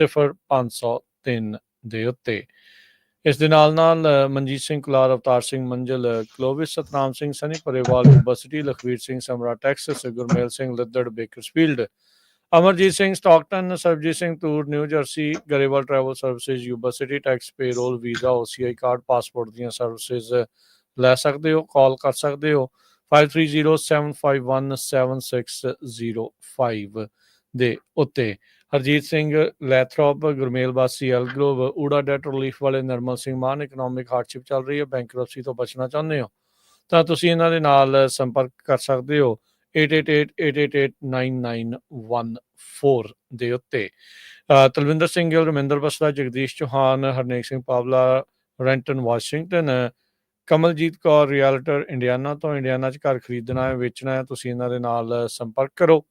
0503 ਦੇ ਉੱਤੇ। ਇਸ ਦੇ ਨਾਲ Manjeet Singh Kular, Avtar Singh Manjal, Clovis Satnam Singh, Sunny Parewal, university, Lakhvir Singh Samra Texas, Gurmel Singh Laddar Bakersfield, Amarjit Singh Stockton, Sarabjit Singh Toor New Jersey, Grewal travel services university, tax payroll, visa, OCI card, passport ਦੀਆਂ ਸਰਵਿਸਿਜ਼ ਲੈ ਸਕਦੇ ਹੋ। ਕਾਲ ਕਰ ਸਕਦੇ ਹੋ 5307517605 ਦੇ ਉੱਤੇ। ਹਰਜੀਤ ਸਿੰਘ ਲੈਥਰੋਪ, ਗੁਰਮੇਲ ਬਾਸੀ, ਐਲਗਲੋਵ, ਊੜਾ ਡੈਟ ਰਿਲੀਫ ਵਾਲੇ ਨਰਮਲ ਸਿੰਘ ਮਾਨ, ਇਕਨੋਮਿਕ ਹਾਰਡਸ਼ਿਪ ਚੱਲ ਰਹੀ ਹੈ, ਬੈਂਕਰਪਸੀ ਤੋਂ ਬਚਣਾ ਚਾਹੁੰਦੇ ਹੋ ਤਾਂ ਤੁਸੀਂ ਇਹਨਾਂ ਦੇ ਨਾਲ ਸੰਪਰਕ ਕਰ ਸਕਦੇ ਹੋ 8888889914 ਦੇ ਉੱਤੇ। Talwinder Singh Gill, Raminder Basla, Jagdish Chauhan, Harnek Singh Pawla, Renton Washington, Kamaljit Kaur realtor Indiana ਤੋਂ। ਇੰਡੀਆਨਾ 'ਚ ਘਰ ਖਰੀਦਣਾ ਹੈ, ਵੇਚਣਾ ਹੈ, ਤੁਸੀਂ ਇਹਨਾਂ ਦੇ ਨਾਲ ਸੰਪਰਕ ਕਰੋ।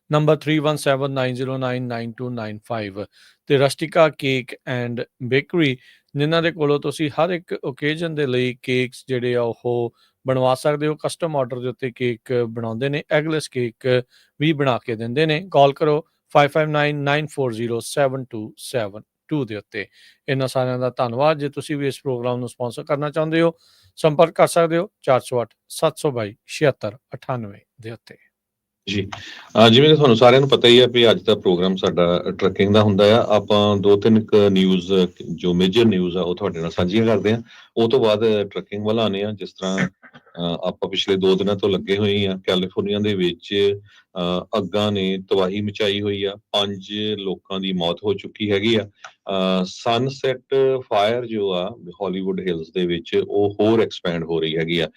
ਨੰਬਰ 3179099295 ਤੇ ਰਸਟਿਕਾ ਕੇਕ ਐਂਡ ਬੇਕਰੀ, ਜਿਨ੍ਹਾਂ ਦੇ ਕੋਲੋਂ ਤੁਸੀਂ ਹਰ ਇੱਕ ਓਕੇਜ਼ਨ ਦੇ ਲਈ ਕੇਕਸ ਜਿਹੜੇ ਆ ਉਹ ਬਣਵਾ ਸਕਦੇ ਹੋ। ਕਸਟਮ ਆਰਡਰ ਦੇ ਉੱਤੇ ਕੇਕ ਬਣਾਉਂਦੇ ਨੇ, ਐਗਲੈਸ ਕੇਕ ਵੀ ਬਣਾ ਕੇ ਦਿੰਦੇ ਨੇ। ਕਾਲ ਕਰੋ 5599407272 ਦੇ ਉੱਤੇ। ਇਹਨਾਂ ਸਾਰਿਆਂ ਦਾ ਧੰਨਵਾਦ। ਜੇ ਤੁਸੀਂ ਵੀ ਇਸ ਪ੍ਰੋਗਰਾਮ ਨੂੰ ਸਪਾਂਸਰ ਕਰਨਾ ਚਾਹੁੰਦੇ ਹੋ, ਸੰਪਰਕ ਕਰ ਸਕਦੇ ਹੋ 408-722-7698 ਦੇ ਉੱਤੇ। ਜੀ ਜਿਵੇਂ ਕਿ ਤੁਹਾਨੂੰ ਸਾਰਿਆਂ ਨੂੰ ਪਤਾ ਹੀ ਹੈ ਵੀ ਅੱਜ ਦਾ ਪ੍ਰੋਗਰਾਮ ਸਾਡਾ ਟਰੱਕਿੰਗ ਦਾ ਹੁੰਦਾ ਆ। ਆਪਾਂ 2-3 ਨਿਊਜ਼ ਜੋ ਮੇਜਰ ਨਿਊਜ਼ ਆ ਉਹ ਤੁਹਾਡੇ ਨਾਲ ਸਾਂਝੀਆਂ ਕਰਦੇ ਹਾਂ। ਉਹ ਤੋਂ ਬਾਅਦ ਟਰੱਕਿੰਗ ਵੱਲ ਆਉਂਦੇ ਹਾਂ। ਜਿਸ ਤਰ੍ਹਾਂ ਆਪਾਂ ਪਿਛਲੇ 2 ਦਿਨਾਂ ਤੋਂ ਲੱਗੇ ਹੋਏ ਹਾਂ। ਕੈਲੀਫੋਰਨੀਆ ਦੇ ਵਿੱਚ ਅੱਗਾਂ ਨੇ ਤਬਾਹੀ ਮਚਾਈ ਹੋਈ ਆ। 5 ਲੋਕਾਂ ਦੀ ਮੌਤ ਹੋ ਚੁੱਕੀ ਹੈਗੀ ਆ। ਸਨਸੈਟ ਫਾਇਰ ਜੋ ਆ ਹਾਲੀਵੁੱਡ ਹਿਲਸ ਦੇ ਵਿੱਚ ਉਹ ਹੋਰ ਐਕਸਪੈਂਡ ਹੋ ਰਹੀ ਹੈਗੀ ਆ।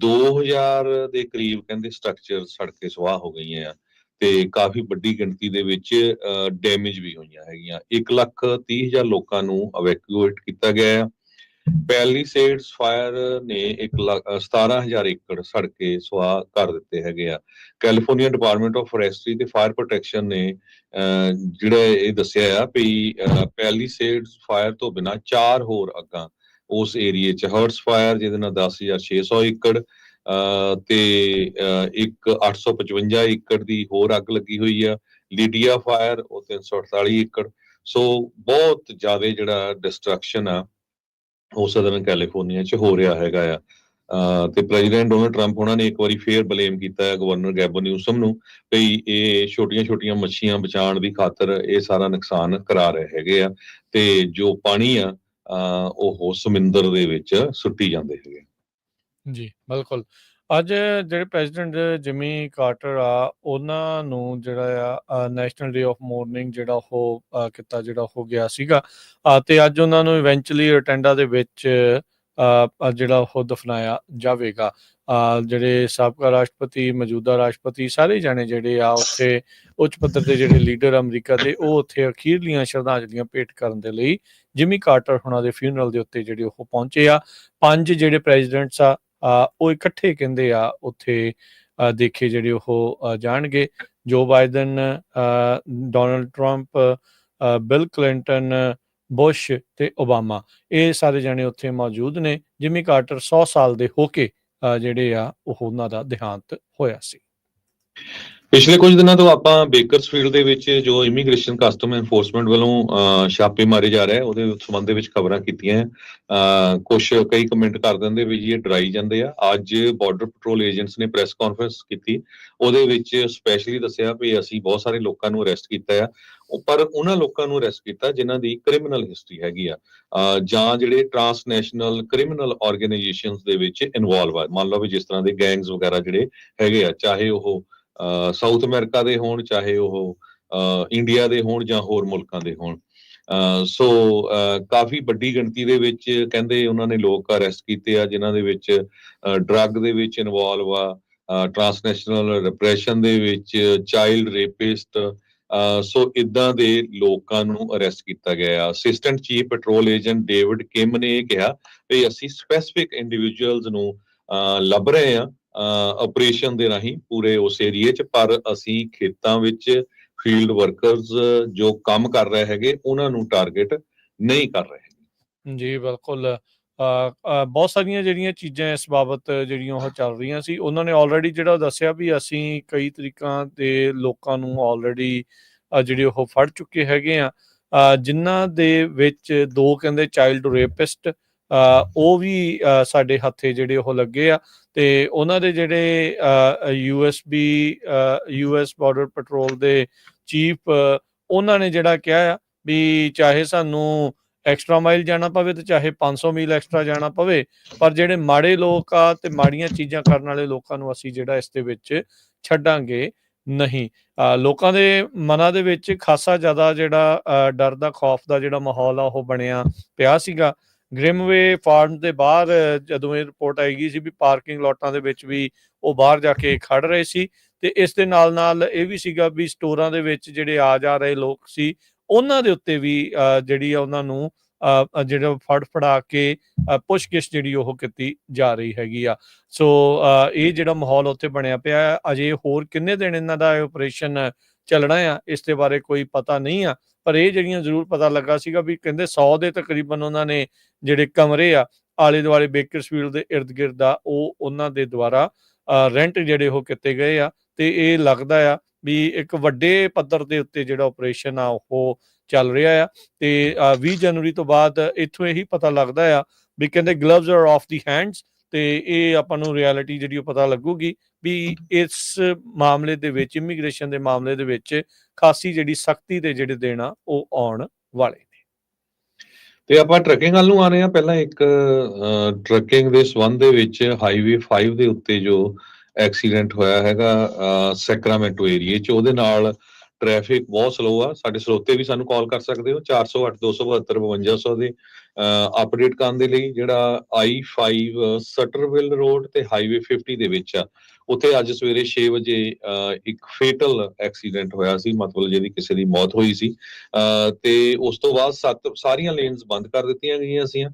2000 ਦੇ ਕਰੀਬ ਕਹਿੰਦੇ ਸਟਰਕਚਰ ਸੜ ਕੇ ਸੁਆਹ ਹੋ ਗਈਆਂ ਆ ਤੇ ਕਾਫੀ ਵੱਡੀ ਗਿਣਤੀ ਦੇ ਵਿੱਚ ਡੈਮੇਜ ਵੀ ਹੋਈਆਂ ਹੈਗੀਆਂ। 1,30,000 ਲੋਕਾਂ ਨੂੰ ਇਵੈਕੂਏਟ ਕੀਤਾ ਗਿਆ ਆ। ਪੈਲੀਸੇਡਸ ਫਾਇਰ ਨੇ 17,000 ਏਕੜ ਸੜ ਕੇ ਸੁਆਹ ਕਰ ਦਿੱਤੇ ਹੈਗੇ ਆ। ਕੈਲੀਫੋਰਨੀਆ ਡਿਪਾਰਟਮੈਂਟ ਆਫ ਫੋਰੈਸਟਰੀ ਤੇ ਫਾਇਰ ਪ੍ਰੋਟੈਕਸ਼ਨ ਨੇ ਜਿਹੜਾ ਇਹ ਦੱਸਿਆ ਆ ਵੀ ਪੈਲੀਸੇਡਸ ਫਾਇਰ ਤੋਂ ਬਿਨਾਂ 4 ਹੋਰ ਅੱਗਾਂ ਉਸ ਏਰੀਏ 'ਚ, ਹਰਟਸ ਫਾਇਰ ਜਿਹਦੇ ਨਾਲ 10,600 ਏਕੜ ਤੇ ਇੱਕ 855 ਏਕੜ ਦੀ ਹੋਰ ਅੱਗ ਲੱਗੀ ਹੋਈ ਆ। ਲੀਡੀਆ ਫਾਇਰ ਉਹ 348 ਏਕੜ। ਸੋ ਬਹੁਤ ਜ਼ਿਆਦਾ ਜਿਹੜਾ ਡਿਸਟਰਕਸ਼ਨ ਆ ਉਹ ਸਦਰਨ ਕੈਲੀਫੋਰਨੀਆ 'ਚ ਹੋ ਰਿਹਾ ਹੈਗਾ ਆ। ਤੇ ਪ੍ਰੈਜ਼ੀਡੈਂਟ ਡੋਨਲਡ ਟਰੰਪ ਉਹਨਾਂ ਨੇ ਇੱਕ ਵਾਰੀ ਫੇਰ ਬਲੇਮ ਕੀਤਾ ਹੈ ਗਵਰਨਰ ਗੈਬਨ ਨਿਊਸਮ ਨੂੰ ਵੀ ਇਹ ਛੋਟੀਆਂ ਮੱਛੀਆਂ ਬਚਾਉਣ ਦੀ ਖਾਤਰ ਇਹ ਸਾਰਾ ਨੁਕਸਾਨ ਕਰਾ ਰਹੇ ਹੈਗੇ ਆ ਤੇ ਜੋ ਪਾਣੀ ਆ ਉਹ ਸਮੁੰਦਰ ਦੇ ਵਿੱਚ ਸੁੱਟੀ ਜਾਂਦੇ ਹੈਗੇ। ਜੀ ਬਿਲਕੁਲ। ਅੱਜ ਜਿਹੜੇ ਪ੍ਰੈਜ਼ੀਡੈਂਟ ਜਿਮੀ ਕਾਰਟਰ ਆ ਉਹਨਾਂ ਨੂੰ ਜਿਹੜਾ ਆ ਨੈਸ਼ਨਲ ਡੇ ਆਫ ਮੋਰਨਿੰਗ ਜਿਹੜਾ ਉਹ ਕੀਤਾ ਜਿਹੜਾ ਹੋ ਗਿਆ ਸੀਗਾ ਤੇ ਅੱਜ ਉਹਨਾਂ ਨੂੰ ਇਵੈਂਚੁਅਲੀ ਰਟੈਂਡਾ ਦੇ ਵਿੱਚ ਜਿਹੜਾ ਉਹ ਦਫਨਾਇਆ ਜਾਵੇਗਾ। ਜਿਹੜੇ ਸਾਬਕਾ ਰਾਸ਼ਟਰਪਤੀ, ਮੌਜੂਦਾ ਰਾਸ਼ਟਰਪਤੀ, ਸਾਰੇ ਜਾਣੇ ਜਿਹੜੇ ਆ ਉੱਥੇ ਉੱਚ ਪੱਧਰ ਦੇ ਜਿਹੜੇ ਲੀਡਰ ਅਮਰੀਕਾ ਦੇ ਉਹ ਉੱਥੇ ਅਖੀਰਲੀਆਂ ਸ਼ਰਧਾਂਜਲੀਆਂ ਭੇਟ ਕਰਨ ਦੇ ਲਈ ਜਿਮੀ ਕਾਰਟਰ ਹੁਣਾਂ ਦੇ ਫਿਊਨਰਲ ਦੇ ਉੱਤੇ ਜਿਹੜੇ ਉਹ ਪਹੁੰਚੇ ਆ। 5 ਜਿਹੜੇ ਪ੍ਰੈਜ਼ੀਡੈਂਟਸ ਆ ਉਹ ਇਕੱਠੇ ਕਹਿੰਦੇ ਆ ਉੱਥੇ ਦੇਖੇ ਜਿਹੜੇ ਉਹ ਜਾਣਗੇ। ਜੋ Biden, Donald Trump, bill Clinton, Bush ਤੇ ਓਬਾਮਾ, ਇਹ ਸਾਰੇ ਜਾਣੇ ਉੱਥੇ ਮੌਜੂਦ ਨੇ। ਜਿਮੀ ਕਾਰਟਰ 100 ਸਾਲ ਦੇ ਹੋ ਕੇ ਜਿਹੜੇ ਆ ਉਹ ਉਹਨਾਂ ਦਾ ਦੇਹਾਂਤ ਹੋਇਆ ਸੀ। ਪਿਛਲੇ ਕੁਝ ਦਿਨਾਂ ਤੋਂ ਆਪਾਂ ਬੇਕਰਸਫੀਲਡ ਦੇ ਵਿੱਚ ਜੋ ਇਮੀਗ੍ਰੇਸ਼ਨ ਕਸਟਮ ਐਨਫੋਰਸਮੈਂਟ ਵੱਲੋਂ ਛਾਪੇ ਮਾਰੇ ਜਾ ਰਹੇ ਉਹਦੇ ਸੰਬੰਧ ਦੇ ਵਿੱਚ ਖਬਰਾਂ ਕੀਤੀਆਂ। ਕਈ ਕਮੈਂਟ ਕਰ ਦਿੰਦੇ ਵੀ ਜੀ ਇਹ ਡਰਾਈ ਜਾਂਦੇ ਆ। ਅੱਜ ਬਾਰਡਰ ਪੈਟਰੋਲ ਏਜੰਟਸ ਨੇ ਪ੍ਰੈਸ ਕਾਨਫਰੰਸ ਕੀਤੀ, ਉਹਦੇ ਵਿੱਚ ਸਪੈਸ਼ਲੀ ਦੱਸਿਆ ਵੀ ਅਸੀਂ ਬਹੁਤ ਸਾਰੇ ਲੋਕਾਂ ਨੂੰ ਅਰੈਸਟ ਕੀਤਾ ਆ, ਪਰ ਉਹਨਾਂ ਲੋਕਾਂ ਨੂੰ ਅਰੈਸਟ ਕੀਤਾ ਜਿਨ੍ਹਾਂ ਦੀ ਕ੍ਰਿਮੀਨਲ ਹਿਸਟਰੀ ਹੈਗੀ ਆ ਜਾਂ ਜਿਹੜੇ ਟਰਾਂਸਨੈਸ਼ਨਲ ਕ੍ਰਿਮੀਨਲ ਆਰਗੇਨਾਈਜੇਸ਼ਨਸ ਦੇ ਵਿੱਚ ਇਨਵੋਲਵ ਆ। ਮੰਨ ਲਓ ਵੀ ਜਿਸ ਤਰ੍ਹਾਂ ਦੇ ਗੈਂਗਸ ਵਗੈਰਾ ਜਿਹੜੇ ਹੈਗੇ ਆ, ਚਾਹੇ ਉਹ ਸਾਊਥ ਅਮਰੀਕਾ ਦੇ ਹੋਣ, ਚਾਹੇ ਉਹ ਇੰਡੀਆ ਦੇ ਹੋਣ ਜਾਂ ਹੋਰ ਮੁਲਕਾਂ ਦੇ ਹੋਣ। ਸੋ ਕਾਫੀ ਵੱਡੀ ਗਿਣਤੀ ਦੇ ਵਿੱਚ ਕਹਿੰਦੇ ਉਹਨਾਂ ਨੇ ਲੋਕ ਅਰੈਸਟ ਕੀਤੇ ਆ ਜਿਨ੍ਹਾਂ ਦੇ ਵਿੱਚ ਡਰੱਗ ਦੇ ਵਿੱਚ ਇਨਵੋਲਵ ਆ, ਟਰਾਂਸਨੈਸ਼ਨਲ ਰਿਪਰੈਸ਼ਨ ਦੇ ਵਿੱਚ, ਚਾਈਲਡ ਰੇਪਿਸਟ। ਸੋ ਇਦਾਂ ਦੇ ਲੋਕਾਂ ਨੂੰ ਅਰੈਸਟ ਕੀਤਾ ਗਿਆ। Assistant chief petrol agent David Kim ਨੇ ਇਹ ਕਿਹਾ ਵੀ ਅਸੀਂ ਸਪੈਸੀਫਿਕ ਇੰਡੀਵਿਜੂਅਲਸ ਨੂੰ ਲੱਭ ਰਹੇ ਹਾਂ ਆਪਰੇਸ਼ਨ ਦੇ ਰਾਹੀਂ ਪੂਰੇ ਉਸ ਏਰੀਏ 'ਚ, ਪਰ ਅਸੀਂ ਖੇਤਾਂ ਵਿੱਚ ਫੀਲਡ ਵਰਕਰਸ ਜੋ ਕੰਮ ਕਰ ਰਹੇ ਹੈਗੇ ਉਹਨਾਂ ਨੂੰ ਟਾਰਗੇਟ ਨਹੀਂ ਕਰ ਰਹੇ। ਜੀ ਬਿਲਕੁਲ। ਬਹੁਤ ਸਾਰੀਆਂ ਜਿਹੜੀਆਂ ਚੀਜ਼ਾਂ ਇਸ ਬਾਬਤ ਜਿਹੜੀਆਂ ਉਹ ਚੱਲ ਰਹੀਆਂ ਸੀ, ਉਹਨਾਂ ਨੇ ਆਲਰੇਡੀ ਜਿਹੜਾ ਦੱਸਿਆ ਵੀ ਅਸੀਂ ਕਈ ਤਰੀਕਾਂ ਦੇ ਲੋਕਾਂ ਨੂੰ ਆਲਰੇਡੀ ਜਿਹੜੀ ਉਹ ਫੜ ਚੁੱਕੇ ਹੈਗੇ ਆ, ਜਿਨ੍ਹਾਂ ਦੇ ਵਿੱਚ 2 ਕਹਿੰਦੇ ਚਾਈਲਡ ਰੇਪਿਸਟ ਉਹ ਵੀ ਸਾਡੇ ਹੱਥੇ ਜਿਹੜੇ ਉਹ ਲੱਗੇ ਆ, ਤੇ ਉਹਨਾਂ ਦੇ ਜਿਹੜੇ US ਬਾਰਡਰ ਪੈਟਰੋਲ ਦੇ ਚੀਫ, ਉਹਨਾਂ ਨੇ ਜਿਹੜਾ ਕਿਹਾ ਆ ਵੀ ਚਾਹੇ ਸਾਨੂੰ ਐਕਸਟਰਾ ਮਾਈਲ ਜਾਣਾ ਪਵੇ ਤੇ ਚਾਹੇ 500 ਮੀਲ ਐਕਸਟਰਾ ਜਾਣਾ ਪਵੇ, ਪਰ ਜਿਹੜੇ ਮਾੜੇ ਲੋਕ ਆ ਤੇ ਮਾੜੀਆਂ ਚੀਜ਼ਾਂ ਕਰਨ ਵਾਲੇ ਲੋਕਾਂ ਨੂੰ ਅਸੀਂ ਜਿਹੜਾ ਇਸ ਦੇ ਵਿੱਚ ਛੱਡਾਂਗੇ ਨਹੀਂ। ਲੋਕਾਂ ਦੇ ਮਨਾਂ ਦੇ ਵਿੱਚ ਖਾਸਾ ਜ਼ਿਆਦਾ ਜਿਹੜਾ ਡਰ ਦਾ, ਖੌਫ ਦਾ ਜਿਹੜਾ ਮਾਹੌਲ ਆ ਉਹ ਬਣਿਆ ਪਿਆ ਸੀਗਾ। ਗ੍ਰਿਮਵੇ ਫਾਰਮ ਦੇ ਬਾਹਰ ਜਦੋਂ ਇਹ ਰਿਪੋਰਟ ਆਈ ਗਈ ਸੀ ਵੀ ਪਾਰਕਿੰਗ ਲੋਟਾਂ ਦੇ ਵਿੱਚ ਵੀ ਉਹ ਬਾਹਰ ਜਾ ਕੇ ਖੜ ਰਹੇ ਸੀ, ਤੇ ਇਸ ਦੇ ਨਾਲ ਇਹ ਵੀ ਸੀਗਾ ਵੀ ਸਟੋਰਾਂ ਦੇ ਵਿੱਚ ਜਿਹੜੇ ਆ ਜਾ ਰਹੇ ਲੋਕ ਸੀ ਉਹਨਾਂ ਦੇ ਉੱਤੇ ਵੀ ਜਿਹੜੀ ਆ ਉਹਨਾਂ ਨੂੰ ਜਿਹੜਾ ਫੜਾ ਕੇ ਪੁੱਛਗਿੱਛ ਜਿਹੜੀ ਉਹ ਕੀਤੀ ਜਾ ਰਹੀ ਹੈਗੀ ਆ। ਸੋ ਇਹ ਜਿਹੜਾ ਮਾਹੌਲ ਉੱਥੇ ਬਣਿਆ ਪਿਆ, ਅਜੇ ਹੋਰ ਕਿੰਨੇ ਦਿਨ ਇਹਨਾਂ ਦਾ ਆਪਰੇਸ਼ਨ ਚੱਲਣਾ ਆ ਇਸ ਦੇ ਬਾਰੇ ਕੋਈ ਪਤਾ ਨਹੀਂ ਆ, ਪਰ ਇਹ ਜਿਹੜੀਆਂ ਜ਼ਰੂਰ ਪਤਾ ਲੱਗਾ ਸੀਗਾ ਵੀ ਕਹਿੰਦੇ 100 ਦੇ ਤਕਰੀਬਨ ਉਹਨਾਂ ਨੇ ਜਿਹੜੇ ਕਮਰੇ ਆ ਆਲੇ ਦੁਆਲੇ ਬੇਕਰਸਫੀਲਡ ਦੇ ਇਰਦ ਗਿਰਦ ਆ, ਉਹ ਉਹਨਾਂ ਦੇ ਦੁਆਰਾ ਰੈਂਟ ਜਿਹੜੇ ਉਹ ਕੀਤੇ ਗਏ ਆ, ਤੇ ਇਹ ਲੱਗਦਾ ਆ ਵੀ ਇੱਕ ਵੱਡੇ ਪੱਧਰ ਦੇ ਉੱਤੇ ਜਿਹੜਾ ਆਪਰੇਸ਼ਨ ਆ ਉਹ ਚੱਲ ਰਿਹਾ ਆ। ਤੇ 20 ਜਨਵਰੀ ਤੋਂ ਬਾਅਦ ਇੱਥੋਂ ਇਹੀ ਪਤਾ ਲੱਗਦਾ ਆ ਵੀ ਕਹਿੰਦੇ gloves are off the hands, ਤੇ ਇਹ ਆਪਾਂ ਨੂੰ ਰਿਐਲਿਟੀ ਜਿਹੜੀ ਉਹ ਪਤਾ ਲੱਗੂਗੀ ਵੀ ਇਸ ਮਾਮਲੇ ਦੇ ਵਿੱਚ, ਇਮੀਗ੍ਰੇਸ਼ਨ ਦੇ ਮਾਮਲੇ ਦੇ ਵਿੱਚ ਖਾਸੀ ਜਿਹੜੀ ਸਖਤੀ ਦੇ ਜਿਹੜੇ ਦਿਨ ਆ ਉਹ ਆਉਣ ਵਾਲੇ ਨੇ। ਤੇ ਆਪਾਂ ਟਰੱਕਿੰਗ ਵੱਲ ਨੂੰ ਆ ਰਹੇ ਹਾਂ। ਪਹਿਲਾਂ ਇੱਕ ਟਰੱਕਿੰਗ ਦੇ ਸੰਬੰਧ ਦੇ ਵਿੱਚ ਹਾਈਵੇ 5 ਦੇ ਉੱਤੇ ਜੋ ਐਕਸੀਡੈਂਟ ਹੋਇਆ ਹੈਗਾ ਸੈਕਰਾਮੈਂਟੋ ਏਰੀਏ 'ਚ, ਉਹਦੇ ਨਾਲ ਟ੍ਰੈਫਿਕ ਬਹੁਤ ਸਲੋ ਆ। ਸਾਡੇ ਸਰੋਤੇ ਵੀ ਸਾਨੂੰ ਕਾਲ ਕਰ ਸਕਦੇ ਹੋ 408 272 5200 ਦੇ ਅਪਡੇਟ ਕਰਨ ਦੇ ਲਈ। ਜਿਹੜਾ I-5 ਸਟਰਵਿਲ ਰੋਡ ਤੇ ਹਾਈਵੇ 50 ਦੇ ਵਿੱਚ ਆ, ਉੱਥੇ ਅੱਜ ਸਵੇਰੇ 6 ਵਜੇ ਇੱਕ ਫੇਟਲ ਐਕਸੀਡੈਂਟ ਹੋਇਆ ਸੀ, ਮਤਲਬ ਜਿਹਦੀ ਕਿਸੇ ਦੀ ਮੌਤ ਹੋਈ ਸੀ। ਤੇ ਉਸ ਤੋਂ ਬਾਅਦ ਸਾਰੀਆਂ ਲੇਨਸ ਬੰਦ ਕਰ ਦਿੱਤੀਆਂ ਗਈਆਂ ਸੀ।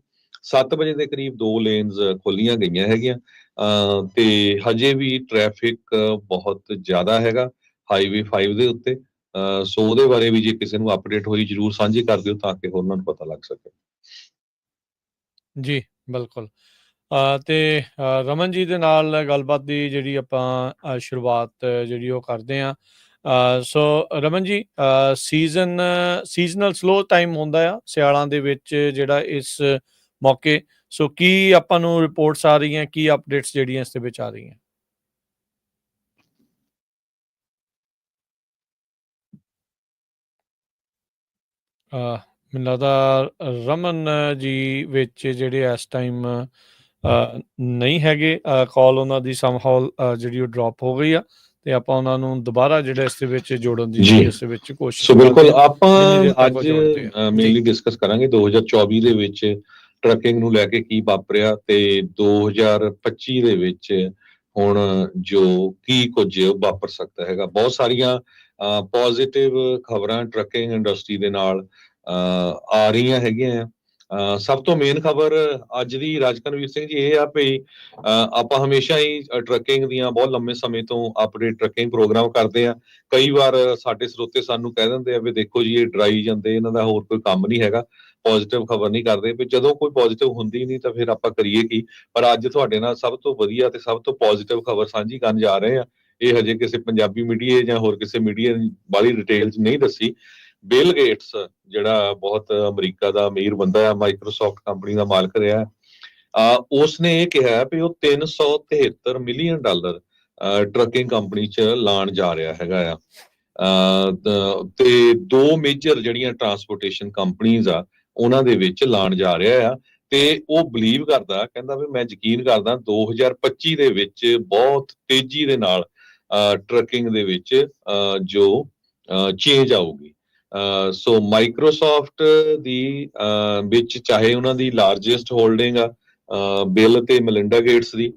7 ਵਜੇ ਦੇ ਕਰੀਬ 2 ਲੇਨਸ ਖੋਲੀਆਂ ਗਈਆਂ ਹੈਗੀਆਂ, ਤੇ ਹਜੇ ਵੀ ਟ੍ਰੈਫਿਕ ਬਹੁਤ ਜ਼ਿਆਦਾ ਹੈਗਾ ਹਾਈਵੇ 5 ਦੇ ਉੱਤੇ। ਸੋ ਉਹਦੇ ਬਾਰੇ ਵੀ ਜੇ ਕਿਸੇ ਨੂੰ ਅਪਡੇਟ ਹੋਈ ਜ਼ਰੂਰ ਸਾਂਝੀ ਕਰ ਦਿਓ ਤਾਂ ਕਿ ਹੋਰਾਂ ਨੂੰ ਪਤਾ ਲੱਗ ਸਕੇ। ਜੀ ਬਿਲਕੁਲ। ਤੇ ਰਮਨ ਜੀ ਦੇ ਨਾਲ ਗੱਲਬਾਤ ਦੀ ਜਿਹੜੀ ਆਪਾਂ ਸ਼ੁਰੂਆਤ ਜਿਹੜੀ ਉਹ ਕਰਦੇ ਹਾਂ। ਸੋ Raman ji, seasonal slow time ਹੁੰਦਾ ਆ ਸਿਆਲਾਂ ਦੇ ਵਿੱਚ ਜਿਹੜਾ ਇਸ ਮੌਕੇ, ਸੋ ਕੀ ਆਪਾਂ ਨੂੰ ਰਿਪੋਰਟਸ ਆ ਰਹੀਆਂ, ਕੀ ਅਪਡੇਟਸ ਜਿਹੜੀਆਂ ਇਸ ਦੇ ਵਿੱਚ ਆ ਰਹੀਆਂ? ਮੈਨੂੰ ਲੱਗਦਾ ਰਮਨ ਜੀ ਵਿੱਚ ਜਿਹੜੇ ਇਸ ਟਾਈਮ ਨਹੀਂ ਹੈਗੇ, ਕਾਲ ਉਹਨਾਂ ਦੀ ਸਮਹਾਉ ਜਿਹੜੀ ਉਹ ਡ੍ਰੌਪ ਹੋ ਗਈ ਆ, ਤੇ ਆਪਾਂ ਉਹਨਾਂ ਨੂੰ ਦੁਬਾਰਾ ਜਿਹੜਾ ਇਸ ਦੇ ਵਿੱਚ ਜੋੜਨ ਦੀ ਇਸ ਦੇ ਵਿੱਚ ਕੋਸ਼ਿਸ਼ ਸੋ ਬਿਲਕੁਲ ਆਪਾਂ ਅੱਜ ਮੇਨਲੀ ਡਿਸਕਸ ਕਰਾਂਗੇ 2024 ਦੇ ਵਿੱਚ ਟਰੱਕਿੰਗ ਨੂੰ ਲੈ ਕੇ ਕੀ ਵਾਪਰਿਆ, ਤੇ 2025 ਦੇ ਵਿੱਚ ਹੁਣ ਜੋ ਕੀ ਕੁਝ ਵਾਪਰ ਸਕਦਾ ਹੈਗਾ। ਬਹੁਤ ਸਾਰੀਆਂ ਪੋਜ਼ਿਟਿਵ ਖਬਰਾਂ ਟਰੱਕਿੰਗ ਇੰਡਸਟਰੀ ਦੇ ਨਾਲ ਆ ਰਹੀਆਂ ਹੈਗੀਆਂ। ਸਭ ਤੋਂ ਮੇਨ ਖਬਰ ਅੱਜ ਦੀ ਰਾਜਕਨਵੀਰ ਸਿੰਘ ਜੀ ਇਹ ਆ ਵੀ ਆਪਾਂ ਹਮੇਸ਼ਾ ਹੀ ਟਰੱਕਿੰਗ ਦੀਆਂ ਬਹੁਤ ਲੰਮੇ ਸਮੇਂ ਤੋਂ ਅਪਡੇਟ ਟਰੱਕਿੰਗ ਪ੍ਰੋਗਰਾਮ ਕਰਦੇ ਆ। ਕਈ ਵਾਰ ਸਾਡੇ ਸਰੋਤੇ ਸਾਨੂੰ ਕਹਿ ਦਿੰਦੇ ਆ ਵੀ ਦੇਖੋ ਜੀ ਇਹ ਡਰਾਈ ਜਾਂਦੇ, ਇਹਨਾਂ ਦਾ ਹੋਰ ਕੋਈ ਕੰਮ ਨਹੀਂ ਹੈਗਾ, ਪੋਜ਼ਿਟਿਵ ਖਬਰ ਨਹੀਂ ਕਰਦੇ। ਵੀ ਜਦੋਂ ਕੋਈ ਪੋਜ਼ਿਟਿਵ ਹੁੰਦੀ ਨਹੀਂ ਤਾਂ ਫਿਰ ਆਪਾਂ ਕਰੀਏ ਕੀ। ਪਰ ਅੱਜ ਤੁਹਾਡੇ ਨਾਲ ਸਭ ਤੋਂ ਵਧੀਆ ਤੇ ਸਭ ਤੋਂ ਪੋਜ਼ਿਟਿਵ ਖਬਰ ਸਾਂਝੀ ਕਰਨ ਜਾ ਰਹੇ ਆ। ਇਹ ਹਜੇ ਕਿਸੇ ਪੰਜਾਬੀ ਮੀਡੀਆ ਜਾਂ ਹੋਰ ਕਿਸੇ ਮੀਡੀਆ ਵਾਲੀ ਡਿਟੇਲ 'ਚ ਨਹੀਂ ਦੱਸੀ। ਬਿਲ ਗੇਟਸ ਜਿਹੜਾ ਬਹੁਤ ਅਮਰੀਕਾ ਦਾ ਅਮੀਰ ਬੰਦਾ ਆ, ਮਾਈਕਰੋਸਾਫਟ ਕੰਪਨੀ ਦਾ ਮਾਲਕ ਰਿਹਾ, ਉਸਨੇ ਇਹ ਕਿਹਾ ਵੀ ਉਹ $373 ਮਿਲੀਅਨ ਟਰੱਕਿੰਗ ਕੰਪਨੀ 'ਚ ਲਾਉਣ ਜਾ ਰਿਹਾ ਹੈਗਾ ਆ। ਤੇ 2 ਮੇਜਰ ਜਿਹੜੀਆਂ ਟਰਾਂਸਪੋਰਟੇਸ਼ਨ ਕੰਪਨੀਜ਼ ਆ ਉਹਨਾਂ ਦੇ ਵਿੱਚ ਲਾਉਣ ਜਾ ਰਿਹਾ ਆ। ਤੇ ਉਹ ਬਲੀਵ ਕਰਦਾ, ਕਹਿੰਦਾ ਵੀ ਮੈਂ ਯਕੀਨ ਕਰਦਾ 2025 ਦੇ ਵਿੱਚ ਬਹੁਤ ਤੇਜ਼ੀ ਦੇ ਨਾਲ ਟਰੱਕਿੰਗ ਦੇ ਵਿੱਚ ਜੋ ਚੇਂਜ ਆਊਗੀ। ਸੋ ਮਾਈਕਰੋਸਾਫਟ ਦੀ ਵਿੱਚ ਚਾਹੇ ਉਹਨਾਂ ਦੀ ਲਾਰਜੈਸਟ ਹੋਲਡਿੰਗ ਆ ਬਿਲ ਤੇ ਮਲਿੰਡਾ ਗੇਟਸ ਦੀ,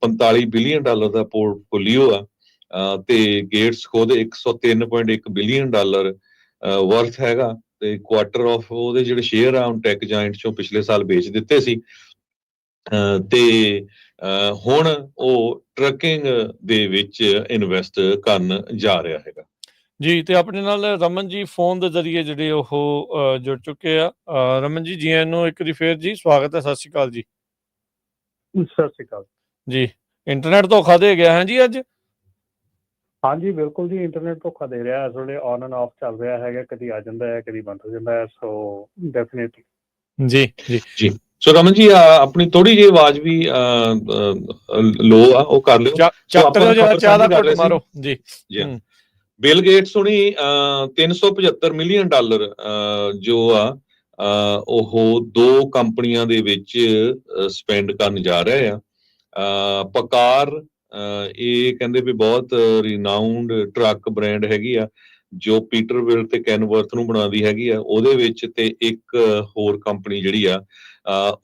$45 ਬਿਲੀਅਨ ਦਾ ਪੋਰਟਫੋਲੀਓ ਆ, ਤੇ ਗੇਟਸ ਖੁਦ $103.1 ਬਿਲੀਅਨ ਵਰਥ ਹੈਗਾ। ਤੇ ਕੁਆਟਰ ਆਫ ਉਹਦੇ ਜਿਹੜੇ ਸ਼ੇਅਰ ਆ ਟੈਕ ਜਾਇੰਟ ਚੋਂ ਪਿਛਲੇ ਸਾਲ ਵੇਚ ਦਿੱਤੇ ਸੀ, ਤੇ ਹੁਣ ਉਹ ਟਰੱਕਿੰਗ ਦੇ ਵਿੱਚ ਇਨਵੈਸਟ ਕਰਨ ਜਾ ਰਿਹਾ ਹੈਗਾ ਜੀ। ਤੇ ਆਪਣੇ ਨਾਲ ਰਮਨ ਜੀ ਫੋਨ ਦੇ ਜ਼ਰੀਏ ਜਿਹੜੇ ਉਹ ਜੁੜ ਚੁੱਕੇ ਆ। ਰਮਨ ਜੀ, ਜੀ ਆਇਆਂ ਨੂੰ ਇੱਕ ਵਾਰੀ ਫੇਰ ਜੀ ਸਵਾਗਤ ਹੈ। ਸਤਿ ਸ਼੍ਰੀ ਅਕਾਲ ਜੀ। ਸਤਿ ਸ਼੍ਰੀ ਅਕਾਲ ਜੀ। ਇੰਟਰਨੈਟ ਧੋਖਾ ਦੇ ਗਿਆ ਹੈ ਜੀ ਅੱਜ? ਹਾਂਜੀ ਬਿਲਕੁਲ ਜੀ, ਇੰਟਰਨੈਟ ਧੋਖਾ ਦੇ ਰਿਹਾ ਇਸ ਵੇਲੇ, ਔਨ ਐਂਡ ਆਫ ਚੱਲ ਰਿਹਾ ਹੈਗਾ, ਕਦੀ ਆ ਜਾਂਦਾ ਹੈ ਕਦੀ ਬੰਦ ਹੋ ਜਾਂਦਾ ਹੈ, ਸੋ ਡੈਫੀਨੇਟਲੀ। ਜੀ ਜੀ ਜੀ ਸੋ ਰਮਨ ਜੀ, ਆਪਣੀ ਥੋੜੀ ਜਿਹੀ ਆਵਾਜ਼ ਵੀ ਲੋ ਆ, ਉਹ ਕਰ ਲਿਓ। ਸੋ ਚੱਕ ਆਪਾਂ ਲਿਓ ਜਰਾ, ਖਬਰ ਚਾਹ ਦਾ ਸਾਂਝੀ ਕਰ ਘੁੱਟ ਰਹੇ ਸੀ ਮਾਰੋ ਜੀ। ਜੀ। ਬਿਲ ਗੇਟਸ ਹੁਣੀ $375 ਮਿਲੀਅਨ ਜੋ ਆ ਉਹ 2 ਕੰਪਨੀਆਂ ਦੇ ਵਿੱਚ ਸਪੈਂਡ ਕਰਨ ਜਾ ਰਹੇ ਆ। ਪਕਾਰ ਇਹ ਕਹਿੰਦੇ ਵੀ ਬਹੁਤ ਰਿਨਾਊਂਡ ਟਰੱਕ ਬ੍ਰਾਂਡ ਹੈਗੀ ਆ, ਜੋ ਪੀਟਰਵਿਲ ਤੇ ਕੈਨਵਰਥ ਨੂੰ ਬਣਾਉਂਦੀ ਹੈਗੀ ਆ, ਉਹਦੇ ਵਿੱਚ ਤੇ ਇੱਕ ਹੋਰ ਕੰਪਨੀ ਜਿਹੜੀ ਆ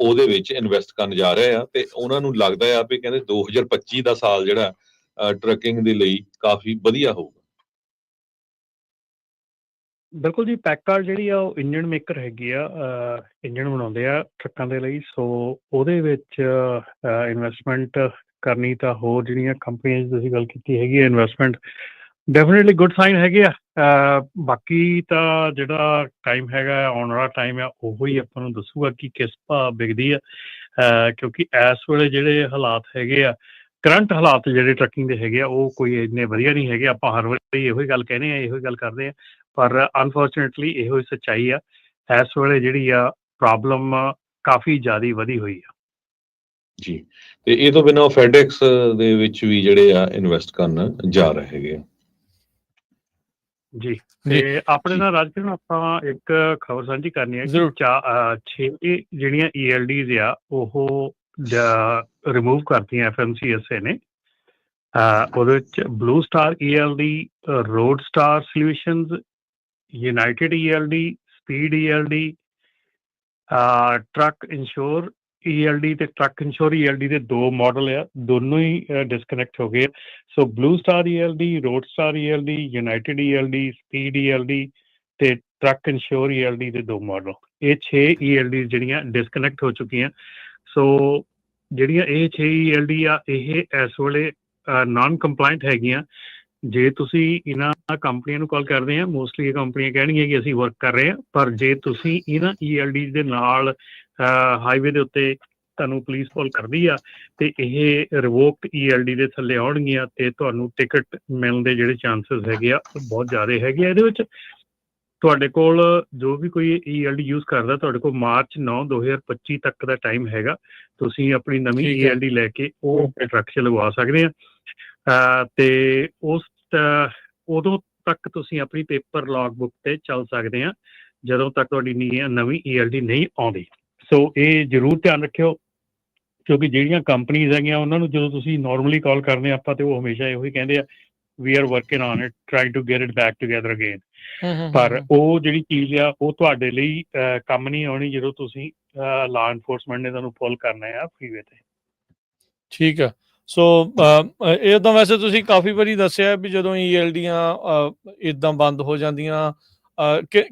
ਉਹਦੇ ਵਿੱਚ ਇਨਵੈਸਟ ਕਰਨ ਜਾ ਰਹੇ ਆ। ਤੇ ਉਹਨਾਂ ਨੂੰ ਲੱਗਦਾ ਆ ਵੀ ਕਹਿੰਦੇ 2025 ਦਾ ਸਾਲ ਜਿਹੜਾ ਟਰੱਕਿੰਗ ਦੇ ਲਈ ਕਾਫੀ ਵਧੀਆ ਹੋਊਗਾ। ਬਿਲਕੁਲ ਜੀ, ਪੈਕਾਰ ਜਿਹੜੀ ਆ ਉਹ ਇੰਜਣ ਮੇਕਰ ਹੈਗੀ ਆ, ਇੰਜਣ ਬਣਾਉਂਦੇ ਆ ਟਰੱਕਾਂ ਦੇ ਲਈ, ਸੋ ਉਹਦੇ ਵਿੱਚ ਇਨਵੈਸਟਮੈਂਟ ਕਰਨੀ ਤਾਂ ਹੋਰ ਜਿਹੜੀਆਂ ਕੰਪਨੀਆਂ ਦੀ ਤੁਸੀਂ ਗੱਲ ਕੀਤੀ ਹੈਗੀ ਆ, ਇਨਵੈਸਟਮੈਂਟ ਡੈਫੀਨੇਟਲੀ ਗੁੱਡ ਸਾਈਨ ਹੈਗੇ ਆ। ਬਾਕੀ ਤਾਂ ਜਿਹੜਾ ਟਾਈਮ ਹੈਗਾ, ਆਉਣ ਵਾਲਾ ਟਾਈਮ ਆ, ਉਹੋ ਹੀ ਆਪਾਂ ਨੂੰ ਦੱਸੂਗਾ ਕਿ ਕਿਸ ਭਾਅ ਵਿਕਦੀ ਆ, ਕਿਉਂਕਿ ਇਸ ਵੇਲੇ ਜਿਹੜੇ ਹਾਲਾਤ ਹੈਗੇ ਆ, ਕਰੰਟ ਹਾਲਾਤ ਜਿਹੜੇ ਟਰੱਕਿੰਗ ਦੇ ਹੈਗੇ ਆ, ਉਹ ਕੋਈ ਇੰਨੇ ਵਧੀਆ ਨਹੀਂ ਹੈਗੇ। ਆਪਾਂ ਹਰ ਵਾਰੀ ਇਹੋ ਹੀ ਗੱਲ ਕਹਿੰਦੇ ਆ, ਇਹੋ ਹੀ ਗੱਲ ਕਰਦੇ ਆ, ਪਰ ਅਨਫੋਰਚੁਨੇਟਲੀ ਇਹੋ ਹੀ ਸੱਚਾਈ ਆ। ਇਸ ਵੇਲੇ ਜਿਹੜੀ ਆ ਪ੍ਰੋਬਲਮ ਕਾਫੀ ਜ਼ਿਆਦਾ ਵਧੀ ਹੋਈ ਆ ਜੀ। ਤੇ ਇਹ ਤੋਂ ਬਿਨਾਂ ਫੈਡੈਕਸ ਦੇ ਵਿੱਚ ਵੀ ਜਿਹੜੇ ਆ ਇਨਵੈਸਟ ਕਰਨ ਜਾ ਰਹੇ ਹੈਗੇ ਆ ਜੀ। ਤੇ ਆਪਣੇ ਨਾਲ ਰਾਜਕਰਨ ਆਪਾਂ ਇੱਕ ਖਬਰ ਸਾਂਝੀ ਕਰਨੀ ਹੈ ਕਿ 6 ਜਿਹੜੀਆਂ ELDs ਆ ਉਹ ਰਿਮੂਵ ਕਰਤੀਆਂ FMCSA ਨੇ। ਉਹਦੇ ਵਿੱਚ blue star ELD, road star solutions, united ELD, speed ELD, truck insure ELD ਤੇ ਟਰੱਕ ਇੰਸ਼ੋਰ ELD ਦੇ 2 ਮਾਡਲ ਆ, ਦੋਨੋਂ ਹੀ ਡਿਸਕਨੈਕਟ ਹੋ ਗਏ। So blue star ELD, road star ELD, united ELD, speed ELD ਤੇ ਟਰੱਕ ਇੰਸ਼ੋਰ ELD ਦੇ 2 model, ਇਹ 6 ELD ਜਿਹੜੀਆਂ ਡਿਸਕਨੈਕਟ ਹੋ ਚੁੱਕੀਆਂ। ਸੋ ਜਿਹੜੀਆਂ ਇਹ 6 ELD ਆ, ਇਹ ਇਸ ਵੇਲੇ ਨਾਨ ਕੰਪਲਾਇੰਟ ਹੈਗੀਆਂ। ਜੇ ਤੁਸੀਂ ਇਹਨਾਂ ਕੰਪਨੀਆਂ ਨੂੰ ਕਾਲ ਕਰਦੇ ਆ, ਮੋਸਟਲੀ ਇਹ ਕੰਪਨੀਆਂ ਕਹਿਣਗੀਆਂ ਕਿ ਅਸੀਂ ਵਰਕ ਕਰ ਰਹੇ ਹਾਂ, ਪਰ ਜੇ ਤੁਸੀਂ ਇਹਨਾਂ ELD ਦੇ ਨਾਲ ਹਾਈਵੇ ਦੇ ਉੱਤੇ ਤੁਹਾਨੂੰ ਪੁਲਿਸ ਕਾਲ ਕਰਦੀ ਆ ਤੇ ਇਹ ਰਿਵੋਕਡ ELD ਦੇ ਥੱਲੇ ਆਉਣਗੀਆਂ ਤੇ ਤੁਹਾਨੂੰ ਟਿਕਟ ਮਿਲਣ ਦੇ ਜਿਹੜੇ ਚਾਂਸਸ ਹੈਗੇ ਆ ਉਹ ਬਹੁਤ ਜ਼ਿਆਦਾ ਹੈਗੇ ਆ। ਇਹਦੇ ਵਿੱਚ ਤੁਹਾਡੇ ਕੋਲ ਜੋ ਵੀ ਕੋਈ ELD ਯੂਜ਼ ਕਰਦਾ, ਤੁਹਾਡੇ ਕੋਲ ਮਾਰਚ 9, 2025 ਤੱਕ ਦਾ ਟਾਈਮ ਹੈਗਾ। ਤੁਸੀਂ ਆਪਣੀ ਨਵੀਂ ELD ਲੈ ਕੇ ਉਹ ਆਪਣੇ ਟਰੱਕ 'ਚ ਲਗਵਾ ਸਕਦੇ ਆ ਤੇ ਉਦੋਂ ਤੱਕ ਤੁਸੀਂ ਆਪਣੀ ਪੇਪਰ ਲੌਗ ਬੁੱਕ ਤੇ ਚੱਲ ਸਕਦੇ ਆ, ਜਦੋਂ ਤੱਕ ਤੁਹਾਡੀ ਨਵੀਂ ELD ਨਹੀਂ ਆਉਂਦੀ। ਸੋ ਇਹ ਜ਼ਰੂਰ ਧਿਆਨ ਰੱਖਿਓ, ਕਿਉਂਕਿ ਜਿਹੜੀਆਂ ਕੰਪਨੀਜ਼ ਹੈਗੀਆਂ ਉਹਨਾਂ ਨੂੰ ਜਦੋਂ ਤੁਸੀਂ ਨੋਰਮਲੀ ਕਾਲ ਕਰਦੇ ਆਪਾਂ ਤੇ ਉਹ ਹਮੇਸ਼ਾ ਇਹੋ ਹੀ ਕਹਿੰਦੇ ਆ we are working on it, trying to get it back together again. ਪਰ ਉਹ ਜਿਹੜੀ ਚੀਜ਼ ਆ ਉਹ ਤੁਹਾਡੇ ਲਈ ਕੰਮ ਨਹੀਂ ਆਉਣੀ ਜਦੋਂ ਤੁਸੀਂ ਲਾਅ ਇਨਫੋਰਸਮੈਂਟ ਨੇ ਤੁਹਾਨੂੰ ਪੁੱਲ ਕਰਨਾ ਆ ਫਰੀਵੇ ਤੇ। ਠੀਕ ਆ। ਸੋ ਇਹ ਤਾਂ ਵੈਸੇ ਤੁਸੀਂ ਕਾਫੀ ਵਾਰੀ ਦੱਸਿਆ ਵੀ ਜਦੋਂ ELDਆਂ ਇੱਦਾਂ ਬੰਦ ਹੋ ਜਾਂਦੀਆਂ,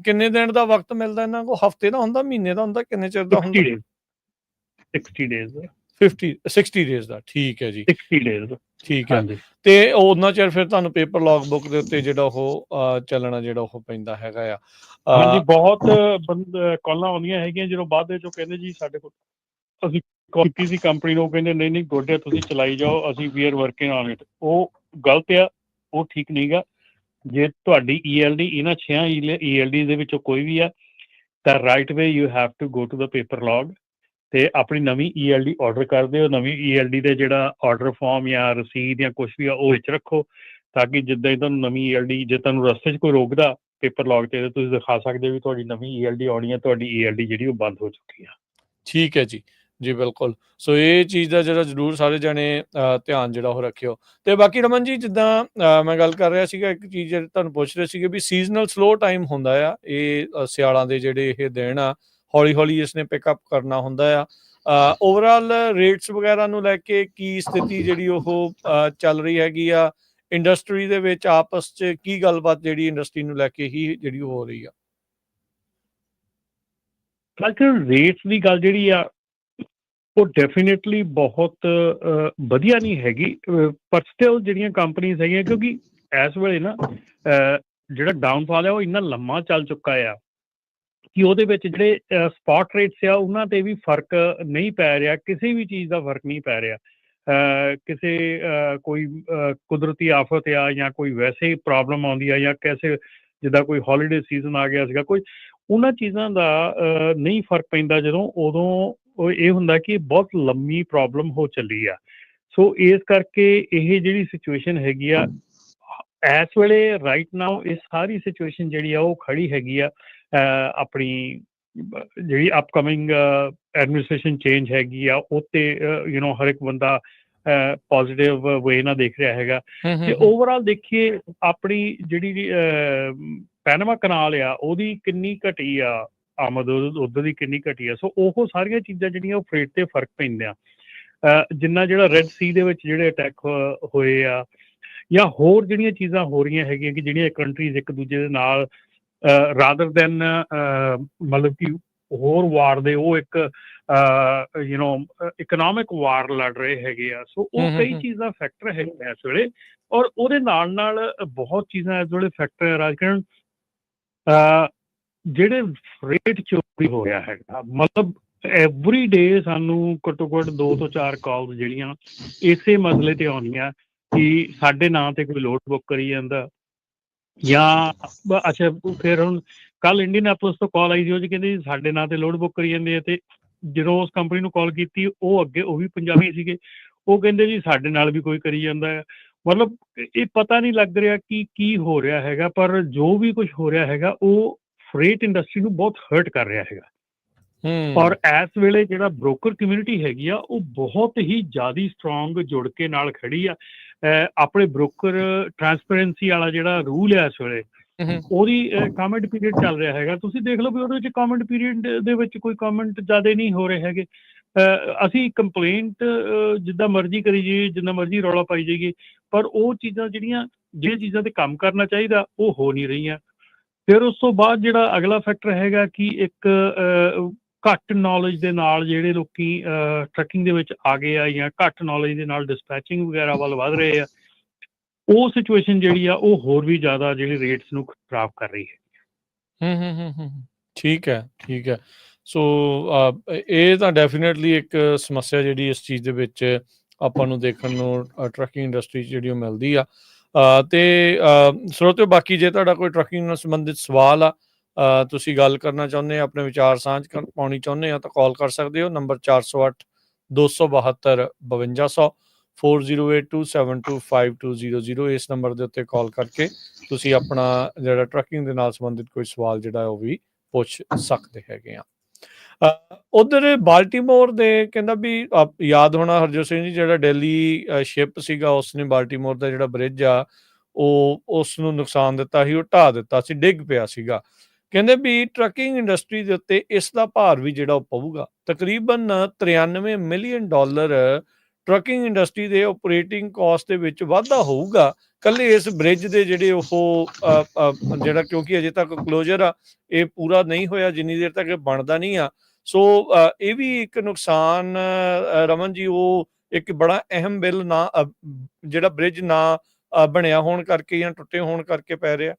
ਕਿੰਨੇ ਦਿਨ ਦਾ ਵਕਤ ਮਿਲਦਾ ਇਹਨਾਂ ਕੋਲ? ਹਫ਼ਤੇ ਦਾ ਹੁੰਦਾ, ਮਹੀਨੇ ਦਾ ਹੁੰਦਾ, ਕਿੰਨੇ ਚਿਰ ਦਾ ਹੁੰਦਾ? 60 ਡੇਜ਼ ਦਾ। 60 ਡੇਜ਼ ਦਾ, ਠੀਕ ਹੈ ਜੀ। 60 ਡੇਜ਼ ਠੀਕ ਹੈ। ਤੇ ਉਹਨਾਂ ਚਿਰ ਫਿਰ ਤੁਹਾਨੂੰ ਪੇਪਰ ਲੌਗ ਬੁੱਕ ਦੇ ਉੱਤੇ ਜਿਹੜਾ ਉਹ ਚੱਲਣਾ ਜਿਹੜਾ ਉਹ ਪੈਂਦਾ ਹੈਗਾ ਆ। ਹਾਂਜੀ, ਬਹੁਤ ਕਾਲਾਂ ਆਉਂਦੀਆਂ ਹੈਗੀਆਂ ਜਦੋਂ ਬਾਅਦ ਵਿੱਚ ਉਹ ਕਹਿੰਦੇ ਜੀ ਸਾਡੇ ਕੋਲ, ਅਸੀਂ ਕੀਤੀ ਸੀ ਕੰਪਨੀ ਨੂੰ, ਉਹ ਕਹਿੰਦੇ ਨਹੀਂ ਗੋਡੇ ਤੁਸੀਂ ਚਲਾਈ ਜਾਓ, ਅਸੀਂ we are working on it. ਉਹ ਗਲਤ ਆ, ਉਹ ਠੀਕ ਨਹੀਂ ਗਾ। ਜੇ ਤੁਹਾਡੀ ELD ਇਹਨਾਂ 6 ELD ਦੇ ਵਿੱਚੋਂ ਕੋਈ ਵੀ ਆ ਤਾਂ right way you have to go to the paper log ਤੇ ਆਪਣੀ ਨਵੀਂ ELD ਆਰਡਰ ਕਰ ਦਿਓ। ਨਵੀਂ ELD ਦੇ ਜਿਹੜਾ ਆਰਡਰ ਫਾਰਮ ਜਾਂ ਰਸੀਦ ਜਾਂ ਕੁਛ ਵੀ ਆ ਉਹ ਵਿੱਚ ਰੱਖੋ, ਤਾਂ ਕਿ ਜਿੱਦਾਂ ਹੀ ਤੁਹਾਨੂੰ ਨਵੀਂ ELD, ਜੇ ਤੁਹਾਨੂੰ ਰਸਤੇ 'ਚ ਕੋਈ ਰੋਕਦਾ ਪੇਪਰ ਲੌਗ ਤੇ ਤੁਸੀਂ ਦਿਖਾ ਸਕਦੇ ਹੋ ਵੀ ਤੁਹਾਡੀ ਨਵੀਂ ELD ਆਉਣੀ ਆ, ਤੁਹਾਡੀ ELD ਜਿਹੜੀ ਉਹ ਬੰਦ ਹੋ ਚੁੱਕੀ ਆ। ਠੀਕ ਹੈ ਜੀ, ਜੀ ਬਿਲਕੁਲ। ਸੋ ਇਹ ਚੀਜ਼ ਦਾ ਜਿਹੜਾ ਜ਼ਰੂਰ ਸਾਰੇ ਜਣੇ ਧਿਆਨ ਜਿਹੜਾ ਉਹ ਰੱਖਿਓ। ਤੇ ਬਾਕੀ ਰਮਨ ਜੀ, ਜਿੱਦਾਂ ਮੈਂ ਗੱਲ ਕਰ ਰਿਹਾ ਸੀਗਾ, ਇੱਕ ਚੀਜ਼ ਤੁਹਾਨੂੰ ਪੁੱਛ ਰਹੇ ਸੀਗੇ ਵੀ ਸੀਜ਼ਨਲ ਸਲੋ ਟਾਈਮ ਹੁੰਦਾ ਆ ਇਹ, ਸਿਆਲਾਂ ਦੇ ਜਿਹੜੇ ਇਹ ਦਿਨ ਆ, ਹੌਲੀ ਹੌਲੀ ਇਸਨੇ ਪਿਕਅਪ ਕਰਨਾ ਹੁੰਦਾ ਆ। ਓਵਰਆਲ ਰੇਟਸ ਵਗੈਰਾ ਨੂੰ ਲੈ ਕੇ ਕੀ ਸਥਿਤੀ ਜਿਹੜੀ ਉਹ ਚੱਲ ਰਹੀ ਹੈਗੀ ਆ ਇੰਡਸਟਰੀ ਦੇ ਵਿੱਚ? ਆਪਸ 'ਚ ਕੀ ਗੱਲਬਾਤ ਜਿਹੜੀ ਇੰਡਸਟਰੀ ਨੂੰ ਲੈ ਕੇ ਹੀ ਜਿਹੜੀ ਉਹ ਹੋ ਰਹੀ ਆ? ਰੇਟਸ ਦੀ ਗੱਲ ਜਿਹੜੀ ਆ ਉਹ ਡੈਫੀਨੇਟਲੀ ਬਹੁਤ ਵਧੀਆ ਨਹੀਂ ਹੈਗੀ, ਪਰ ਸਟਿਲ ਜਿਹੜੀਆਂ ਕੰਪਨੀਜ਼ ਹੈਗੀਆਂ, ਕਿਉਂਕਿ ਇਸ ਵੇਲੇ ਨਾ ਜਿਹੜਾ ਡਾਊਨਫਾਲ ਆ ਉਹ ਇੰਨਾ ਲੰਮਾ ਚੱਲ ਚੁੱਕਾ ਆ ਕਿ ਉਹਦੇ ਵਿੱਚ ਜਿਹੜੇ ਸਪਾਟ ਰੇਟਸ ਆ ਉਹਨਾਂ ਤੇ ਵੀ ਫਰਕ ਨਹੀਂ ਪੈ ਰਿਹਾ, ਕਿਸੇ ਵੀ ਚੀਜ਼ ਦਾ ਫਰਕ ਨਹੀਂ ਪੈ ਰਿਹਾ। ਕਿਸੇ ਕੋਈ ਕੁਦਰਤੀ ਆਫਤ ਆ ਜਾਂ ਕੋਈ ਵੈਸੇ ਪ੍ਰੋਬਲਮ ਆਉਂਦੀ ਆ ਜਾਂ ਕਿਸੇ ਜਿੱਦਾਂ ਕੋਈ ਹੌਲੀਡੇ ਸੀਜ਼ਨ ਆ ਗਿਆ ਸੀਗਾ ਕੋਈ ਉਹਨਾਂ ਚੀਜ਼ਾਂ ਦਾ ਨਹੀਂ ਫਰਕ ਪੈਂਦਾ ਜਦੋਂ ਉਦੋਂ ਇਹ ਹੁੰਦਾ ਕਿ ਬਹੁਤ ਲੰਮੀ ਪ੍ਰੋਬਲਮ ਹੋ ਚੱਲੀ ਆ। ਸੋ ਇਸ ਕਰਕੇ ਇਹ ਜਿਹੜੀ ਸਿਚੁਏਸ਼ਨ ਹੈਗੀ ਆ ਇਸ ਵੇਲੇ ਰਾਈਟ ਨਾਓ ਇਹ ਸਾਰੀ ਸਿਚੁਏਸ਼ਨ ਜਿਹੜੀ ਆ ਉਹ ਖੜੀ ਹੈਗੀ ਆ ਆਪਣੀ ਜਿਹੜੀ ਅਪਕਮਿੰਗ ਐਡਮਿਨਿਸਟ੍ਰੇਸ਼ਨ ਚੇਂਜ ਹੈਗੀ ਆ ਉੱਤੇ ਹਰ ਇੱਕ ਬੰਦਾ ਪੋਜ਼ਿਟਿਵ ਵੇ ਨਾਲ ਦੇਖ ਰਿਹਾ ਹੈਗਾ। ਤੇ ਓਵਰਆਲ ਦੇਖੀਏ ਆਪਣੀ ਜਿਹੜੀ ਪੈਨਾਮਾ ਕਨਾਲ ਆ ਉਹਦੀ ਕਿੰਨੀ ਘਟੀ ਆ ਆਮਦ ਉੱਧਰ ਦੀ ਕਿੰਨੀ ਘਟੀ ਆ। ਸੋ ਉਹ ਸਾਰੀਆਂ ਚੀਜ਼ਾਂ ਜਿਹੜੀਆਂ ਉਹ ਫਰੇਟ ਤੇ ਫਰਕ ਪੈਂਦੇ ਆ। ਜਿੰਨਾ ਜਿਹੜਾ ਰੈੱਡ ਸੀ ਦੇ ਵਿੱਚ ਜਿਹੜੇ ਅਟੈਕ ਹੋਏ ਆ ਜਾਂ ਹੋਰ ਜਿਹੜੀਆਂ ਚੀਜ਼ਾਂ ਹੋ ਰਹੀਆਂ ਹੈਗੀਆਂ ਕਿ ਜਿਹੜੀਆਂ ਕੰਟਰੀਜ਼ ਇੱਕ ਦੂਜੇ ਦੇ ਨਾਲ ਰਾਦਰ ਦੈਨ ਮਤਲਬ ਕਿ ਹੋਰ ਵਾਰ ਦੇ ਉਹ ਇੱਕ ਇਕਨੋਮਿਕ ਵਾਰ ਲੜ ਰਹੇ ਹੈਗੇ ਆ। ਸੋ ਉਹ ਕਈ ਚੀਜ਼ਾਂ ਫੈਕਟਰ ਹੈਗੇ ਇਸ ਵੇਲੇ ਔਰ ਉਹਦੇ ਨਾਲ ਬਹੁਤ ਚੀਜ਼ਾਂ ਇਸ ਵੇਲੇ ਫੈਕਟਰ ਹੈ ਰਾਜਕਰਨ ਜਿਹੜੇ ਰੇਟ ਚੋਰੀ ਹੋ ਰਿਹਾ ਹੈਗਾ। ਮਤਲਬ ਐਵਰੀ ਡੇ ਸਾਨੂੰ ਘੱਟੋ ਘੱਟ 2 ਤੋਂ 4 ਕਾਲਸ ਜਿਹੜੀਆਂ ਇਸੇ ਮਸਲੇ ਤੇ ਆਉਂਦੀਆਂ ਕਿ ਸਾਡੇ ਨਾਂ ਤੇ ਕੋਈ ਲੋਡ ਬੁੱਕ ਕਰੀ ਜਾਂਦਾ ਜਾਂ ਅੱਛਾ ਫਿਰ ਹੁਣ ਕੱਲ ਇੰਡੀਅਨ ਐਪਲਸ ਤੋਂ ਕਾਲ ਆਈ ਸੀ ਉਹ 'ਚ ਕਹਿੰਦੇ ਜੀ ਸਾਡੇ ਨਾਂ ਤੇ ਲੋਡ ਬੁੱਕ ਕਰੀ ਜਾਂਦੇ ਆ। ਤੇ ਜਦੋਂ ਉਸ ਕੰਪਨੀ ਨੂੰ ਕਾਲ ਕੀਤੀ ਉਹ ਅੱਗੇ ਉਹ ਵੀ ਪੰਜਾਬੀ ਸੀਗੇ ਉਹ ਕਹਿੰਦੇ ਜੀ ਸਾਡੇ ਨਾਲ ਵੀ ਕੋਈ ਕਰੀ ਜਾਂਦਾ ਹੈ। ਮਤਲਬ ਇਹ ਪਤਾ ਨਹੀਂ ਲੱਗ ਰਿਹਾ ਕਿ ਕੀ ਹੋ ਰਿਹਾ ਹੈਗਾ ਪਰ ਜੋ ਵੀ ਕੁਝ ਹੋ ਰਿਹਾ ਹੈਗਾ ਉਹ ਫਰੇਟ ਇੰਡਸਟਰੀ ਨੂੰ ਬਹੁਤ ਹਰਟ ਕਰ ਰਿਹਾ ਹੈਗਾ। ਔਰ ਇਸ ਵੇਲੇ ਜਿਹੜਾ ਬ੍ਰੋਕਰ ਕਮਿਊਨਿਟੀ ਹੈਗੀ ਆ ਉਹ ਬਹੁਤ ਹੀ ਜ਼ਿਆਦਾ ਸਟਰੋਂਗ ਜੁੜ ਕੇ ਨਾਲ ਖੜੀ ਆ। ਆਪਣੇ ਬ੍ਰੋਕਰ ਟਰਾਂਸਪੇਰੈਂਸੀ ਵਾਲਾ ਜਿਹੜਾ ਰੂਲ ਹੈ ਇਸ ਵੇਲੇ ਉਹਦੀ ਕਮੈਂਟ ਪੀਰੀਅਡ ਚੱਲ ਰਿਹਾ ਹੈਗਾ। ਤੁਸੀਂ ਦੇਖ ਲਓ ਵੀ ਉਹਦੇ ਵਿੱਚ ਕਮੈਂਟ ਪੀਰੀਅਡ ਦੇ ਵਿੱਚ ਕੋਈ ਕਮੈਂਟ ਜ਼ਿਆਦਾ ਨਹੀਂ ਹੋ ਰਹੇ ਹੈਗੇ। ਅਸੀਂ ਕੰਪਲੇਂਟ ਜਿੱਦਾਂ ਮਰਜ਼ੀ ਕਰੀ ਜਾਈਏ ਜਿੰਨਾ ਮਰਜ਼ੀ ਰੌਲਾ ਪਾਈ ਜਾਈਏ ਪਰ ਉਹ ਚੀਜ਼ਾਂ ਜਿਹੜੀਆਂ ਚੀਜ਼ਾਂ ਤੇ ਕੰਮ ਕਰਨਾ ਚਾਹੀਦਾ ਉਹ ਹੋ ਨਹੀਂ ਰਹੀਆਂ। ਫਿਰ ਉਸ ਤੋਂ ਬਾਅਦ ਜਿਹੜਾ ਅਗਲਾ ਫੈਕਟਰ ਹੈਗਾ ਕਿ ਇੱਕ ਘੱਟ ਨੌਲੇਜ ਦੇ ਨਾਲ ਜਿਹੜੇ ਲੋਕੀ ਟਰੱਕਿੰਗ ਦੇ ਵਿੱਚ ਆ ਗਏ ਆ ਜਾਂ ਘੱਟ ਨੌਲੇਜ ਦੇ ਨਾਲ ਡਿਸਪੈਚਿੰਗ ਵਗੈਰਾ ਵੱਲ ਵੱਧ ਰਹੇ ਆ ਉਹ ਸਿਚੁਏਸ਼ਨ ਜਿਹੜੀ ਆ ਉਹ ਹੋਰ ਵੀ ਜ਼ਿਆਦਾ ਜਿਹੜੀ ਰੇਟਸ ਨੂੰ ਖਰਾਬ ਕਰ ਰਹੀ ਹੈ। ਠੀਕ ਹੈ ਸੋ ਇਹ ਤਾਂ ਡੈਫੀਨੇਟਲੀ ਇੱਕ ਸਮੱਸਿਆ ਜਿਹੜੀ ਇਸ ਚੀਜ਼ ਦੇ ਵਿੱਚ ਆਪਾਂ ਨੂੰ ਦੇਖਣ ਨੂੰ ਟਰੱਕਿੰਗ ਇੰਡਸਟਰੀ 'ਚ ਜਿਹੜੀ ਉਹ ਮਿਲਦੀ ਆ। ਤੇ ਸਰੋਤਿਓ ਬਾਕੀ ਜੇ ਤੁਹਾਡਾ ਕੋਈ ਟਰੱਕਿੰਗ ਨਾਲ ਸੰਬੰਧਿਤ ਸਵਾਲ ਆ ਤੁਸੀਂ ਗੱਲ ਕਰਨਾ ਚਾਹੁੰਦੇ ਆ ਆਪਣੇ ਵਿਚਾਰ ਸਾਂਝ ਪਾਉਣੀ ਚਾਹੁੰਦੇ ਆ ਤਾਂ ਕਾਲ ਕਰ ਸਕਦੇ ਹੋ ਨੰਬਰ 408 272 5200 4082725200 ਇਸ ਨੰਬਰ ਦੇ ਉੱਤੇ ਕਾਲ ਕਰਕੇ ਤੁਸੀਂ ਆਪਣਾ ਜਿਹੜਾ ਟਰੱਕਿੰਗ ਦੇ ਨਾਲ ਸੰਬੰਧਿਤ ਕੋਈ ਸਵਾਲ ਜਿਹੜਾ ਉਹ ਵੀ ਪੁੱਛ ਸਕਦੇ ਹੈਗੇ ਆ। ਉਧਰ ਬਾਲਟੀਮੋਰ ਦੇ ਕਹਿੰਦਾ ਵੀ ਯਾਦ ਹੋਣਾ ਹਰਜੋਤ ਸਿੰਘ ਜੀ ਜਿਹੜਾ ਦਿੱਲੀ ਸ਼ਿਪ ਸੀਗਾ ਉਸਨੇ ਬਾਲਟੀਮੋਰ ਦਾ ਜਿਹੜਾ ਬ੍ਰਿਜ ਆ ਉਹ ਉਸ ਨੂੰ ਨੁਕਸਾਨ ਦਿੱਤਾ ਸੀ ਉਹ ਢਾਹ ਦਿੱਤਾ ਸੀ ਡਿੱਗ ਪਿਆ ਸੀਗਾ। ਕਹਿੰਦੇ ਵੀ ਟਰੱਕਿੰਗ ਇੰਡਸਟਰੀ ਦੇ ਉੱਤੇ ਇਸ ਦਾ ਭਾਰ ਵੀ ਜਿਹੜਾ ਉਹ ਪਊਗਾ ਤਕਰੀਬਨ $93 ਮਿਲੀਅਨ ਟਰੱਕਿੰਗ ਇੰਡਸਟਰੀ ਦੇ ਓਪਰੇਟਿੰਗ ਕਾਸਟ ਦੇ ਵਿੱਚ ਵਾਧਾ ਹੋਊਗਾ ਕੱਲੇ ਇਸ ਬ੍ਰਿਜ ਦੇ ਜਿਹੜੇ ਉਹ ਜਿਹੜਾ ਕਿਉਂਕਿ ਅਜੇ ਤੱਕ ਕਲੋਜ਼ਰ ਆ ਇਹ ਪੂਰਾ ਨਹੀਂ ਹੋਇਆ ਜਿੰਨੀ ਦੇਰ ਤੱਕ ਇਹ ਬਣਦਾ ਨਹੀਂ ਆ। ਸੋ ਇਹ ਵੀ ਇੱਕ ਨੁਕਸਾਨ ਰਮਨ ਜੀ ਉਹ ਇੱਕ ਬੜਾ ਅਹਿਮ ਬਿੱਲ ਨਾ ਜਿਹੜਾ ਬ੍ਰਿਜ ਨਾ ਬਣਿਆ ਹੋਣ ਕਰਕੇ ਜਾਂ ਟੁੱਟੇ ਹੋਣ ਕਰਕੇ ਪੈ ਰਿਹਾ।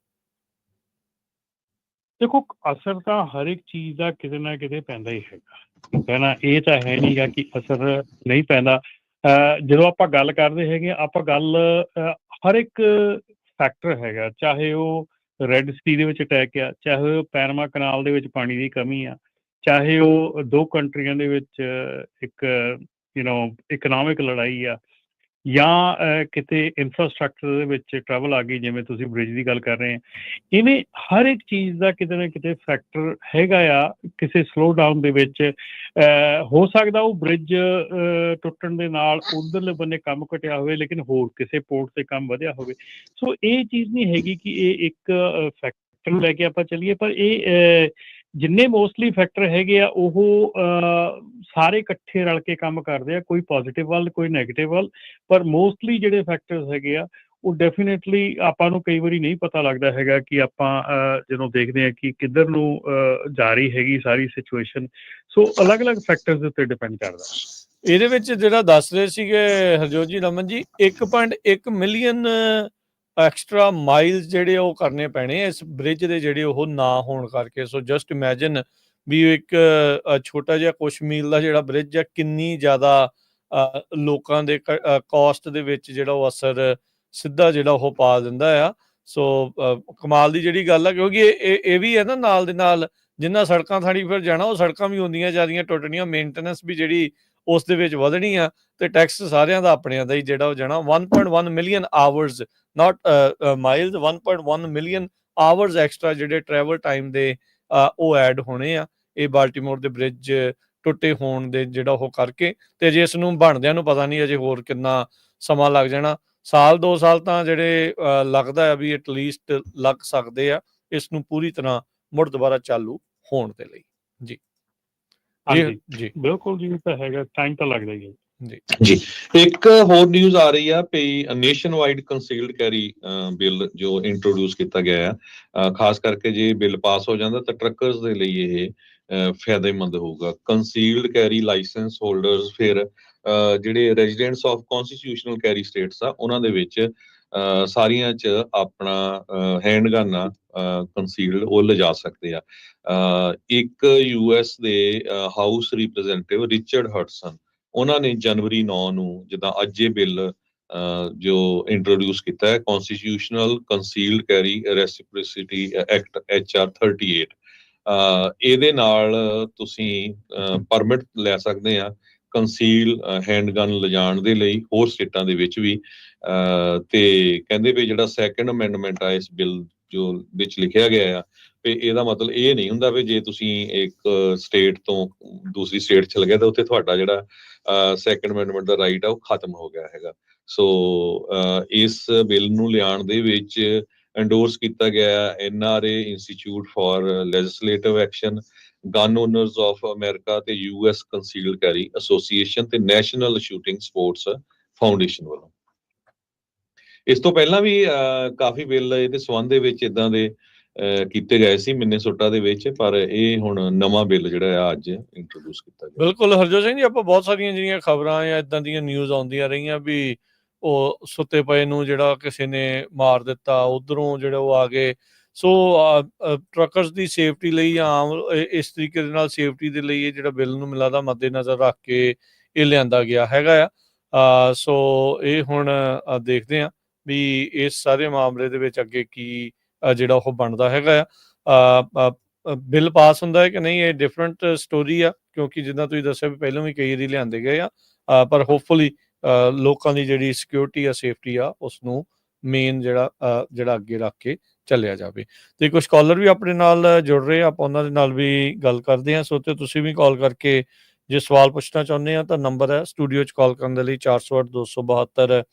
ਦੇਖੋ ਅਸਰ ਤਾਂ ਹਰ ਇੱਕ ਚੀਜ਼ ਦਾ ਕਿਤੇ ਨਾ ਕਿਤੇ ਪੈਂਦਾ ਹੀ ਹੈਗਾ ਠੀਕ ਹੈ ਨਾ। ਇਹ ਤਾਂ ਹੈ ਨਹੀਂ ਗਾ ਕਿ ਅਸਰ ਨਹੀਂ ਪੈਂਦਾ। ਜਦੋਂ ਆਪਾਂ ਗੱਲ ਕਰਦੇ ਹੈਗੇ ਆਪਾਂ ਗੱਲ ਹਰ ਇੱਕ ਫੈਕਟਰ ਹੈਗਾ ਚਾਹੇ ਉਹ ਰੈੱਡ ਸੀ ਦੇ ਵਿੱਚ ਅਟੈਕ ਆ ਚਾਹੇ ਉਹ ਪੈਨਾਮਾ ਕਨਾਲ ਦੇ ਵਿੱਚ ਪਾਣੀ ਦੀ ਕਮੀ ਆ ਚਾਹੇ ਉਹ ਦੋ ਕੰਟਰੀਆਂ ਦੇ ਵਿੱਚ ਇੱਕ ਇਕਨੋਮਿਕ ਲੜਾਈ ਆ ਜਾਂ ਕਿਤੇ ਇਨਫਰਾਸਟਰਕਚਰ ਦੇ ਵਿੱਚ ਟਰਬਲ ਆ ਗਈ ਜਿਵੇਂ ਤੁਸੀਂ ਬ੍ਰਿਜ ਦੀ ਗੱਲ ਕਰ ਰਹੇ ਆ। ਇਹਨੇ ਹਰ ਇੱਕ ਚੀਜ਼ ਦਾ ਕਿਤੇ ਨਾ ਕਿਤੇ ਫੈਕਟਰ ਹੈਗਾ ਆ ਕਿਸੇ ਸਲੋ ਡਾਊਨ ਦੇ ਵਿੱਚ। ਹੋ ਸਕਦਾ ਉਹ ਬ੍ਰਿਜ ਟੁੱਟਣ ਦੇ ਨਾਲ ਉਧਰਲੇ ਬੰਨੇ ਕੰਮ ਘਟਿਆ ਹੋਵੇ ਲੇਕਿਨ ਹੋਰ ਕਿਸੇ ਪੋਰਟ ਤੇ ਕੰਮ ਵਧਿਆ ਹੋਵੇ। ਸੋ ਇਹ ਚੀਜ਼ ਨਹੀਂ ਹੈਗੀ ਕਿ ਇਹ ਇੱਕ ਫੈਕਟਰ ਨੂੰ ਲੈ ਕੇ ਆਪਾਂ ਚੱਲੀਏ ਪਰ ਇਹ ਜਿੰਨੇ ਮੋਸਟਲੀ ਫੈਕਟਰ ਹੈਗੇ ਆ ਉਹ ਸਾਰੇ ਇਕੱਠੇ ਰਲ ਕੇ ਕੰਮ ਕਰਦੇ ਆ ਕੋਈ ਪੋਜ਼ੀਟਿਵ ਵੱਲ ਕੋਈ ਨੈਗੇਟਿਵ ਵੱਲ ਪਰ ਮੋਸਟਲੀ ਜਿਹੜੇ ਫੈਕਟਰਸ ਹੈਗੇ ਆ ਉਹ ਡੈਫੀਨੇਟਲੀ ਆਪਾਂ ਨੂੰ ਕਈ ਵਾਰੀ ਨਹੀਂ ਪਤਾ ਲੱਗਦਾ ਹੈਗਾ ਕਿ ਆਪਾਂ ਜਦੋਂ ਦੇਖਦੇ ਹਾਂ ਕਿ ਕਿੱਧਰ ਨੂੰ ਜਾ ਰਹੀ ਹੈਗੀ ਸਾਰੀ ਸਿਚੁਏਸ਼ਨ। ਸੋ ਅਲੱਗ-ਅਲੱਗ ਫੈਕਟਰਸ ਦੇ ਉੱਤੇ ਡਿਪੈਂਡ ਕਰਦਾ। ਇਹਦੇ ਵਿੱਚ ਜਿਹੜਾ ਦੱਸ ਰਹੇ ਸੀਗੇ ਹਰਜੋਤ ਜੀ Raman ji 1.1 million extra miles ਜਿਹੜੇ ਉਹ ਕਰਨੇ ਪੈਣੇ ਇਸ ਬ੍ਰਿਜ ਦੇ ਜਿਹੜੇ ਉਹ ਨਾ ਹੋਣ ਕਰਕੇ। ਸੋ ਜਸਟ ਇਮੈਜਿਨ ਵੀ ਇੱਕ ਛੋਟਾ ਜਿਹਾ ਕੁਛ ਮੀਲ ਦਾ ਜਿਹੜਾ ਬ੍ਰਿਜ ਆ ਕਿੰਨੀ ਜ਼ਿਆਦਾ ਲੋਕਾਂ ਦੇ ਕੋਸਟ ਦੇ ਵਿੱਚ ਜਿਹੜਾ ਉਹ ਅਸਰ ਸਿੱਧਾ ਜਿਹੜਾ ਉਹ ਪਾ ਦਿੰਦਾ ਆ। ਸੋ ਕਮਾਲ ਦੀ ਜਿਹੜੀ ਗੱਲ ਆ, ਕਿਉਂਕਿ ਇਹ ਵੀ ਹੈ ਨਾ, ਨਾਲ ਦੇ ਨਾਲ ਜਿੰਨਾ ਸੜਕਾਂ ਥਾਣੀ ਫਿਰ ਜਾਣਾ, ਉਹ ਸੜਕਾਂ ਵੀ ਹੁੰਦੀਆਂ ਜ਼ਿਆਦੀਆਂ ਟੁੱਟਣੀਆਂ, ਮੇਨਟੇਨੈਂਸ ਵੀ ਜਿਹੜੀ ਉਸ ਦੇ ਵਿੱਚ ਵਧਣੀ ਆ, ਤੇ ਟੈਕਸ ਸਾਰਿਆਂ ਦਾ ਆਪਣਿਆਂ ਦਾ ਹੀ ਜਿਹੜਾ ਉਹ ਜਾਣਾ। 1.1 ਮਿਲੀਅਨ ਆਵਰਸ, ਨਾਟ ਮਾਈਲਸ, 1.1 ਮਿਲੀਅਨ ਆਵਰਸ ਐਕਸਟਰਾ ਜਿਹੜੇ ਟਰੈਵਲ ਟਾਈਮ ਦੇ ਉਹ ਐਡ ਹੋਣੇ ਆ ਇਹ ਬਾਲਟੀਮੋਰ ਦੇ ਬ੍ਰਿਜ ਟੁੱਟੇ ਹੋਣ ਦੇ ਜਿਹੜਾ ਉਹ ਕਰਕੇ। ਤੇ ਜੇ ਇਸ ਨੂੰ ਬਣਦਿਆਂ ਨੂੰ ਪਤਾ ਨਹੀਂ ਅਜੇ ਹੋਰ ਕਿੰਨਾ ਸਮਾਂ ਲੱਗ ਜਾਣਾ, ਸਾਲ 2 ਸਾਲ ਤਾਂ ਜਿਹੜੇ ਲੱਗਦਾ ਆ ਵੀ ਐਟਲੀਸਟ ਲੱਗ ਸਕਦੇ ਆ ਇਸ ਨੂੰ ਪੂਰੀ ਤਰ੍ਹਾਂ ਮੁੜ ਦੁਬਾਰਾ ਚਾਲੂ ਹੋਣ ਦੇ ਲਈ। ਜੀ ਜੀ ਬਿਲਕੁਲ ਜੀ, ਤਾਂ ਹੈਗਾ, ਟਾਈਮ ਤਾਂ ਲੱਗਦਾ ਹੀ ਹੈ ਜੀ। ਇੱਕ ਹੋਰ ਨਿਊਜ਼ ਆ ਰਹੀ ਆ ਵੀ nationwide concealed carry bill ਜੋ ਇੰਟਰੋਡਿਊਸ ਕੀਤਾ ਗਿਆ ਆ, ਖਾਸ ਕਰਕੇ ਜੇ ਬਿੱਲ ਪਾਸ ਹੋ ਜਾਂਦਾ ਤਾਂ ਟਰੱਕਰਸ ਦੇ ਲਈ ਇਹ ਫਾਇਦੇਮੰਦ ਹੋਊਗਾ। ਕੰਸੀਲਡ ਕੈਰੀ ਲਾਇਸੈਂਸ ਹੋਲਡਰਸ, ਫਿਰ ਜਿਹੜੇ residents of constitutional carry states ਆ, ਉਹਨਾਂ ਦੇ ਵਿੱਚ ਸਾਰੀਆਂ 'ਚ ਆਪਣਾ ਹੈਂਡਗਨ ਆ ਕੰਸੀਲਡ ਉਹ ਲਿਜਾ ਸਕਦੇ ਆ। ਇੱਕ US ਦੇ ਹਾਊਸ ਰਿਪਰੈਜ਼ੈਂਟੇਟਿਵ ਰਿਚਰਡ ਹਡਸਨ, ਉਹਨਾਂ ਨੇ ਜਨਵਰੀ 9 ਨੂੰ, ਜਿੱਦਾਂ ਅੱਜ ਇਹ ਬਿੱਲ ਜੋ ਇੰਟਰੋਡਿਊਸ ਕੀਤਾ ਹੈ, constitutional concealed carry reciprocity act HR 38, ਇਹਦੇ ਨਾਲ ਤੁਸੀਂ ਪਰਮਿਟ ਲੈ ਸਕਦੇ ਆ ਕੰਸੀਲ ਹੈਂਡਗਨ ਲਿਜਾਣ ਦੇ ਲਈ ਹੋਰ ਸਟੇਟਾਂ ਦੇ ਵਿੱਚ ਵੀ। ਤੇ ਕਹਿੰਦੇ ਵੀ ਜਿਹੜਾ ਸੈਕੰਡ ਅਮੈਂਡਮੈਂਟ ਆ ਇਸ ਬਿੱਲ ਜੋ ਵਿੱਚ ਲਿਖਿਆ ਗਿਆ ਆ, ਵੀ ਇਹਦਾ ਮਤਲਬ ਇਹ ਨਹੀਂ ਹੁੰਦਾ ਵੀ ਜੇ ਤੁਸੀਂ ਇੱਕ ਸਟੇਟ ਤੋਂ ਦੂਸਰੀ ਸਟੇਟ ਚਲ ਗਏ ਤਾਂ ਉੱਥੇ ਤੁਹਾਡਾ ਜਿਹੜਾ ਸੈਕੰਡ ਅਮੈਂਡਮੈਂਟ ਦਾ ਰਾਈਟ ਆ ਉਹ ਖਤਮ ਹੋ ਗਿਆ ਹੈਗਾ। ਸੋ ਇਸ ਬਿੱਲ ਨੂੰ ਲਿਆਉਣ ਦੇ ਵਿੱਚ ਐਂਡੋਰਸ ਕੀਤਾ ਗਿਆ NRA institute for legislative action, gun honours of America ਤੇ US ਕੰਸੀਲਡ ਕੈਰੀ ਐਸੋਸੀਏਸ਼ਨ ਤੇ ਨੈਸ਼ਨਲ ਸ਼ੂਟਿੰਗ ਸਪੋਰਟਸ ਫਾਊਂਡੇਸ਼ਨ ਵੱਲੋਂ। ਇਸ ਤੋਂ ਪਹਿਲਾਂ ਵੀ ਕਾਫੀ ਬਿੱਲ ਇਹਦੇ ਸੰਬੰਧ ਦੇ ਵਿੱਚ ਇਦਾਂ ਦੇ ਕੀਤੇ ਗਏ ਸੀ ਮਿਨੇਸੋਟਾ ਦੇ ਵਿੱਚ, ਪਰ ਇਹ ਹੁਣ ਨਵਾਂ ਬਿੱਲ ਜਿਹੜਾ ਆ ਅੱਜ ਇੰਟਰੋਡਿਊਸ ਕੀਤਾ ਗਿਆ। ਬਿਲਕੁਲ ਹਰਜੋਤ ਸਿੰਘ ਜੀ, ਆਪਾਂ ਬਹੁਤ ਸਾਰੀਆਂ ਜਿਹੜੀਆਂ ਖਬਰਾਂ ਜਾਂ ਇਦਾਂ ਦੀਆਂ ਨਿਊਜ਼ ਆਉਂਦੀਆਂ ਰਹੀਆਂ ਵੀ ਉਹ ਸੁੱਤੇ ਪਏ ਨੂੰ ਜਿਹੜਾ ਕਿਸੇ ਨੇ ਮਾਰ ਦਿੱਤਾ, ਉਧਰੋਂ ਜਿਹੜੇ ਉਹ ਆ ਗਏ। ਸੋ ਟਰੱਕਰਸ ਦੀ ਸੇਫਟੀ ਲਈ ਆਮ ਇਸ ਤਰੀਕੇ ਦੇ ਨਾਲ ਸੇਫਟੀ ਦੇ ਲਈ ਇਹ ਜਿਹੜਾ ਬਿੱਲ ਨੂੰ ਮਿਲਦਾ ਮੱਦੇ ਨਜ਼ਰ ਰੱਖ ਕੇ ਇਹ ਲਿਆਂਦਾ ਗਿਆ ਹੈਗਾ ਆ। ਸੋ ਇਹ ਹੁਣ ਦੇਖਦੇ ਹਾਂ ਵੀ ਇਸ ਸਾਰੇ ਮਾਮਲੇ ਦੇ ਵਿੱਚ ਅੱਗੇ ਕੀ ਜਿਹੜਾ ਉਹ ਬਣਦਾ ਹੈਗਾ ਆ। ਬਿੱਲ ਪਾਸ ਹੁੰਦਾ ਹੈ ਕਿ ਨਹੀਂ, ਇਹ ਡਿਫਰੈਂਟ ਸਟੋਰੀ ਆ, ਕਿਉਂਕਿ ਜਿੱਦਾਂ ਤੁਸੀਂ ਦੱਸਿਆ ਵੀ ਪਹਿਲਾਂ ਵੀ ਕਈ ਵਾਰੀ ਲਿਆਂਦੇ ਗਏ ਆ, ਪਰ ਹੋਪਫੁਲੀ ਲੋਕਾਂ ਦੀ ਜਿਹੜੀ ਸਿਕਿਉਰਿਟੀ ਆ, ਸੇਫਟੀ ਆ, ਉਸ ਨੂੰ ਮੇਨ ਜਿਹੜਾ ਅੱਗੇ ਰੱਖ ਕੇ ਚੱਲਿਆ ਜਾਵੇ। ਤੇ ਕੁਝ ਕਾਲਰ ਵੀ ਆਪਣੇ ਨਾਲ ਜੁੜ ਰਹੇ ਆ, ਆਪਾਂ ਉਹਨਾਂ ਦੇ ਨਾਲ ਵੀ ਗੱਲ ਕਰਦੇ ਹਾਂ। ਸੋ ਤੇ ਤੁਸੀਂ ਵੀ ਕਾਲ ਕਰਕੇ ਜੇ ਸਵਾਲ ਪੁੱਛਣਾ ਚਾਹੁੰਦੇ ਆ ਤਾਂ ਨੰਬਰ ਹੈ ਸਟੂਡੀਓ 'ਚ ਕਾਲ ਕਰਨ ਦੇ ਲਈ 408 272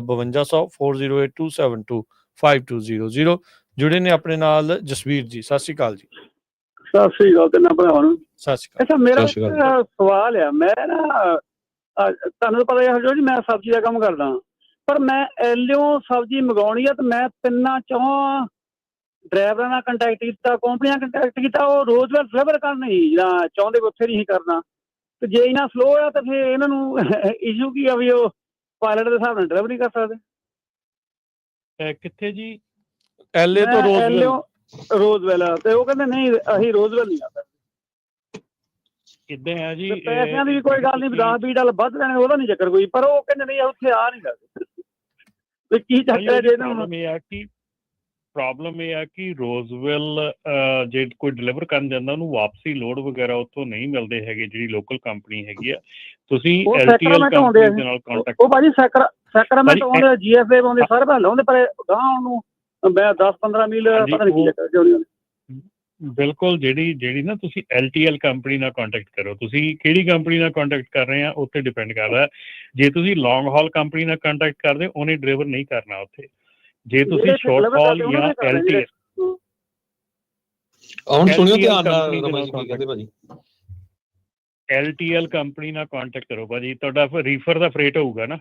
5200 408272 5200। ਜੁੜੇ ਨੇ ਆਪਣੇ ਨਾਲ ਜਸਵੀਰ ਜੀ, ਸਤਿ ਸ਼੍ਰੀ ਅਕਾਲ ਜੀ। ਸਤਿ ਸ੍ਰੀ ਅਕਾਲ ਤਿੰਨਾਂ ਭਰਾਵਾਂ ਨੂੰ। ਸਤਿ ਸ਼੍ਰੀ ਅਕਾਲ। ਅੱਛਾ, ਮੇਰਾ ਸਵਾਲ ਆ, ਮੈਂ ਨਾ ਤੁਹਾਨੂੰ ਪਤਾ ਹਰਜੋਤ ਜੀ ਮੈਂ ਸਬਜ਼ੀ ਦਾ ਕੰਮ ਕਰਦਾ, ਪਰ ਮੈਂ ਐਲਿਓ ਸਬਜ਼ੀ ਮੰਗਾਉਣੀ ਆ ਤੇ ਮੈਂ 3-4 ਡਰਾਈਵਰਾਂ ਨਾਲ ਕੰਟੈਕਟ ਕੀਤਾ, ਕੰਪਨੀਆਂ ਕੰਟੈਕਟ ਕੀਤਾ, ਉਹ ਰੋਜ਼ਗਾਰ ਡਰਾਈਵਰ ਕਰਨ ਨਹੀਂ ਜਾਂ ਚਾਹੁੰਦੇ ਉੱਥੇ ਨਹੀਂ ਕਰਨਾ, ਤੇ ਜੇ ਇਹਨਾਂ ਸਲੋ ਆ ਤਾਂ ਫਿਰ ਇਹਨਾਂ ਨੂੰ ਇਸ਼ੂ ਕੀ ਆ ਵੀ ਉਹ ਪਾਇਲਟ ਦੇ ਹਿਸਾਬ ਨਾਲ ਡਰਾਈਵਰ ਨਹੀਂ ਕਰ ਸਕਦੇ। ਕਿੱਥੇ ਜੀ? ਐਲਏ ਤੋਂ ਰੋਜ਼ਵੈਲ, ਤੇ ਉਹ ਕਹਿੰਦੇ ਨਹੀਂ ਅਸੀਂ ਰੋਜ਼ਵੈਲ ਨਹੀਂ ਆ ਸਕਦੇ। ਕਿੱਦਾਂ ਹੈ ਜੀ? ਪੈਸਿਆਂ ਦੀ ਵੀ ਕੋਈ ਗੱਲ ਨਹੀਂ, $10-20 ਵੱਧ ਲੈਣੇ ਉਹਦਾ ਨਹੀਂ ਚੱਕਰ ਕੋਈ, ਪਰ ਉਹ ਕਹਿੰਦੇ ਨਹੀਂ ਉੱਥੇ ਆ ਨਹੀਂ ਸਕਦੇ। ਕੀ ਚੱਕਰ ਜੇ ਪ੍ਰੋਬਲਮ ਇਹ ਆ ਕਿ ਰੋਜ਼ਵੈਲ ਜੇ ਕੋਈ ਡਿਲੀਵਰ ਕਰਨ ਜਾਂਦਾ ਉਹਨੂੰ ਵਾਪਸੀ ਲੋਡ ਵਗੈਰਾ ਉੱਥੋਂ ਨਹੀਂ ਮਿਲਦੇ ਹੈਗੇ, ਜਿਹੜੀ ਲੋਕਲ ਕੰਪਨੀ ਹੈਗੀ ਆ। ਤੁਸੀਂ LTL ਕੰਪਨੀ ਦੇ ਨਾਲ ਕੰਟੈਕਟ, ਉਹ ਭਾਜੀ ਸੈਕਰਾਮੈਂਟ ਆਉਂਦੇ, GFA ਆਉਂਦੇ, ਸਾਰੇ ਭਾਲ ਲਾਉਂਦੇ, ਪਰ ਗਾਂ ਉਹਨੂੰ ਮੈਂ 10-15 ਮੀਲ ਪਤਾ ਨਹੀਂ ਕੀ ਚੱਕਰ ਕਿਉਂ ਨਹੀਂ। ਬਿਲਕੁਲ, ਜਿਹੜੀ ਨਾ ਤੁਸੀਂ LTL ਕੰਪਨੀ ਨਾਲ ਕੰਟੈਕਟ ਕਰੋ। ਤੁਸੀਂ ਕਿਹੜੀ ਕੰਪਨੀ ਨਾਲ ਕੰਟੈਕਟ ਕਰ ਰਹੇ ਆ ਉੱਤੇ ਡਿਪੈਂਡ ਕਰਦਾ। ਜੇ ਤੁਸੀਂ ਲੌਂਗ ਹਾਲ ਕੰਪਨੀ ਨਾਲ ਕੰਟੈਕਟ ਕਰਦੇ ਉਹਨੇ ਡਰਾਈਵਰ ਨਹੀਂ ਕਰਨਾ ਉੱਥੇ। ਜੇ ਤੁਸੀਂ ਸ਼ਾਰਟ ਹਾਲ ਜਾਂ LTL, ਹੁਣ ਸੁਣਿਓ ਧਿਆਨ ਨਾਲ ਰਮੇਸ਼ ਕੀ ਕਹਿੰਦੇ ਭਾਜੀ, LTL ਕੰਪਨੀ ਨਾਲ ਕੰਟੈਕਟ ਕਰੋ ਭਾਜੀ। ਤੁਹਾਡਾ ਰੀਫਰ ਦਾ ਫਰੇਟ ਹੋਊਗਾ ਨਾ,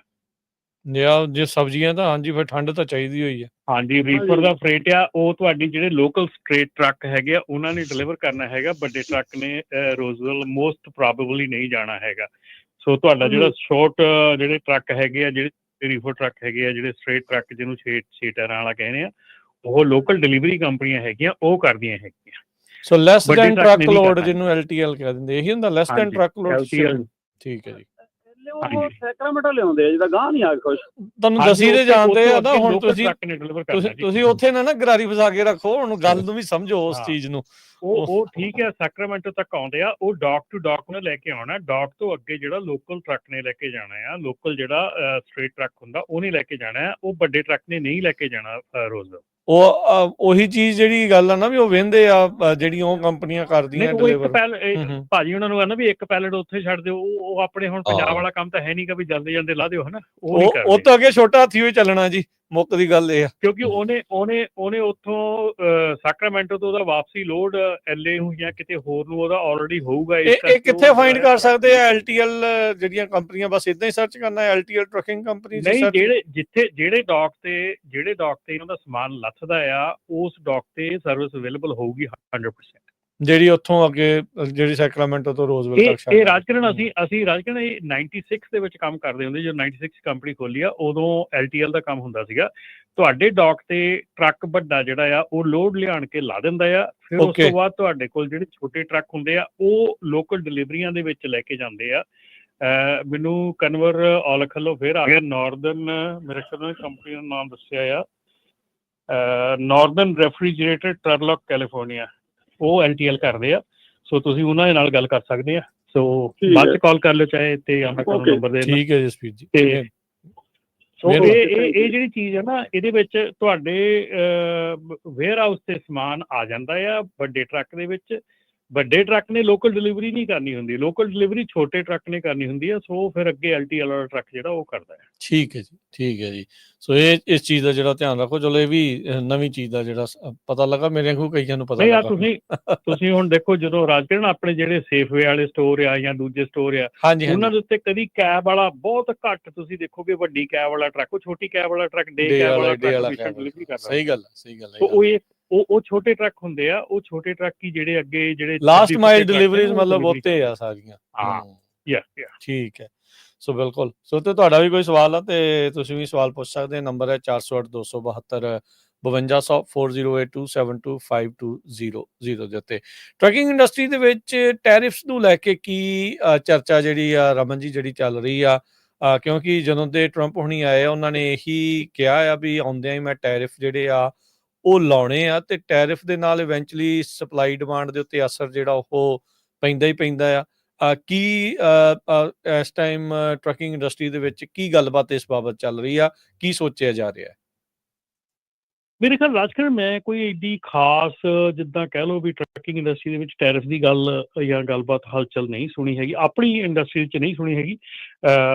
ਜੇ ਸਬਜ਼ੀਆਂ ਤਾਂ ਹਾਂਜੀ ਫਿਰ ਠੰਡ ਤਾਂ ਚਾਹੀਦੀ ਹੋਈ ਹੈ। ਹਾਂਜੀ, ਰੀਫਰ ਦਾ ਫਰੇਟ ਆ, ਉਹ ਤੁਹਾਡੀ ਜਿਹੜੇ ਲੋਕਲ ਸਟ੍ਰੇਟ ਟਰੱਕ ਹੈਗੇ ਆ ਉਹਨਾਂ ਨੇ ਡਿਲੀਵਰ ਕਰਨਾ ਹੈਗਾ। ਵੱਡੇ ਟਰੱਕ ਨੇ ਰੋਜ਼ਵੈਲ ਮੋਸਟ ਪ੍ਰੋਬੇਬਲੀ ਨਹੀਂ ਜਾਣਾ ਹੈਗਾ। ਸੋ ਤੁਹਾਡਾ ਜਿਹੜਾ ਸ਼ਾਰਟ ਜਿਹੜੇ ਟਰੱਕ ਹੈਗੇ ਆ, ਜਿਹੜੇ ਰੀਫਰ ਟਰੱਕ ਹੈਗੇ ਆ, ਜਿਹੜੇ ਸਟ੍ਰੇਟ ਟਰੱਕ ਜਿਹਨੂੰ 6 ਟਾਇਰਾਂ ਵਾਲਾ ਕਹਿੰਦੇ ਆ, ਉਹ ਲੋਕਲ ਡਿਲੀਵਰੀ ਕੰਪਨੀਆਂ ਹੈਗੀਆਂ, ਉਹ ਕਰਦੀਆਂ ਹੈਗੀਆਂ। ਸੋ ਲੈਸ ਦੈਨ ਟਰੱਕ ਲੋਡ ਜਿਹਨੂੰ LTL ਕਹਿ ਦਿੰਦੇ, ਇਹੀ ਹੁੰਦਾ ਲੈਸ ਦੈਨ ਟਰੱਕ ਲੋਡ। ਠੀਕ ਹੈ ਜੀ। ਉਹ ਸੈਕਰਾਮੈਂਟੋ ਲਿਆਉਂਦੇ ਆ, ਜਿੱਦਾਂ ਗਾਂ ਨਹੀਂ ਆ ਕੁਛ। ਤੁਹਾਨੂੰ ਦਸੀ ਤੇ ਜਾਂਦੇ ਆ ਨਾ, ਹੁਣ ਤੁਸੀਂ ਟਰੱਕ ਨੇ ਡਿਲੀਵਰ ਕਰਨਾ ਜੀ। ਤੁਸੀਂ ਉੱਥੇ ਨਾ ਗਰਾਰੀ ਫਸਾ ਕੇ ਰੱਖੋ, ਹੁਣ ਗੱਲ ਨੂੰ ਵੀ ਸਮਝੋ ਉਸ ਚੀਜ਼ ਨੂੰ। ਉਹ ਠੀਕ ਹੈ, ਸੈਕਰਾਮੈਂਟੋ ਤੱਕ ਆਉਂਦੇ ਆ, ਉਹ ਡਾਕ ਟੂ ਡਾਕ ਨੇ ਲੈ ਕੇ ਆਉਣਾ। ਡਾਕ ਤੋਂ ਅੱਗੇ ਜਿਹੜਾ ਲੋਕਲ ਟਰੱਕ ਨੇ ਲੈ ਕੇ ਜਾਣਾ ਆ, ਲੋਕਲ ਜਿਹੜਾ ਸਟ੍ਰੀਟ ਟਰੱਕ ਹੁੰਦਾ ਉਹ ਨਹੀਂ ਲੈ ਕੇ ਜਾਣਾ ਆ, ਉਹ ਵੱਡੇ ਟਰੱਕ ਨੇ ਨਹੀਂ ਲੈ ਕੇ ਜਾਣਾ ਰੋਜ਼। ਉਹ ਉਹੀ ਚੀਜ਼ ਜਿਹੜੀ ਗੱਲ ਆ ਨਾ ਵੀ ਉਹ ਵਹਿੰਦੇ ਆ ਜਿਹੜੀਆਂ ਉਹ ਕੰਪਨੀਆਂ ਕਰਦੀਆਂ ਡਿਲੀਵਰ। ਭਾਜੀ ਉਹਨਾਂ ਨੂੰ ਕਹਿੰਦਾ ਵੀ ਇੱਕ ਪੈਲਟ ਉੱਥੇ ਛੱਡ ਦਿਓ, ਉਹ ਆਪਣੇ ਹੁਣ ਪੰਜਾਬ ਵਾਲਾ ਕੰਮ ਤਾਂ ਹੈ ਨਹੀਂ ਕਿ ਵੀ ਜਾਂਦੇ ਜਾਂਦੇ ਲਾ ਦਿਓ, ਹਨਾ। ਉਹ ਤਾਂ ਅੱਗੇ ਛੋਟਾ ਹਾਥੀ ਹੋਈ ਚੱਲਣਾ ਜੀ, ਮੁੱਕ ਦੀ ਗੱਲ ਇਹ ਆ। ਕਿਉਂਕਿ ਉਹਨੇ ਉੱਥੋਂ ਸੈਕਰਾਮੈਂਟੋ ਤੋਂ ਉਹਦਾ ਵਾਪਸੀ ਲੋਡ LA ਨੂੰ ਜਾਂ ਕਿਤੇ ਹੋਰ ਨੂੰ ਉਹਦਾ ਆਲਰੇਡੀ ਹੋਊਗਾ। ਇਹ ਕਿੱਥੇ ਫਾਈਂਡ ਕਰ ਸਕਦੇ ਆ? LTL ਜਿਹੜੀਆਂ ਕੰਪਨੀਆਂ, ਬਸ ਇਦਾਂ ਹੀ ਸਰਚ ਕਰਨਾ LTL ਟਰੱਕਿੰਗ ਕੰਪਨੀ? ਨਹੀਂ, ਜਿਹੜੇ ਡਾਕ ਤੇ ਇਹਨਾਂ ਦਾ ਸਮਾਨ ਲੱਥਦਾ ਆ, ਉਸ ਡਾਕ ਤੇ ਸਰਵਿਸ ਅਵੇਲੇਬਲ ਹੋਊਗੀ 100%। ਜਿਹੜੀ ਉੱਥੋਂ ਅੱਗੇ ਜਿਹੜੀ ਸੈਕਰਾਮੈਂਟੋ ਤੋਂ ਰੋਜ਼ਵਿਲ ਤੱਕ। ਇਹ ਰਾਜਕਰਨ ਅਸੀਂ ਰਾਜਕਰਨ ਇਹ 96 ਦੇ ਵਿੱਚ ਕੰਮ ਕਰਦੇ ਹੁੰਦੇ, ਜਦੋਂ 96 ਕੰਪਨੀ ਖੋਲੀ ਆ, ਉਦੋਂ LTL ਦਾ ਕੰਮ ਹੁੰਦਾ ਸੀਗਾ। ਤੁਹਾਡੇ ਡਾਕ ਤੇ ਟਰੱਕ ਵੱਡਾ ਜਿਹੜਾ ਆ ਉਹ ਲੋਡ ਲਿਆਣ ਕੇ ਲਾ ਦਿੰਦਾ ਆ, ਫਿਰ ਉਸ ਤੋਂ ਬਾਅਦ ਤੁਹਾਡੇ ਕੋਲ ਜਿਹੜੇ ਛੋਟੇ ਟਰੱਕ ਹੁੰਦੇ ਆ ਉਹ ਲੋਕਲ ਡਿਲੀਵਰੀਆਂ ਦੇ ਵਿੱਚ ਲੈ ਕੇ ਜਾਂਦੇ ਆ। ਮੈਨੂੰ ਕਨਵਰ ਔਲਖਲੋ ਫਿਰ ਆ ਗਿਆ, ਨਾਰਦਰਨ, ਮੇਰੇ ਖਿਆਲ ਨਾਲ ਕੰਪਨੀ ਦਾ ਨਾਮ ਦੱਸਿਆ ਆ, ਨਾਰਦਰਨ ਰੈਫਰੀਜਰੇਟਰ ਟਰਲੌਕ ਕੈਲੀਫੋਰਨੀਆ, ਉਹ LTL ਕਰਦੇ ਆ। ਸੋ ਤੁਸੀਂ ਉਹਨਾਂ ਦੇ ਨਾਲ ਗੱਲ ਕਰ ਸਕਦੇ ਆ। ਸੋ ਬਾਅਦ ਚ ਕਾਲ ਕਰ ਲਿਓ ਚਾਹੇ, ਤੇ ਮੈਂ ਤੁਹਾਨੂੰ ਨੰਬਰ ਦੇ ਦਿੰਦਾ। ਠੀਕ ਹੈ ਜਸਪੀਰ ਜੀ। ਤੇ ਸੋ ਇਹ ਜਿਹੜੀ ਚੀਜ਼ ਹੈ ਨਾ, ਇਹਦੇ ਵਿੱਚ ਤੁਹਾਡੇ ਵੇਅਰ ਹਾਊਸ ਤੇ ਸਮਾਨ ਆ ਜਾਂਦਾ ਆ ਵੱਡੇ ਟਰੱਕ ਦੇ ਵਿੱਚ। ਵੱਡੇ ਟਰੱਕ ਨੇ ਲੋਕਲ ਡਿਲੀਵਰੀ ਨਹੀਂ ਕਰਨੀ ਹੁੰਦੀ, ਲੋਕਲ ਡਿਲੀਵਰੀ ਛੋਟੇ ਟਰੱਕ ਨੇ ਕਰਨੀ ਹੁੰਦੀ ਆ। ਸੋ ਫਿਰ ਅੱਗੇ LTL ਵਾਲਾ ਟਰੱਕ ਜਿਹੜਾ ਉਹ ਕਰਦਾ ਹੈ। ਠੀਕ ਹੈ ਜੀ, ਠੀਕ ਹੈ ਜੀ। ਸੋ ਇਹ ਇਸ ਚੀਜ਼ ਦਾ ਜਿਹੜਾ ਧਿਆਨ ਰੱਖੋ। ਚਲੋ ਇਹ ਵੀ ਨਵੀਂ ਚੀਜ਼ ਦਾ ਜਿਹੜਾ ਪਤਾ ਲੱਗਾ, ਮੇਰੇ ਕੋਲ ਕਈਆਂ ਨੂੰ ਪਤਾ ਲੱਗਾ। ਤੁਸੀਂ ਹੁਣ ਦੇਖੋ, ਜਦੋਂ ਰਾਜਕਰਨ ਆਪਣੇ ਜਿਹੜੇ ਸੇਫਵੇ ਵਾਲੇ ਸਟੋਰ ਆ ਜਾਂ ਦੂਜੇ ਸਟੋਰ ਆ, ਉਹਨਾਂ ਦੇ ਉੱਤੇ ਕਦੀ ਕੈਬ ਵਾਲਾ ਬਹੁਤ ਘੱਟ ਤੁਸੀਂ ਦੇਖੋਗੇ, ਵੱਡੀ ਕੈਬ ਵਾਲਾ ਟਰੱਕ, ਉਹ ਛੋਟੀ ਕੈਬ ਵਾਲਾ ਟਰੱਕ, ਡੇ ਕੈਬ ਵਾਲਾ ਟਰੱਕ ਡਿਲੀਵਰੀ ਕਰਦਾ। ਸਹੀ ਗੱਲ ਹੈ। ਉਹ ਛੋਟੇ ਟਰੱਕ ਹੁੰਦੇ ਆ, ਉਹ ਛੋਟੇ ਟਰੱਕ ਹੀ ਜਿਹੜੇ ਅੱਗੇ ਜਿਹੜੇ ਲਾਸਟ ਮਾਈਲ ਡਿਲੀਵਰੀਜ਼ ਮਤਲਬ ਉੱਤੇ ਆ ਸਾਰੀਆਂ। ਠੀਕ ਹੈ। ਸੋ ਬਿਲਕੁਲ। ਸੋ ਤੇ ਤੁਹਾਡਾ ਵੀ ਕੋਈ ਸਵਾਲ ਆ ਤੇ ਤੁਸੀਂ ਵੀ ਸਵਾਲ ਪੁੱਛ ਸਕਦੇ। ਨੰਬਰ ਹੈ 408 272 5200 4082725200 ਦੇ ਉੱਤੇ। ਟਰੱਕਿੰਗ ਇੰਡਸਟਰੀ ਦੇ ਵਿੱਚ ਟੈਰਿਫਸ ਨੂੰ ਲੈ ਕੇ ਕੀ ਚਰਚਾ ਜਿਹੜੀ ਆ ਰਮਨ ਜੀ ਜਿਹੜੀ ਚੱਲ ਰਹੀ ਆ? ਕਿਉਂਕਿ ਜਦੋਂ ਦੇ ਟਰੰਪ ਹੁਣੀ ਆਏ, ਉਹਨਾਂ ਨੇ ਇਹੀ ਕਿਹਾ ਆ ਵੀ ਆਉਂਦਿਆਂ ਹੀ ਮੈਂ ਟੈਰਿਫ ਜਿਹੜੇ ਆ ਉਹ ਲਾਉਣੇ ਆ, ਤੇ ਟੈਰਿਫ ਦੇ ਨਾਲ ਇਵੈਂਚੁਅਲੀ ਸਪਲਾਈ ਡਿਮਾਂਡ ਦੇ ਉੱਤੇ ਅਸਰ ਜਿਹੜਾ ਉਹ ਪੈਂਦਾ ਹੀ ਪੈਂਦਾ ਆ। ਕੀ ਇਸ ਟਾਈਮ ਟਰੱਕਿੰਗ ਇੰਡਸਟਰੀ ਦੇ ਵਿੱਚ ਕੀ ਗੱਲਬਾਤ ਇਸ ਬਾਬਤ ਚੱਲ ਰਹੀ ਆ? ਕੀ ਸੋਚਿਆ ਜਾ ਰਿਹਾ ਹੈ? ਮੇਰੇ ਖਿਆਲ ਰਾਜਕਰਨ ਮੈਂ ਕੋਈ ਏਡੀ ਖਾਸ ਜਿੱਦਾਂ ਕਹਿ ਲਓ ਵੀ ਟਰੱਕਿੰਗ ਇੰਡਸਟਰੀ ਦੇ ਵਿੱਚ ਟੈਰਿਫ ਦੀ ਗੱਲ ਜਾਂ ਗੱਲਬਾਤ ਹਲਚਲ ਨਹੀਂ ਸੁਣੀ ਹੈਗੀ, ਆਪਣੀ ਇੰਡਸਟਰੀ 'ਚ ਨਹੀਂ ਸੁਣੀ ਹੈਗੀ।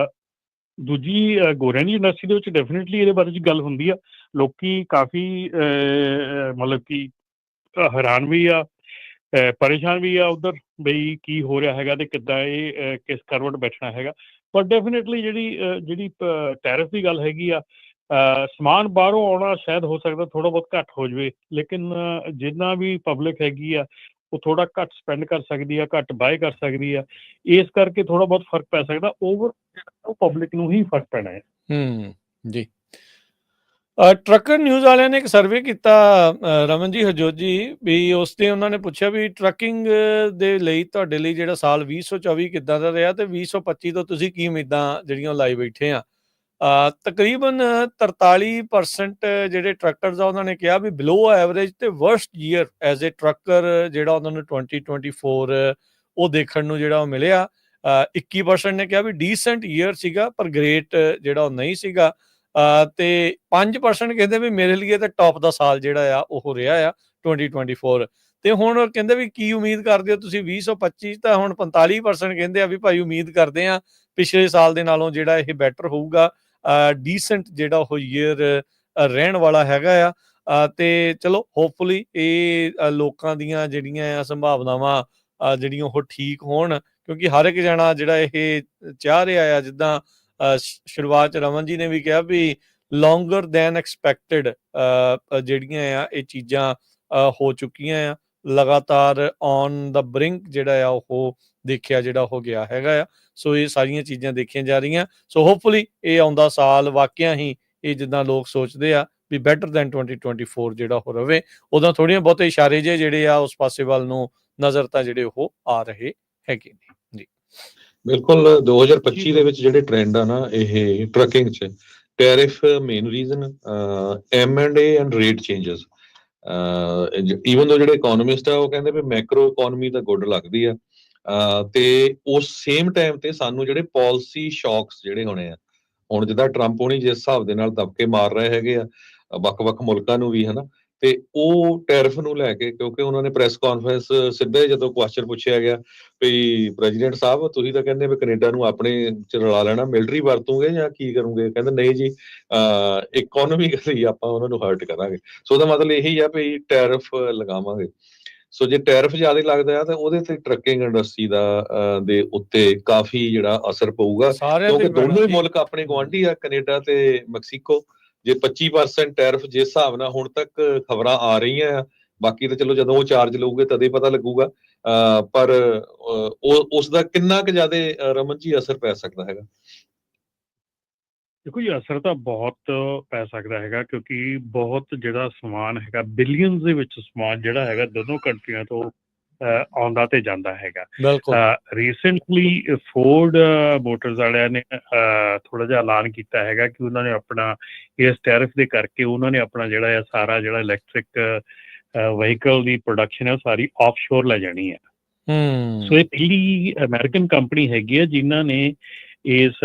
ਦੂਜੀ ਗੋਰਿਆਂ ਦੀ ਇੰਡਸਟਰੀ ਦੇ ਵਿੱਚ ਡੈਫੀਨੇਟਲੀ ਇਹਦੇ ਬਾਰੇ 'ਚ ਗੱਲ ਹੁੰਦੀ ਆ। ਲੋਕੀ ਕਾਫੀ ਮਤਲਬ ਕਿ ਹੈਰਾਨ ਵੀ ਆ, ਪਰੇਸ਼ਾਨ ਵੀ ਆ ਉੱਧਰ, ਬਈ ਕੀ ਹੋ ਰਿਹਾ ਹੈਗਾ ਤੇ ਕਿੱਦਾਂ ਇਹ ਕਿਸ ਕਰਵਟ ਬੈਠਣਾ ਹੈਗਾ। ਪਰ ਡੈਫੀਨੇਟਲੀ ਜਿਹੜੀ ਟੈਰਿਫ ਦੀ ਗੱਲ ਹੈਗੀ ਆ, ਸਮਾਨ ਬਾਹਰੋਂ ਆਉਣਾ ਸ਼ਾਇਦ ਹੋ ਸਕਦਾ ਥੋੜ੍ਹਾ ਬਹੁਤ ਘੱਟ ਹੋ ਜਾਵੇ, ਲੇਕਿਨ ਜਿੰਨਾ ਵੀ ਪਬਲਿਕ ਹੈਗੀ ਆ ਉਹ ਥੋੜ੍ਹਾ ਘੱਟ ਸਪੈਂਡ ਕਰ ਸਕਦੀ ਆ, ਘੱਟ ਬਾਏ ਕਰ ਸਕਦੀ ਆ। ਇਸ ਕਰਕੇ ਥੋੜ੍ਹਾ ਬਹੁਤ ਫਰਕ ਪੈ ਸਕਦਾ। ਓਵਰ ਉਹ ਪਬਲਿਕ ਨੂੰ ਹੀ ਫਰਕ ਪੈਣਾ ਹੈ। ਜੀ। ਟਰੱਕਰ ਨਿਊਜ਼ ਵਾਲਿਆਂ ਨੇ ਇੱਕ ਸਰਵੇ ਕੀਤਾ ਰਮਨ ਜੀ, ਹਰਜੋਤ ਜੀ, ਵੀ ਉਸ ਤੇ ਉਹਨਾਂ ਨੇ ਪੁੱਛਿਆ ਵੀ ਟਰੱਕਿੰਗ ਦੇ ਲਈ ਤੁਹਾਡੇ ਲਈ ਜਿਹੜਾ ਸਾਲ 2024 ਕਿੱਦਾਂ ਦਾ ਰਿਹਾ ਤੇ 2025 ਤੋਂ ਤੁਸੀਂ ਕੀ ਉਮੀਦਾਂ ਜਿਹੜੀਆਂ ਲਾਈ ਬੈਠੇ ਆ? ਤਕਰੀਬਨ 43% ਜਿਹੜੇ ਟਰੱਕਰਸ ਆ ਉਹਨਾਂ ਨੇ ਕਿਹਾ ਵੀ ਬਿਲੋ ਐਵਰੇਜ ਤੇ worst year as a trucker ਜਿਹੜਾ ਉਹਨਾਂ ਨੂੰ 2024 ਉਹ ਦੇਖਣ ਨੂੰ ਜਿਹੜਾ ਉਹ ਮਿਲਿਆ। 21% ਨੇ ਕਿਹਾ ਵੀ ਡੀਸੈਂਟ ਈਅਰ ਸੀਗਾ ਪਰ ਗ੍ਰੇਟ ਜਿਹੜਾ ਉਹ ਨਹੀਂ ਸੀਗਾ, ਤੇ 5% ਕਹਿੰਦੇ ਵੀ ਮੇਰੇ ਲਈ ਤਾਂ ਟੌਪ ਦਾ ਸਾਲ ਜਿਹੜਾ ਆ ਉਹ ਰਿਹਾ ਆ 2024। ਤੇ ਹੁਣ ਕਹਿੰਦੇ ਵੀ ਕੀ ਉਮੀਦ ਕਰਦੇ ਹੋ ਤੁਸੀਂ 2025? ਤਾਂ ਹੁਣ 45% ਕਹਿੰਦੇ ਆ ਵੀ ਭਾਈ ਉਮੀਦ ਕਰਦੇ ਆ ਪਿਛਲੇ ਸਾਲ ਦੇ ਨਾਲੋਂ ਜਿਹੜਾ ਇਹ ਬੈਟਰ ਹੋਊਗਾ, ਡੀਸੈਂਟ ਜਿਹੜਾ ਉਹ ਈਅਰ ਰਹਿਣ ਵਾਲਾ ਹੈਗਾ ਆ। ਤੇ ਚਲੋ ਹੋਪਫੁਲੀ ਇਹ ਲੋਕਾਂ ਦੀਆਂ ਜਿਹੜੀਆਂ ਆ ਸੰਭਾਵਨਾਵਾਂ ਜਿਹੜੀਆਂ ਉਹ ਠੀਕ ਹੋਣ, ਕਿਉਂਕਿ ਹਰ ਇੱਕ ਜਣਾ ਜਿਹੜਾ ਇਹ ਚਾਹ ਰਿਹਾ ਆ, ਜਿੱਦਾਂ ਸ਼ੁਰੂਆਤ 'ਚ ਰਮਨ ਜੀ ਨੇ ਵੀ ਕਿਹਾ ਵੀ ਲੌਂਗਰ ਦੈਨ ਐਕਸਪੈਕਟਡ ਜਿਹੜੀਆਂ ਆ ਇਹ ਚੀਜ਼ਾਂ ਹੋ ਚੁੱਕੀਆਂ ਆ। ਲਗਾਤਾਰ ਔਨ ਦਾ ਬ੍ਰਿੰਕ ਜਿਹੜਾ ਆ ਉਹ ਦੇਖਿਆ ਜਿਹੜਾ ਹੋ ਗਿਆ ਹੈਗਾ ਆ। ਸੋ ਇਹ ਸਾਰੀਆਂ ਚੀਜ਼ਾਂ ਦੇਖੀਆਂ ਜਾ ਰਹੀਆਂ। ਸੋ ਹੋਪਫੁਲੀ ਇਹ ਆਉਂਦਾ ਸਾਲ ਵਾਕਿਆ ਹੀ ਇਹ ਜਿੱਦਾਂ ਲੋਕ ਸੋਚਦੇ ਆ ਵੀ ਬੈਟਰ ਦੈਨ 2024 ਜਿਹੜਾ ਉਹ ਰਵੇ। ਉਦੋਂ ਥੋੜ੍ਹੀਆਂ ਬਹੁਤੇ ਇਸ਼ਾਰੇ ਜਿਹੜੇ ਆ ਉਸ ਪਾਸੇ ਵੱਲ ਨੂੰ ਨਜ਼ਰ ਤਾਂ ਜਿਹੜੇ ਉਹ ਆ ਰਹੇ ਹੈਗੇ ਨੇ ਜੀ। ਬਿਲਕੁਲ 2025 ਦੇ ਵਿੱਚ ਜਿਹੜੇ ਟ੍ਰੈਂਡ ਆ ਨਾ ਇਹ ਟਰੱਕਿੰਗ 'ਚ tariff main reason M&A and rate changes even ਦੋ ਜਿਹੜੇ ਇਕਨੋਮਿਸਟ ਆ ਉਹ ਕਹਿੰਦੇ ਵੀ ਮੈਕਰੋ ਇਕਨੋਮੀ ਤਾਂ ਗੁੱਡ ਲੱਗਦੀ ਆ ਤੇ ਉਸ ਸੇਮ ਟਾਈਮ ਤੇ ਸਾਨੂੰ ਜਿਹੜੇ ਪਾਲਿਸੀ ਸ਼ੌਕਸ ਜਿਹੜੇ ਹੋਣੇ ਆ ਹੁਣ ਜਿੱਦਾਂ ਟਰੰਪ ਹੋਣੀ ਜਿਸ ਹਿਸਾਬ ਦੇ ਨਾਲ ਦਬਕੇ ਮਾਰ ਰਹੇ ਹੈਗੇ ਆ ਵੱਖ-ਵੱਖ ਮੁਲਕਾਂ ਨੂੰ ਵੀ ਹਨਾ ਤੇ ਉਹ ਟੈਰਿਫ ਨੂੰ ਲੈ ਕੇ ਕਿਉਂਕਿ ਉਹਨਾਂ ਨੇ ਪ੍ਰੈਸ ਕਾਨਫਰੰਸ ਸਿੱਧੇ ਜਦੋਂ ਕੁਐਸਚਨ ਪੁੱਛਿਆ ਗਿਆ ਵੀ ਪ੍ਰੈਜ਼ੀਡੈਂਟ ਸਾਹਿਬ ਤੁਸੀਂ ਤਾਂ ਕਹਿੰਦੇ ਵੀ ਕੈਨੇਡਾ ਨੂੰ ਆਪਣੇ ਚ ਰਲਾ ਲੈਣਾ ਮਿਲਟਰੀ ਵਰਤੋਗੇ ਜਾਂ ਕੀ ਕਰੋਗੇ ਕਹਿੰਦੇ ਨਹੀਂ ਜੀ ਇਕਨੋਮਿਕਲੀ ਆਪਾਂ ਉਹਨਾਂ ਨੂੰ ਹਰਟ ਕਰਾਂਗੇ ਸੋ ਉਹਦਾ ਮਤਲਬ ਇਹੀ ਆ ਵੀ ਟੈਰਿਫ ਲਗਾਵਾਂਗੇ ਸੋ ਜੇ ਟੈਰਿਫ ਜ਼ਿਆਦਾ ਲੱਗਦਾ ਆ ਤਾਂ ਉਹਦੇ ਤੇ ਟਰੱਕਿੰਗ ਇੰਡਸਟਰੀ ਦਾ ਦੇ ਉੱਤੇ ਕਾਫੀ ਜਿਹੜਾ ਅਸਰ ਪਊਗਾ ਕਿਉਂਕਿ ਦੋਨੋਂ ਹੀ ਮੁਲਕ ਆਪਣੇ ਗੁਆਂਢੀ ਆ ਕੈਨੇਡਾ ਤੇ ਮੈਕਸੀਕੋ ਜੇ 25% ਟੈਰਿਫ ਜਿਸ ਹਿਸਾਬ ਨਾਲ ਹੁਣ ਤੱਕ ਖਬਰਾਂ ਆ ਰਹੀਆਂ ਆ ਬਾਕੀ ਤਾਂ ਚਲੋ ਜਦੋਂ ਉਹ ਚਾਰਜ ਲਊਗੇ ਤਦੇ ਪਤਾ ਲੱਗੂਗਾ ਪਰ ਉਸ ਦਾ ਕਿੰਨਾ ਕੁ ਜ਼ਿਆਦਾ ਰਮਨ ਜੀ ਅਸਰ ਪੈ ਸਕਦਾ ਹੈਗਾ ਦੇਖੋ ਜੀ ਅਸਰ ਤਾਂ ਬਹੁਤ ਪੈ ਸਕਦਾ ਹੈਗਾ ਕਿਉਂਕਿ ਬਹੁਤ ਜਿਹੜਾ ਸਮਾਨ ਹੈਗਾ ਬਿਲੀਅਨਸ ਦੇ ਵਿੱਚ ਸਮਾਨ ਜਿਹੜਾ ਹੈਗਾ ਦੋਨੋਂ ਕੰਟਰੀਆਂ ਤੋਂ ਆਉਂਦਾ ਤੇ ਜਾਂਦਾ ਹੈਗਾ ਰੀਸੈਂਟਲੀ ਫੋਰਡ ਮੋਟਰਸ ਵਾਲਿਆਂ ਨੇ ਥੋੜਾ ਜਿਹਾ ਐਲਾਨ ਕੀਤਾ ਹੈਗਾ ਕਿ ਉਹਨਾਂ ਨੇ ਆਪਣਾ ਇਸ ਟੈਰਿਫ ਦੇ ਕਰਕੇ ਉਹਨਾਂ ਨੇ ਆਪਣਾ ਜਿਹੜਾ ਆ ਸਾਰਾ ਜਿਹੜਾ ਇਲੈਕਟ੍ਰਿਕ ਵਹੀਕਲ ਦੀ ਪ੍ਰੋਡਕਸ਼ਨ ਹੈ ਉਹ ਸਾਰੀ ਆਫਸ਼ੋਰ ਲੈ ਜਾਣੀ ਹੈ ਸੋ ਇਹ ਪਹਿਲੀ ਅਮਰੀਕਨ ਕੰਪਨੀ ਹੈਗੀ ਆ ਜਿਨ੍ਹਾਂ ਨੇ ਇਸ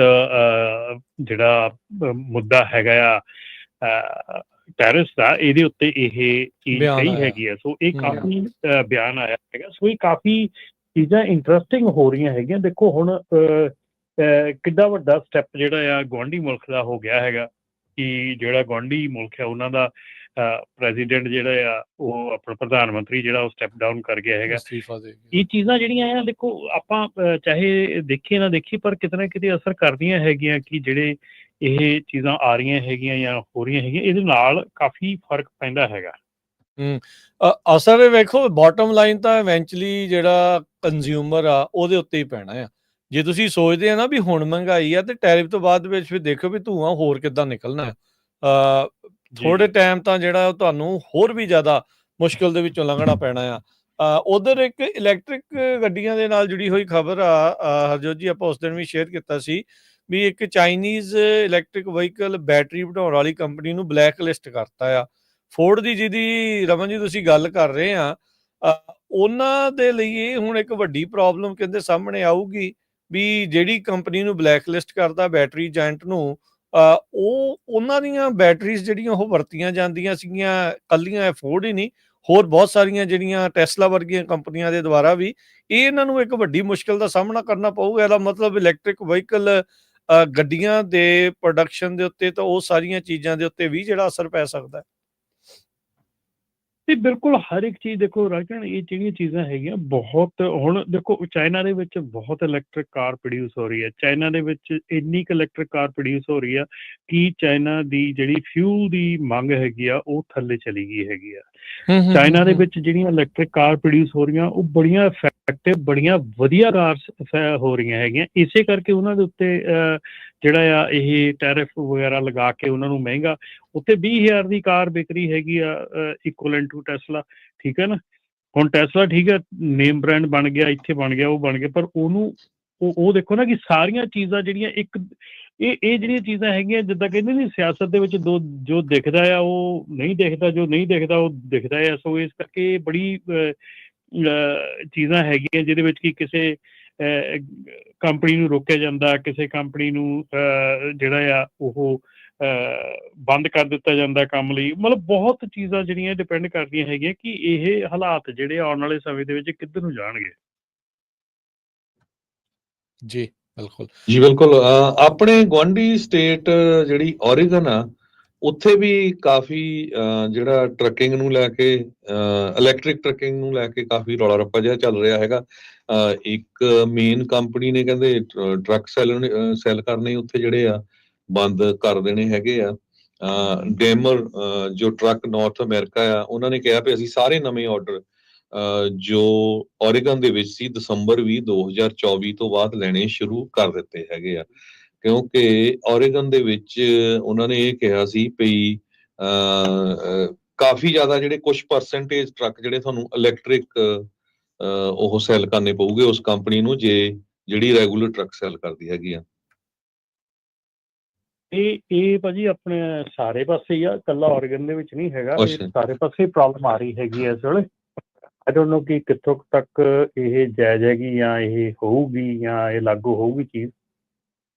ਜਿਹੜਾ ਮੁੱਦਾ ਹੈਗਾ ਆ ਟੈਰਿਸ ਦਾ ਇਹਦੇ ਉੱਤੇ ਇਹ ਚੀਜ਼ ਕਹੀ ਹੈਗੀ ਹੈ ਸੋ ਇਹ ਕਾਫੀ ਬਿਆਨ ਆਇਆ ਹੈਗਾ ਸੋ ਇਹ ਕਾਫੀ ਚੀਜ਼ਾਂ ਇੰਟਰਸਟਿੰਗ ਹੋ ਰਹੀਆਂ ਹੈਗੀਆਂ ਦੇਖੋ ਹੁਣ ਕਿੱਡਾ ਵੱਡਾ ਸਟੈਪ ਜਿਹੜਾ ਆ ਗੁਆਂਢੀ ਮੁਲਕ ਦਾ ਹੋ ਗਿਆ ਹੈਗਾ ਕਿ ਜਿਹੜਾ ਗੁਆਂਢੀ ਮੁਲਕ ਹੈ ਉਹਨਾਂ ਦਾ ਪ੍ਰੈਜ਼ੀਡੈਂਟ ਜਿਹੜਾ ਆ ਉਹ ਆਪਣਾ ਪ੍ਰਧਾਨ ਮੰਤਰੀ ਜਿਹੜਾ ਉਹ ਸਟੈਪ ਡਾਊਨ ਕਰ ਗਿਆ ਹੈਗਾ ਇਹ ਚੀਜ਼ਾਂ ਜਿਹੜੀਆਂ ਆ ਦੇਖੋ ਆਪਾਂ ਚਾਹੇ ਦੇਖੀਏ ਨਾ ਦੇਖੀਏ ਪਰ ਕਿਤੇ ਨਾ ਕਿਤੇ ਅਸਰ ਕਰਦੀਆਂ ਹੈਗੀਆਂ ਕਿ ਜਿਹੜੇ ਇਹ ਚੀਜ਼ਾਂ ਆ ਰਹੀਆਂ ਹੈਗੀਆਂ ਜਾਂ ਹੋ ਰਹੀਆਂ ਹੈਗੀਆਂ ਇਹਦੇ ਨਾਲ ਕਾਫੀ ਫਰਕ ਪੈਂਦਾ ਹੈਗਾ ਅਸਰ ਵੇਖੋ ਬਾਟਮ ਲਾਈਨ ਤਾਂ ਇਵੈਂਚੁਅਲੀ ਜਿਹੜਾ ਕੰਜ਼ਿਊਮਰ ਆ ਉਹਦੇ ਉੱਤੇ ਹੀ ਪੈਣਾ ਆ ਜੇ ਤੁਸੀਂ ਸੋਚਦੇ ਆ ਨਾ ਵੀ ਹੁਣ ਮਹਿੰਗਾਈ ਆ ਤੇ ਟੈਰਿਫ ਤੋਂ ਬਾਅਦ ਵਿੱਚ ਵੀ ਦੇਖੋ ਵੀ ਧੂਆਂ ਹੋਰ ਕਿੱਦਾਂ ਨਿਕਲਣਾ ਥੋੜੇ ਟਾਈਮ ਤਾਂ ਜਿਹੜਾ ਤੁਹਾਨੂੰ ਹੋਰ ਵੀ ਜ਼ਿਆਦਾ ਮੁਸ਼ਕਿਲ ਦੇ ਵਿੱਚੋਂ ਲੰਘਣਾ ਪੈਣਾ ਆ ਉਧਰ ਇੱਕ ਇਲੈਕਟ੍ਰਿਕ ਗੱਡੀਆਂ ਦੇ ਨਾਲ ਜੁੜੀ ਹੋਈ ਖਬਰ ਆ ਹਰਜੋਤ ਜੀ ਆਪਾਂ ਉਸ ਦਿਨ ਵੀ ਸ਼ੇਅਰ ਕੀਤਾ ਸੀ ਵੀ ਇੱਕ ਚਾਈਨੀਜ਼ ਇਲੈਕਟ੍ਰਿਕ ਵਹੀਕਲ ਬੈਟਰੀ ਬਣਾਉਣ ਵਾਲੀ ਕੰਪਨੀ ਨੂੰ ਬਲੈਕ ਲਿਸਟ ਕਰਤਾ ਆ ਫੋਰਡ ਦੀ ਜਿਹਦੀ ਰਮਨ ਜੀ ਤੁਸੀਂ ਗੱਲ ਕਰ ਰਹੇ ਆ ਉਹਨਾਂ ਦੇ ਲਈ ਇਹ ਹੁਣ ਇੱਕ ਵੱਡੀ ਪ੍ਰੋਬਲਮ ਕਹਿੰਦੇ ਸਾਹਮਣੇ ਆਊਗੀ ਵੀ ਜਿਹੜੀ ਕੰਪਨੀ ਨੂੰ ਬਲੈਕ ਲਿਸਟ ਕਰਦਾ ਬੈਟਰੀ ਏਜੰਟ ਨੂੰ ਉਹ ਉਹਨਾਂ ਦੀਆਂ ਬੈਟਰੀਜ਼ ਜਿਹੜੀਆਂ ਉਹ ਵਰਤੀਆਂ ਜਾਂਦੀਆਂ ਸੀਗੀਆਂ ਕੱਲੀਆਂ ਫੋਰਡ ਹੀ ਨਹੀਂ ਹੋਰ ਬਹੁਤ ਸਾਰੀਆਂ ਜਿਹੜੀਆਂ ਟੈਸਲਾ ਵਰਗੀਆਂ ਕੰਪਨੀਆਂ ਦੇ ਦੁਆਰਾ ਵੀ ਇਹ ਇਹਨਾਂ ਨੂੰ ਇੱਕ ਵੱਡੀ ਮੁਸ਼ਕਿਲ ਦਾ ਸਾਹਮਣਾ ਕਰਨਾ ਪਊਗਾ ਇਹਦਾ ਮਤਲਬ ਇਲੈਕਟ੍ਰਿਕ ਵਹੀਕਲ ਗੱਡੀਆਂ ਦੇ ਪ੍ਰੋਡਕਸ਼ਨ ਦੇ ਉੱਤੇ ਤਾਂ ਉਹ ਸਾਰੀਆਂ ਚੀਜ਼ਾਂ ਦੇ ਉੱਤੇ ਵੀ ਜਿਹੜਾ ਅਸਰ ਪੈ ਸਕਦਾ ਹੈ ਤੇ ਬਿਲਕੁਲ ਹਰ ਇੱਕ ਚੀਜ਼ ਦੇਖੋ ਰਾਜਨ ਇਹ ਜਿਹੜੀਆਂ ਚੀਜ਼ਾਂ ਹੈਗੀਆਂ ਬਹੁਤ ਹੁਣ ਦੇਖੋ ਚਾਈਨਾ ਦੇ ਵਿੱਚ ਬਹੁਤ ਇਲੈਕਟ੍ਰਿਕ ਕਾਰ ਪ੍ਰੋਡਿਊਸ ਹੋ ਰਹੀ ਹੈ ਚਾਈਨਾ ਦੇ ਵਿੱਚ ਇੰਨੀ ਕੁ ਇਲੈਕਟ੍ਰਿਕ ਕਾਰ ਪ੍ਰੋਡਿਊਸ ਹੋ ਰਹੀ ਆ ਕਿ ਚਾਈਨਾ ਦੀ ਜਿਹੜੀ ਫਿਊਲ ਦੀ ਮੰਗ ਹੈਗੀ ਆ ਉਹ ਥੱਲੇ ਚਲੀ ਗਈ ਹੈਗੀ ਆ ਚਾਈਨਾ ਦੇ ਵਿੱਚ ਜਿਹੜੀਆਂ ਇਲੈਕਟ੍ਰਿਕ ਕਾਰ ਪ੍ਰੋਡਿਊਸ ਹੋ ਰਹੀਆਂ ਉਹ ਬੜੀਆਂ ਇਫੈਕਟਿਵ ਬੜੀਆਂ ਵਧੀਆ ਕਾਰਸ ਹੋ ਰਹੀਆਂ ਹੈਗੀਆਂ ਇਸੇ ਕਰਕੇ ਉਹਨਾਂ ਦੇ ਉੱਤੇ ਜਿਹੜਾ ਆ ਇਹ ਟੈਰਿਫ ਵਗੈਰਾ ਲਗਾ ਕੇ ਉਹਨਾਂ ਨੂੰ ਮਹਿੰਗਾ ਉੱਥੇ 20,000 ਦੀ ਕਾਰ ਵਿਕਰੀ ਹੈਗੀ ਆ ਇਕੁਅਲੈਂਟ ਟੂ ਟੈਸਲਾ ਠੀਕ ਹੈ ਨਾ ਹੁਣ ਟੈਸਲਾ ਠੀਕ ਹੈ ਨੇਮ ਬ੍ਰਾਂਡ ਬਣ ਗਿਆ ਇੱਥੇ ਬਣ ਗਿਆ ਉਹ ਬਣ ਗਿਆ ਪਰ ਉਹਨੂੰ ਉਹ ਦੇਖੋ ਨਾ ਕਿ ਸਾਰੀਆਂ ਚੀਜ਼ਾਂ ਜਿਹੜੀਆਂ ਇੱਕ ਇਹ ਜਿਹੜੀਆਂ ਚੀਜ਼ਾਂ ਹੈਗੀਆਂ ਜਿੱਦਾਂ ਕਹਿੰਦੇ ਨੇ ਸਿਆਸਤ ਦੇ ਵਿੱਚ ਜੋ ਦਿਖਦਾ ਆ ਉਹ ਨਹੀਂ ਦਿਖਦਾ ਜੋ ਨਹੀਂ ਦਿਖਦਾ ਉਹ ਦਿਖਦਾ ਆ ਸੋ ਇਸ ਕਰਕੇ ਬੜੀ ਚੀਜ਼ਾਂ ਹੈਗੀਆਂ ਜਿਹਦੇ ਵਿੱਚ ਕਿ ਕਿਸੇ ਕੰਪਨੀ ਨੂੰ ਰੋਕਿਆ ਜਾਂਦਾ ਕਿਸੇ ਕੰਪਨੀ ਨੂੰ ਜਿਹੜਾ ਆ ਉਹ ਬੰਦ ਕਰ ਦਿੱਤਾ ਜਾਂਦਾ ਕੰਮ ਲਈ ਮਤਲਬ ਬਹੁਤ ਚੀਜ਼ਾਂ ਜਿਹੜੀਆਂ ਡਿਪੈਂਡ ਕਰਦੀਆਂ ਹੈਗੀਆਂ ਕਿ ਇਹ ਹਾਲਾਤ ਜਿਹੜੇ ਆਉਣ ਵਾਲੇ ਸਮੇਂ ਦੇ ਵਿੱਚ ਕਿੱਧਰ ਨੂੰ ਜਾਣਗੇ ਜੀ ਬਿਲਕੁਲ ਆਪਣੇ ਗੁਆਂਢੀ ਸਟੇਟ ਜਿਹੜੀ ਓਰੀਗਨ ਆ ਉੱਥੇ ਵੀ ਕਾਫੀ ਜਿਹੜਾ ਟਰੱਕਿੰਗ ਨੂੰ ਲੈ ਕੇ ਇਲੈਕਟ੍ਰਿਕ ਟਰੱਕਿੰਗ ਨੂੰ ਲੈ ਕੇ ਕਾਫੀ ਰੌਲਾ ਰੱਪਾ ਜਿਹਾ ਚੱਲ ਰਿਹਾ ਹੈਗਾ ਇੱਕ ਮੇਨ ਕੰਪਨੀ ਨੇ ਕਹਿੰਦੇ ਟਰੱਕ ਸੈਲ ਕਰਨੇ ਉੱਥੇ ਜਿਹੜੇ ਆ ਬੰਦ ਕਰ ਦੇਣੇ ਹੈਗੇ ਆ ਡੈਮਰ ਜੋ ਟਰੱਕ ਨਾਰਥ ਅਮਰੀਕਾ ਆ ਉਹਨਾਂ ਨੇ ਕਿਹਾ ਵੀ ਅਸੀਂ ਸਾਰੇ ਨਵੇਂ ਆਰਡਰ ਜੋ ਓਰੀਗਨ ਦੇ ਵਿੱਚ ਸੀ ਦਸੰਬਰ 2024 ਤੋਂ ਬਾਅਦ ਲੈਣੇ ਸ਼ੁਰੂ ਕਰ ਦਿੱਤੇ ਹੈਗੇ ਆ ਕਿਉਂਕਿ ਓਰੀਗਨ ਦੇ ਵਿੱਚ ਉਹਨਾਂ ਨੇ ਇਹ ਕਿਹਾ ਸੀ ਵੀ ਕਾਫੀ ਜ਼ਿਆਦਾ ਜਿਹੜੇ ਕੁਝ ਪਰਸੈਂਟੇਜ ਟਰੱਕ ਜਿਹੜੇ ਤੁਹਾਨੂੰ ਇਲੈਕਟ੍ਰਿਕ ਉਹ ਸੈਲ ਕਰਨੇ ਪਊਗੇ ਉਸ ਕੰਪਨੀ ਨੂੰ ਜੇ ਜਿਹੜੀ ਰੈਗੂਲਰ ਟਰੱਕ ਸੈਲ ਕਰਦੀ ਹੈਗੀ ਆ? ਇਹ ਭਾਜੀ ਆਪਣੇ ਸਾਰੇ ਪਾਸੇ ਹੀ ਆ, ਇਕੱਲਾ ਓਰੇਗਨ ਦੇ ਵਿੱਚ ਨਹੀਂ ਹੈਗਾ, ਇਹ ਅੱਛਾ। ਸਾਰੇ ਪਾਸੇ ਪ੍ਰੋਬਲਮ ਆ ਰਹੀ ਹੈਗੀ ਇਸ ਵੇਲੇ। ਆਈ ਡੋਂਟ ਨੋ ਕਿ ਕਿੱਥੋਂ ਕੁ ਤੱਕ ਇਹ ਜਾਇਜ਼ ਹੈਗੀ ਜਾਂ ਇਹ ਹੋਊਗੀ ਜਾਂ ਇਹ ਲਾਗੂ ਹੋਊਗੀ ਚੀਜ਼,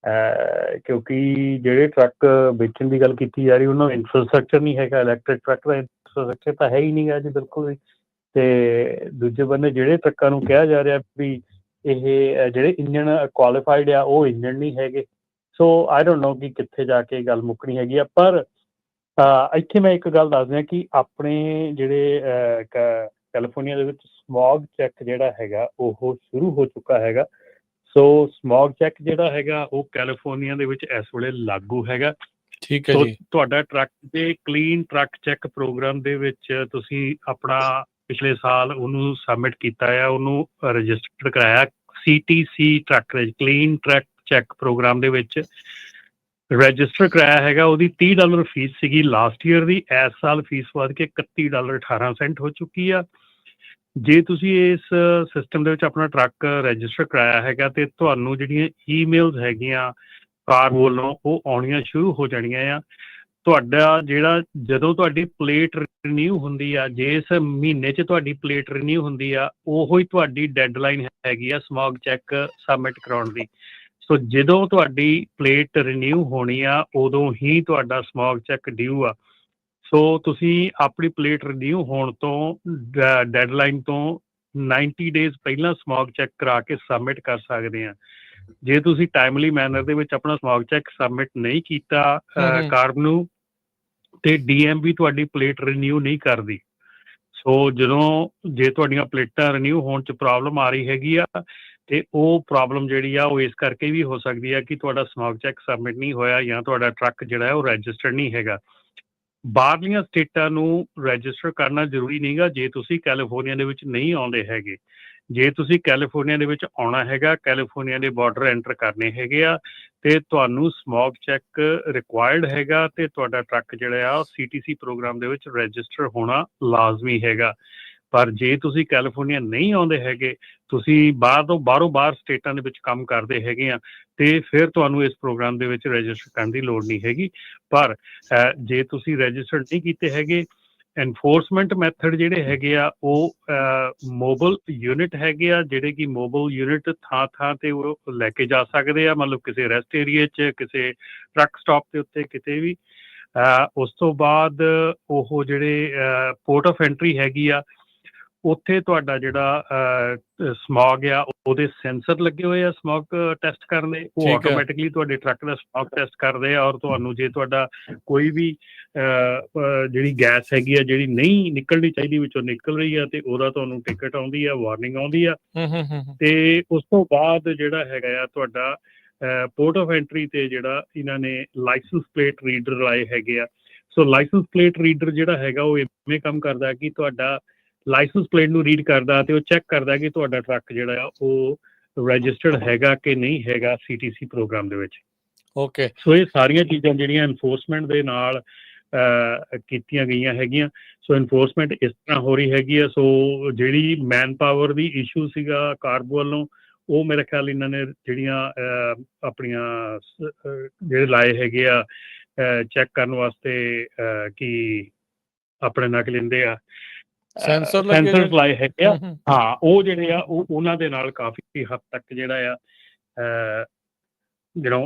ਕਿਉਂਕਿ ਜਿਹੜੇ ਟਰੱਕ ਵੇਚਣ ਦੀ ਗੱਲ ਕੀਤੀ ਜਾ ਰਹੀ ਉਹਨਾਂ ਦਾ ਇਨਫਰਾਸਟਰਕਚਰ ਨਹੀਂ ਹੈਗਾ, ਇਲੈਕਟ੍ਰਿਕ ਟਰੱਕ ਦਾ ਇਨਫਰਾਸਟਰਕਚਰ ਤਾਂ ਹੈ ਹੀ ਨਹੀਂ ਗਾ ਜੀ ਬਿਲਕੁਲ ਵੀ। ਅਤੇ ਦੂਜੇ ਬੰਨੇ ਜਿਹੜੇ ਟਰੱਕਾਂ ਨੂੰ ਕਿਹਾ ਜਾ ਰਿਹਾ ਵੀ ਇਹ ਜਿਹੜੇ ਇੰਜਣ ਕੁਆਲੀਫਾਈਡ ਆ ਉਹ ਇੰਜਣ ਨਹੀਂ ਹੈਗੇ। ਸੋ ਆਈ ਡੋਂਟ ਨੋ ਕਿ ਕਿੱਥੇ ਜਾ ਕੇ ਗੱਲ ਮੁੱਕਣੀ ਹੈਗੀ ਆ। ਪਰ ਇੱਥੇ ਮੈਂ ਇੱਕ ਗੱਲ ਦੱਸ ਦਿਆਂ ਕਿ ਆਪਣੇ ਜਿਹੜੇ ਕੈਲੀਫੋਰਨੀਆ ਦੇ ਵਿੱਚ ਸਮੌਗ ਚੈੱਕ ਜਿਹੜਾ ਹੈਗਾ ਉਹ ਸ਼ੁਰੂ ਹੋ ਚੁੱਕਾ ਹੈਗਾ। ਸੋ ਸਮੌਗ ਚੈੱਕ ਜਿਹੜਾ ਹੈਗਾ ਉਹ ਕੈਲੀਫੋਰਨੀਆ ਦੇ ਵਿੱਚ ਇਸ ਵੇਲੇ ਲਾਗੂ ਹੈਗਾ। ਠੀਕ ਹੈ ਸੋ ਜੀ। ਤੁਹਾਡਾ ਟਰੱਕ ਦੇ ਕਲੀਨ ਟਰੱਕ ਚੈੱਕ ਪ੍ਰੋਗਰਾਮ ਦੇ ਵਿੱਚ ਤੁਸੀਂ ਆਪਣਾ ਪਿਛਲੇ ਸਾਲ ਉਹਨੂੰ ਸਬਮਿਟ ਕੀਤਾ ਆ, ਉਹਨੂੰ ਰਜਿਸਟਰ ਕਰਾਇਆ CTC truck clean truck check program ਦੇ ਵਿੱਚ ਰਜਿਸਟਰ ਕਰਾਇਆ ਹੈਗਾ। ਉਹਦੀ $30 ਫੀਸ ਸੀਗੀ ਲਾਸਟ ਈਅਰ ਦੀ, ਇਸ ਸਾਲ ਫੀਸ ਵੱਧ ਕੇ $31.18 ਹੋ ਚੁੱਕੀ ਆ। ਜੇ ਤੁਸੀਂ ਇਸ ਸਿਸਟਮ ਦੇ ਵਿੱਚ ਆਪਣਾ ਟਰੱਕ ਰਜਿਸਟਰ ਕਰਾਇਆ ਹੈਗਾ ਤੇ ਤੁਹਾਨੂੰ ਜਿਹੜੀਆਂ ਈਮੇਲਸ ਹੈਗੀਆਂ ਕਾਰ ਵੱਲੋਂ ਉਹ ਆਉਣੀਆਂ ਸ਼ੁਰੂ ਹੋ ਜਾਣੀਆਂ ਆ। ਤੁਹਾਡਾ ਜਿਹੜਾ ਜਦੋਂ ਤੁਹਾਡੀ ਪਲੇਟ ਰਿਨਿਊ ਹੁੰਦੀ ਆ, ਜੇ ਇਸ ਮਹੀਨੇ 'ਚ ਤੁਹਾਡੀ ਪਲੇਟ ਰਿਨਿਊ ਹੁੰਦੀ ਆ, ਉਹੋ ਹੀ ਤੁਹਾਡੀ ਡੈਡਲਾਈਨ ਹੈਗੀ ਆ ਸਮੌਗ ਚੈੱਕ ਸਬਮਿਟ ਕਰਾਉਣ ਦੀ। ਸੋ ਜਦੋਂ ਤੁਹਾਡੀ ਪਲੇਟ ਰਿਨਿਊ ਹੋਣੀ ਆ ਉਦੋਂ ਹੀ ਤੁਹਾਡਾ ਸਮੌਗ ਚੈੱਕ ਡਿਊ ਆ। ਸੋ ਤੁਸੀਂ ਆਪਣੀ ਪਲੇਟ ਰਿਨਿਊ ਹੋਣ ਤੋਂ ਡੈਡਲਾਈਨ ਤੋਂ 90 ਡੇਜ਼ ਪਹਿਲਾਂ ਸਮੌਗ ਚੈੱਕ ਕਰਾ ਕੇ ਸਬਮਿਟ ਕਰ ਸਕਦੇ ਆ। ਜੇ ਤੁਸੀਂ ਟਾਈਮਲੀ ਮੈਨਰ ਦੇ ਵਿੱਚ ਆਪਣਾ ਸਮੌਗ ਚੈੱਕ ਸਬਮਿਟ ਨਹੀਂ ਕੀਤਾ ਕਾਰਬ ਨੂੰ, ਤੇ DMV ਤੁਹਾਡੀ ਪਲੇਟ ਰਿਨਿਊ ਨਹੀਂ ਕਰਦੀ। ਸੋ ਜੇ ਤੁਹਾਡੀਆਂ ਪਲੇਟਾਂ ਰਿਨਿਊ ਹੋਣ 'ਚ ਪ੍ਰੋਬਲਮ ਆ ਰਹੀ ਹੈਗੀ ਆ ਤੇ ਉਹ ਪ੍ਰੋਬਲਮ ਜਿਹੜੀ ਆ ਉਹ ਇਸ ਕਰਕੇ ਵੀ ਹੋ ਸਕਦੀ ਆ ਕਿ ਤੁਹਾਡਾ ਸਮੌਗ ਚੈੱਕ ਸਬਮਿਟ ਨਹੀਂ ਹੋਇਆ ਜਾਂ ਤੁਹਾਡਾ ਟਰੱਕ ਜਿਹੜਾ ਉਹ ਰਜਿਸਟਰਡ ਨਹੀਂ ਹੈਗਾ। ਬਾਹਰਲੀਆਂ ਸਟੇਟਾਂ ਨੂੰ ਰਜਿਸਟਰ ਕਰਨਾ ਜ਼ਰੂਰੀ ਨਹੀਂ ਗਾ ਜੇ ਤੁਸੀਂ ਕੈਲੀਫੋਰਨੀਆ ਦੇ ਵਿੱਚ ਨਹੀਂ ਆਉਂਦੇ ਹੈਗੇ। ਜੇ ਤੁਸੀਂ ਕੈਲੀਫੋਰਨੀਆ ਦੇ ਵਿੱਚ ਆਉਣਾ ਹੈਗਾ, ਕੈਲੀਫੋਰਨੀਆ ਦੇ ਬਾਰਡਰ ਐਂਟਰ ਕਰਨੇ ਹੈਗੇ ਆ ਤੇ ਤੁਹਾਨੂੰ ਸਮੌਗ ਚੈੱਕ ਰਿਕੁਆਇਰਡ ਹੈਗਾ ਤੇ ਤੁਹਾਡਾ ਟਰੱਕ ਜਿਹੜਾ ਆ ਉਹ CTC ਪ੍ਰੋਗਰਾਮ ਦੇ ਵਿੱਚ ਰਜਿਸਟਰ ਹੋਣਾ ਲਾਜ਼ਮੀ ਹੈਗਾ। ਪਰ ਜੇ ਤੁਸੀਂ ਕੈਲੀਫੋਰਨੀਆ ਨਹੀਂ ਆਉਂਦੇ ਹੈਗੇ, ਤੁਸੀਂ ਬਾਹਰੋਂ ਸਟੇਟਾਂ ਦੇ ਵਿੱਚ ਕੰਮ ਕਰਦੇ ਹੈਗੇ ਆ ਤੇ ਫਿਰ ਤੁਹਾਨੂੰ ਇਸ ਪ੍ਰੋਗਰਾਮ ਦੇ ਵਿੱਚ ਰਜਿਸਟਰ ਕਰਨ ਦੀ ਲੋੜ ਨਹੀਂ ਹੈਗੀ। ਪਰ ਜੇ ਤੁਸੀਂ ਰਜਿਸਟਰ ਨਹੀਂ ਕੀਤੇ ਹੈਗੇ, ਐਨਫੋਰਸਮੈਂਟ ਮੈਥਡ ਜਿਹੜੇ ਹੈਗੇ ਆ ਉਹ ਮੋਬਾਈਲ ਯੂਨਿਟ ਹੈਗੇ ਆ, ਜਿਹੜੇ ਕਿ ਮੋਬਾਈਲ ਯੂਨਿਟ ਥਾਂ ਤੇ ਉਹ ਲੈ ਕੇ ਜਾ ਸਕਦੇ ਆ, ਮਤਲਬ ਕਿਸੇ ਰੈਸਟ ਏਰੀਏ 'ਚ, ਕਿਸੇ ਟਰੱਕ ਸਟਾਪ ਦੇ ਉੱਤੇ, ਕਿਤੇ ਵੀ। ਉਸ ਤੋਂ ਬਾਅਦ ਉਹ ਜਿਹੜੇ ਪੋਰਟ ਆਫ ਐਂਟਰੀ ਹੈਗੀ ਆ ਉੱਥੇ ਤੁਹਾਡਾ ਜਿਹੜਾ ਸਮੌਗ ਆ ਉਹਦੇ ਸੈਂਸਰ ਲੱਗੇ ਹੋਏ ਆ ਸਮੌਗ ਟੈਸਟ ਕਰਨ ਦੇ, ਉਹ ਆਟੋਮੈਟਿਕਲੀ ਤੁਹਾਡੇ ਟਰੱਕ ਦਾ ਸਮੌਗ ਟੈਸਟ ਕਰਦੇ ਆ। ਔਰ ਤੁਹਾਨੂੰ ਜੇ ਤੁਹਾਡਾ ਕੋਈ ਵੀ ਜਿਹੜੀ ਗੈਸ ਹੈਗੀ ਆ ਜਿਹੜੀ ਨਹੀਂ ਨਿਕਲਣੀ ਚਾਹੀਦੀ ਵਿੱਚੋਂ ਨਿਕਲ ਰਹੀ ਆ ਤੇ ਉਹਦਾ ਤੁਹਾਨੂੰ ਟਿਕਟ ਆਉਂਦੀ ਆ, ਵਾਰਨਿੰਗ ਆਉਂਦੀ ਆ। ਤੇ ਉਸ ਤੋਂ ਬਾਅਦ ਜਿਹੜਾ ਹੈਗਾ ਆ ਤੁਹਾਡਾ ਪੋਰਟ ਆਫ ਐਂਟਰੀ ਤੇ ਜਿਹੜਾ ਇਹਨਾਂ ਨੇ ਲਾਇਸੈਂਸ ਪਲੇਟ ਰੀਡਰ ਲਾਏ ਹੈਗੇ ਆ। ਸੋ ਲਾਇਸੈਂਸ ਪਲੇਟ ਰੀਡਰ ਜਿਹੜਾ ਹੈਗਾ ਉਹ ਇਵੇਂ ਕੰਮ ਕਰਦਾ ਕਿ ਤੁਹਾਡਾ ਲਾਇਸੈਂਸ ਪਲੇਟ ਨੂੰ ਰੀਡ ਕਰਦਾ ਤੇ ਉਹ ਚੈੱਕ ਕਰਦਾ ਕਿ ਤੁਹਾਡਾ ਟਰੱਕ ਜਿਹੜਾ ਆ ਉਹ ਰਜਿਸਟਰਡ ਹੈਗਾ ਕਿ ਨਹੀਂ ਹੈਗਾ CTC ਪ੍ਰੋਗਰਾਮ ਦੇ ਵਿੱਚ। ਓਕੇ। ਸੋ ਇਹ ਸਾਰੀਆਂ ਚੀਜ਼ਾਂ ਜਿਹੜੀਆਂ ਐਨਫੋਰਸਮੈਂਟ ਦੇ ਨਾਲ ਕੀਤੀਆਂ ਗਈਆਂ ਹੈਗੀਆਂ। ਸੋ ਐਨਫੋਰਸਮੈਂਟ ਇਸ ਤਰ੍ਹਾਂ ਹੋ ਰਹੀ ਹੈਗੀ ਆ। ਸੋ ਜਿਹੜੀ ਮੈਨ ਪਾਵਰ ਦੀ ਇਸ਼ੂ ਸੀਗਾ ਕਾਰਬ ਵੱਲੋਂ, ਉਹ ਮੇਰੇ ਖਿਆਲ ਇਹਨਾਂ ਨੇ ਜਿਹੜੀਆਂ ਆਪਣੀਆਂ ਜਿਹੜੇ ਲਾਏ ਹੈਗੇ ਆ ਚੈੱਕ ਕਰਨ ਵਾਸਤੇ ਕਿ ਆਪਣੇ ਨਾਲ ਕੀ ਲੈਂਦੇ ਆ ਸੈਂਸਰ ਲਾਏ ਹੈਗੇ ਆ। ਹਾਂ, ਉਹ ਜਿਹੜੇ ਆ ਉਹ ਉਹਨਾਂ ਦੇ ਨਾਲ ਕਾਫੀ ਹੱਦ ਤੱਕ ਜਿਹੜਾ ਆ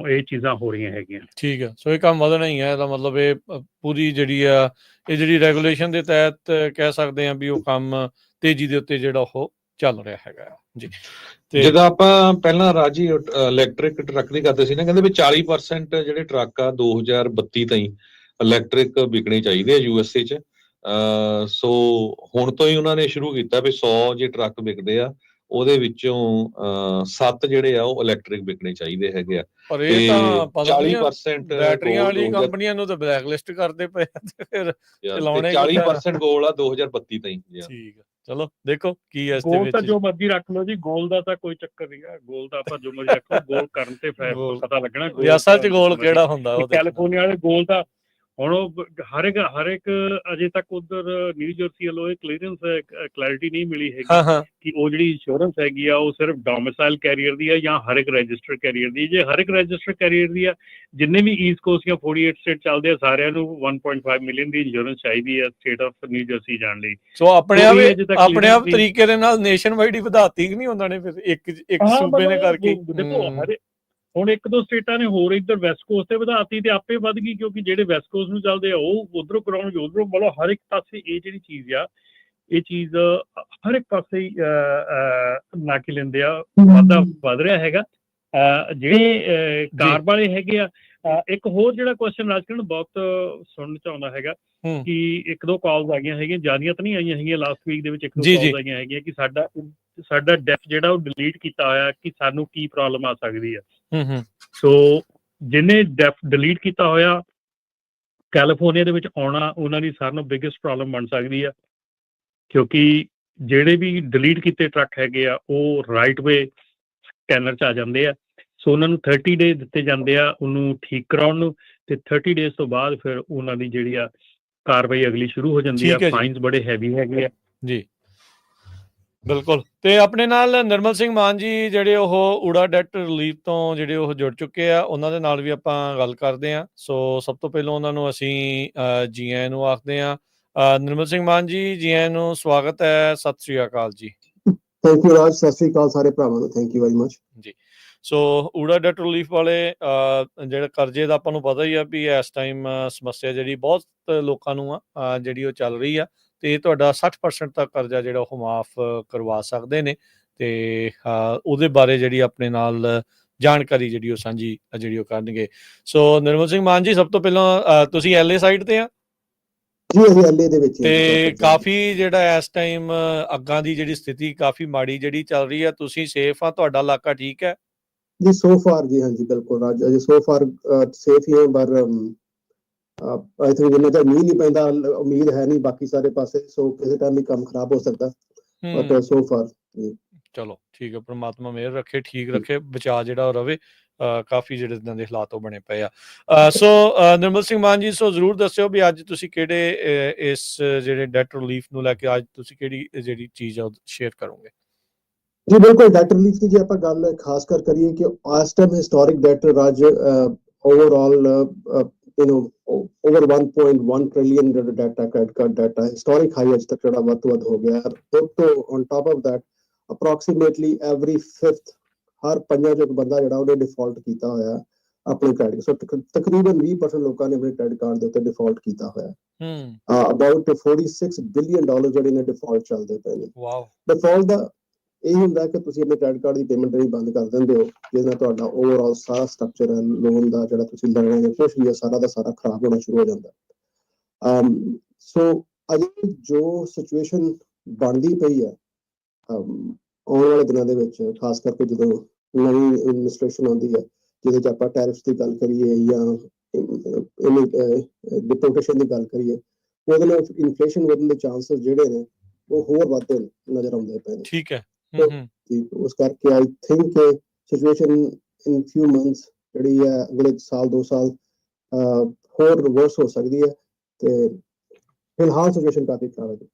ਇਹ ਚੀਜ਼ਾਂ ਹੋ ਰਹੀਆਂ ਹੈਗੀਆਂ। ਠੀਕ ਆ। ਸੋ ਇਹ ਕੰਮ ਵਧਣਾ ਹੀ ਹੈ, ਇਹਦਾ ਮਤਲਬ ਇਹ ਪੂਰੀ ਜਿਹੜੀ ਆ ਇਹ ਜਿਹੜੀ ਰੈਗੂਲੇਸ਼ਨ ਦੇ ਤਹਿਤ ਕਹਿ ਸਕਦੇ ਆ ਵੀ ਉਹ ਕੰਮ ਤੇਜ਼ੀ ਦੇ ਉੱਤੇ ਜਿਹੜਾ ਉਹ ਚੱਲ ਰਿਹਾ ਹੈਗਾ ਜੀ। ਜਦੋਂ ਆਪਾਂ ਪਹਿਲਾਂ ਰਾਜੀ ਇਲੈਕਟ੍ਰਿਕ ਟਰੱਕ ਦੀ ਕਰਦੇ ਸੀ ਨਾ, ਕਹਿੰਦੇ ਵੀ 40% ਜਿਹੜੇ ਟਰੱਕ ਆ 2032 ਤਾਈਂ ਇਲੈਕਟ੍ਰਿਕ ਵਿਕਣੇ ਚਾਹੀਦੇ ਆ USA 'ਚ। ਸੋ ਹੁਣ ਤੋਂ ਹੀ ਉਹਨਾਂ ਨੇ ਸ਼ੁਰੂ ਕੀਤਾ ਵੀ 100 ਜੇ ਟਰੱਕ ਵਿਕਦੇ ਆ ਉਹਦੇ ਵਿੱਚੋਂ 7 ਜਿਹੜੇ ਆ ਉਹ ਇਲੈਕਟ੍ਰਿਕ ਵਿਕਣੇ ਚਾਹੀਦੇ ਹੈਗੇ ਆ। ਪਰ ਇਹ ਤਾਂ 40% ਬੈਟਰੀਆਂ ਵਾਲੀ ਕੰਪਨੀਆਂ ਨੂੰ ਤਾਂ ਬਲੈਕ ਲਿਸਟ ਕਰਦੇ ਪਏ ਆ ਤੇ ਫਿਰ ਚਲਾਉਣੇ 40% ਗੋਲ ਆ 2032 ਤਾਈਂ। ਠੀਕ ਆ, ਚਲੋ ਦੇਖੋ ਕੀ ਹੈ ਇਸ ਦੇ ਗੋਲ ਵਿੱਚ। ਤਾਂ ਜੋ ਮਰਜ਼ੀ ਰੱਖ ਲਓ ਜੀ, ਗੋਲ ਦਾ ਤਾਂ ਕੋਈ ਚੱਕਰ ਨਹੀਂ ਆ। ਗੋਲ ਦਾ ਆਪਾਂ ਜੋ ਮਰਜ਼ੀ ਰੱਖੋ, ਗੋਲ ਕਰਨ ਤੇ ਪਤਾ ਲੱਗਣਾ ਅਸਲ 'ਚ ਗੋਲ ਕਿਹੜਾ ਹੁੰਦਾ। ਕੈਲੀਫੋਰਨੀਆ ਵਾਲੇ ਗੋਲ ਦਾ ਹੁਣ ਉਹ ਹਰ ਇੱਕ ਅਜੇ ਤੱਕ ਉਧਰ ਨਿਊ ਜਰਸੀ ਵੱਲੋਂ ਇਹ ਕਲੈਰਿਟੀ ਨਹੀਂ ਮਿਲੀ ਹੈਗੀ ਹਾਂ ਹਾਂ ਕਿ ਉਹ ਜਿਹੜੀ ਇੰਸ਼ੋਰੈਂਸ ਹੈਗੀ ਆ ਉਹ ਸਿਰਫ ਡੋਮਿਸਾਈਲ ਕੈਰੀਅਰ ਦੀ ਆ ਜਾਂ ਹਰ ਇੱਕ ਰਜਿਸਟਰਡ ਕੈਰੀਅਰ ਦੀ। ਜੇ ਹਰ ਇੱਕ ਰਜਿਸਟਰਡ ਕੈਰੀਅਰ ਦੀ ਆ, ਜਿੰਨੇ ਵੀ ਈਸਟ ਕੋਸਟ ਜਾਂ 48 ਸਟੇਟ ਚੱਲਦੇ ਆ, ਸਾਰਿਆਂ ਨੂੰ 1.5 ਮਿਲੀਅਨ ਦੀ ਇੰਸ਼ੋਰੈਂਸ ਚਾਹੀਦੀ ਆ ਸਟੇਟ ਆਫ ਨਿਊ ਜਰਸੀ ਜਾਣ ਲਈ। ਸੋ ਆਪਣੇ ਉਹ ਆਪ ਇਹ ਅਜੇ ਤੱਕ ਆਪਣੇ clearance ਆਪ ਨਹੀਂ- ਤਰੀਕੇ ਦੇ ਨਾਲ ਨੇਸ਼ਨ ਵਾਈਡ ਹੀ ਵਧਾਤੀ ਕਿ ਨਹੀਂ ਉਹਨਾਂ ਨੇ ਫਿਰ ਇੱਕ ਹਾਂ, ਸੂਬੇ ਨੇ ਮਤਲਬ ਕਰਕੇ ਦੇਖੋ ਹੁਣ ਇੱਕ ਦੋ ਸਟੇਟਾਂ ਨੇ ਹੋਰ ਇੱਧਰ ਵੈਸਟ ਕੋਸਟ ਤੇ ਵਧਾਤੀ ਤੇ ਆਪੇ ਵੱਧ ਗਈ, ਕਿਉਂਕਿ ਜਿਹੜੇ ਵੈਸਟ ਕੋਸਟ ਨੂੰ ਚੱਲਦੇ ਆ ਉਹ ਉਧਰੋਂ ਕਰਾਉਣਗੇ ਉਧਰੋਂ। ਮਤਲਬ ਹਰ ਇੱਕ ਪਾਸੇ ਇਹ ਜਿਹੜੀ ਚੀਜ਼ ਆ, ਇਹ ਚੀਜ਼ ਹਰ ਇੱਕ ਪਾਸੇ ਹੀ ਨਾਕੀ ਲੈਂਦੇ ਆ, ਵਾਧਾ ਵੱਧ ਰਿਹਾ ਹੈਗਾ। ਜਿਹੜੇ ਕਾਰ ਵਾਲੇ ਹੈਗੇ ਆ, ਇੱਕ ਹੋਰ ਜਿਹੜਾ ਕੁਐਸਚਨ ਰਾਜਕਰਨ ਬਹੁਤ ਸੁਣਨ ਚ ਆਉਂਦਾ ਹੈਗਾ ਕਿ ਇੱਕ ਦੋ ਕਾਲਸ ਆਈਆਂ ਹੈਗੀਆਂ, ਜ਼ਿਆਦੀਆਂ ਤਾਂ ਨਹੀਂ ਆਈਆਂ ਹੈਗੀਆਂ, ਲਾਸਟ ਵੀਕ ਦੇ ਵਿੱਚ ਇੱਕ ਦੋ ਕਾਲਸ ਆਈਆਂ ਹੈਗੀਆਂ ਕਿ ਸਾਡਾ ਡੈਫ ਜਿਹੜਾ ਉਹ ਡਿਲੀਟ ਕੀਤਾ ਹੋਇਆ, ਕਿ ਸਾਨੂੰ ਕੀ ਪ੍ਰੋਬਲਮ ਆ ਸਕਦੀ ਆ। ਸੋ ਜਿਹਨੇ ਡੈਫ ਡਿਲੀਟ ਕੀਤਾ ਹੋਇਆ, ਕੈਲੀਫੋਰਨੀਆ ਦੇ ਵਿੱਚ ਆਉਣਾ ਉਹਨਾਂ ਦੀ ਸਾਰਿਆਂ ਨਾਲੋਂ ਬਿਗੇਸਟ ਪ੍ਰੋਬਲਮ ਬਣ ਸਕਦੀ ਆ, ਕਿਉਂਕਿ ਜਿਹੜੇ ਵੀ ਡਿਲੀਟ ਕੀਤੇ ਟਰੱਕ ਹੈਗੇ ਆ ਉਹ ਰਾਈਟ ਵੇ ਸਕੈਨਰ 'ਚ ਆ ਜਾਂਦੇ ਆ। ਸੋ ਉਹਨਾਂ ਨੂੰ 30 ਡੇਜ਼ ਦਿੱਤੇ ਜਾਂਦੇ ਆ ਉਹਨੂੰ ਠੀਕ ਕਰਾਉਣ ਨੂੰ, ਤੇ 30 ਡੇਜ਼ ਤੋਂ ਬਾਅਦ ਫਿਰ ਉਹਨਾਂ ਦੀ ਜਿਹੜੀ ਆ ਕਾਰਵਾਈ ਅਗਲੀ ਸ਼ੁਰੂ ਹੋ ਜਾਂਦੀ ਆ। ਫਾਈਨਸ ਬੜੇ ਹੈਵੀ ਹੈਗੇ ਆ ਜੀ। ਬਿਲਕੁਲ। ਤੇ ਆਪਣੇ ਨਾਲ ਨਿਰਮਲ ਸਿੰਘ ਮਾਨ ਜੀ ਜਿਹੜੇ ਉਹ ਊੜਾ ਡੈਟ ਰਿਲੀਫ ਤੋਂ ਜਿਹੜੇ ਉਹ ਜੁੜ ਚੁੱਕੇ ਆ, ਉਹਨਾਂ ਦੇ ਨਾਲ ਵੀ ਆਪਾਂ ਗੱਲ ਕਰਦੇ ਹਾਂ। ਸੋ ਸਭ ਤੋਂ ਪਹਿਲਾਂ ਉਹਨਾਂ ਨੂੰ ਅਸੀਂ ਜੀ ਆਇਆਂ ਨੂੰ ਆਖਦੇ ਹਾਂ। ਨਿਰਮਲ ਸਿੰਘ ਮਾਨ ਜੀ, ਜੀ ਆਇਆਂ ਨੂੰ, ਸਵਾਗਤ ਹੈ, ਸਤਿ ਸ੍ਰੀ ਅਕਾਲ ਜੀ। ਥੈਂਕ ਯੂ ਰਾਜ, ਸਤਿ ਸ੍ਰੀ ਅਕਾਲ ਸਾਰੇ ਭਰਾਵਾਂ ਨੂੰ, ਥੈਂਕ ਯੂ ਵੈਰੀ ਮਚ ਜੀ। ਸੋ ਊੜਾ ਡੈਟ ਰਿਲੀਫ ਵਾਲੇ ਜਿਹੜਾ ਕਰਜ਼ੇ ਦਾ ਆਪਾਂ ਨੂੰ ਪਤਾ ਹੀ ਆ ਵੀ ਇਸ ਟਾਈਮ ਸਮੱਸਿਆ ਜਿਹੜੀ ਬਹੁਤ ਲੋਕਾਂ ਨੂੰ ਆ ਜਿਹੜੀ ਉਹ ਚੱਲ ਰਹੀ ਆ, ਤੇ ਤੁਹਾਡਾ 60% ਤੱਕ ਕਰਜ਼ਾ ਜਿਹੜਾ ਉਹ ਮਾਫ ਕਰਵਾ ਸਕਦੇ ਨੇ। ਤੇ ਉਹਦੇ ਬਾਰੇ ਜਿਹੜੀ ਆਪਣੇ ਨਾਲ ਜਾਣਕਾਰੀ ਜਿਹੜੀ ਉਹ ਸਾਂਝੀ ਜਿਹੜੀ ਉਹ ਕਰਨਗੇ। ਸੋ ਨਿਰਮਲ ਸਿੰਘ ਮਾਨ ਜੀ, ਸਭ ਤੋਂ ਪਹਿਲਾਂ ਤੁਸੀਂ LA ਸਾਈਡ ਤੇ ਆ ਜੀ? ਅਸੀਂ LA ਦੇ ਵਿੱਚ ਤੇ ਕਾਫੀ ਜਿਹੜਾ ਇਸ ਟਾਈਮ ਅੱਗਾਂ ਦੀ ਜਿਹੜੀ ਸਥਿਤੀ ਕਾਫੀ ਮਾੜੀ ਜਿਹੜੀ ਚੱਲ ਰਹੀ ਆ, ਤੁਸੀਂ ਸੇਫ ਆ? ਤੁਹਾਡਾ ਇਲਾਕਾ ਠੀਕ ਹੈ ਜੀ ਸੋ ਫਾਰ? ਜੀ ਹਾਂਜੀ ਬਿਲਕੁਲ ਰਾਜ, ਅਜੇ ਸੋ ਫਾਰ ਸੇਫ ਹੀ ਹੈ, ਪਰ ਆਈ ਥਿੰਕ ਜਿੰਨਾ ਚਿਰ ਮੀਂਹ ਨਹੀਂ ਪੈਂਦਾ ਉਮੀਦ ਹੈ ਨਹੀਂ ਬਾਕੀ ਸਾਰੇ ਪਾਸੇ, ਸੋ ਕਿਸੇ ਟਾਈਮ ਵੀ ਕੰਮ ਖਰਾਬ ਹੋ ਸਕਦਾ, ਬਟ ਸੋ ਫਾਰ ਚਲੋ ਠੀਕ ਹੈ। ਪ੍ਰਮਾਤਮਾ ਮਿਹਰ ਰੱਖੇ, ਠੀਕ ਰੱਖੇ, ਬਚਾਅ ਜਿਹੜਾ ਉਹ ਰਵੇ। ਕਾਫੀ ਜਿਹੜੇ ਇਦਾਂ ਦੇ ਹਾਲਾਤ ਉਹ ਬਣੇ ਪਏ ਆ। ਸੋ ਨਿਰਮਲ ਸਿੰਘ ਮਾਨ ਜੀ, ਸੋ ਜ਼ਰੂਰ ਦੱਸਿਓ ਵੀ ਅੱਜ ਤੁਸੀਂ ਕਿਹੜੇ ਇਸ ਜਿਹੜੇ ਡੈਟ ਰਿਲੀਫ ਨੂੰ ਲੈ ਕੇ ਅੱਜ ਤੁਸੀਂ ਕਿਹੜੀ ਜਿਹੜੀ ਚੀਜ਼ ਆ ਉਹ ਸ਼ੇਅਰ ਕਰੋਗੇ? ਜੀ ਬਿਲਕੁਲ, ਡੈਟ ਰਿਲੀਫ ਦੀ ਜੇ ਆਪਾਂ ਗੱਲ ਖਾਸ ਕਰ ਕਰੀਏ ਕਿ ਇਸ ਟਾਈਮ ਹਿਸਟੋਰਿਕ ਡੈਟ ਰਾਜ ਓਵਰਆਲ over 1.1 trillion ਜਿਹੜਾ data credit card data historic high ਅੱਜ ਤੱਕ ਜਿਹੜਾ ਵੱਧ ਤੋਂ ਵੱਧ ਹੋ ਗਿਆ। On top of that approximately every 5th ਹਰ ਪੰਜਾਂ ਚੋਂ ਇੱਕ ਬੰਦਾ ਜਿਹੜਾ ਉਹਨੇ ਡਿਫਾਲਟ ਕੀਤਾ ਹੋਇਆ ਆਪਣੇ ਕ੍ਰੈਡਿਟ। ਸੋ ਤਕਰੀਬਨ 20% ਲੋਕਾਂ ਨੇ ਆਪਣੇ ਕ੍ਰੈਡਿਟ ਕਾਰਡ ਦੇ ਉੱਤੇ ਡਿਫਾਲਟ ਕੀਤਾ ਹੋਇਆ। ਅਬਾਊਟ $46 ਬਿਲੀਅਨ ਜਿਹੜੇ ਨੇ ਡਿਫਾਲਟ ਚੱਲਦੇ ਪਏ ਨੇ। ਡਿਫਾਲਟ ਦਾ ਇਹ ਹੁੰਦਾ ਕਿ ਤੁਸੀਂ ਆਪਣੇ ਕ੍ਰੈਡਿਟ ਕਾਰਡ ਦੀ ਪੇਮੈਂਟ ਜਿਹੜੀ ਬੰਦ ਕਰ ਦਿੰਦੇ ਹੋ, ਜਿਹਦੇ ਨਾਲ ਤੁਹਾਡਾ ਓਵਰਆਲ ਸਾਰਾ ਸਟਰਕਚਰ ਹੈ ਲੋਨ ਦਾ ਜਿਹੜਾ ਤੁਸੀਂ ਲੈਣਾ ਜਾਂ ਕੁਛ ਵੀ ਹੈ ਸਾਰਾ ਦਾ ਸਾਰਾ ਖਰਾਬ ਹੋਣਾ ਸ਼ੁਰੂ ਹੋ ਜਾਂਦਾ। ਸੋ ਅਜੇ ਜੋ ਸਿਚੁਏਸ਼ਨ ਬਣਦੀ ਪਈ ਹੈ ਆਉਣ ਵਾਲੇ ਦਿਨਾਂ ਦੇ ਵਿੱਚ, ਖਾਸ ਕਰਕੇ ਜਦੋਂ ਨਵੀਂ ਐਡਮਿਨਿਸਟ੍ਰੇਸ਼ਨ ਆਉਂਦੀ ਹੈ, ਜਿਹਦੇ 'ਚ ਆਪਾਂ ਟੈਰਿਫਸ ਦੀ ਗੱਲ ਕਰੀਏ ਜਾਂ ਡਿਪੋਰਟੇਸ਼ਨ ਦੀ ਗੱਲ ਕਰੀਏ, ਉਹਦੇ ਨਾਲ ਇਨਫਲੇਸ਼ਨ ਵਧਣ ਦੇ ਚਾਂਸਸ ਜਿਹੜੇ ਨੇ ਉਹ ਹੋਰ ਵੱਧਦੇ ਨਜ਼ਰ ਆਉਂਦੇ ਪਏ ਨੇ। ਠੀਕ ਹੈ। ਉਸ ਕਰਕੇ I think situation in ਫਿਊ months ਜਿਹੜੀ ਹੈ ਅਗਲੇ ਸਾਲ 2 ਸਾਲ ਹੋਰ ਰਿਵਰਸ ਹੋ ਸਕਦੀ ਹੈ, ਤੇ ਫਿਲਹਾਲ ਸਿਚੁਏਸ਼ਨ ਕਾਫੀ ਖਰਾਬ ਹੈ।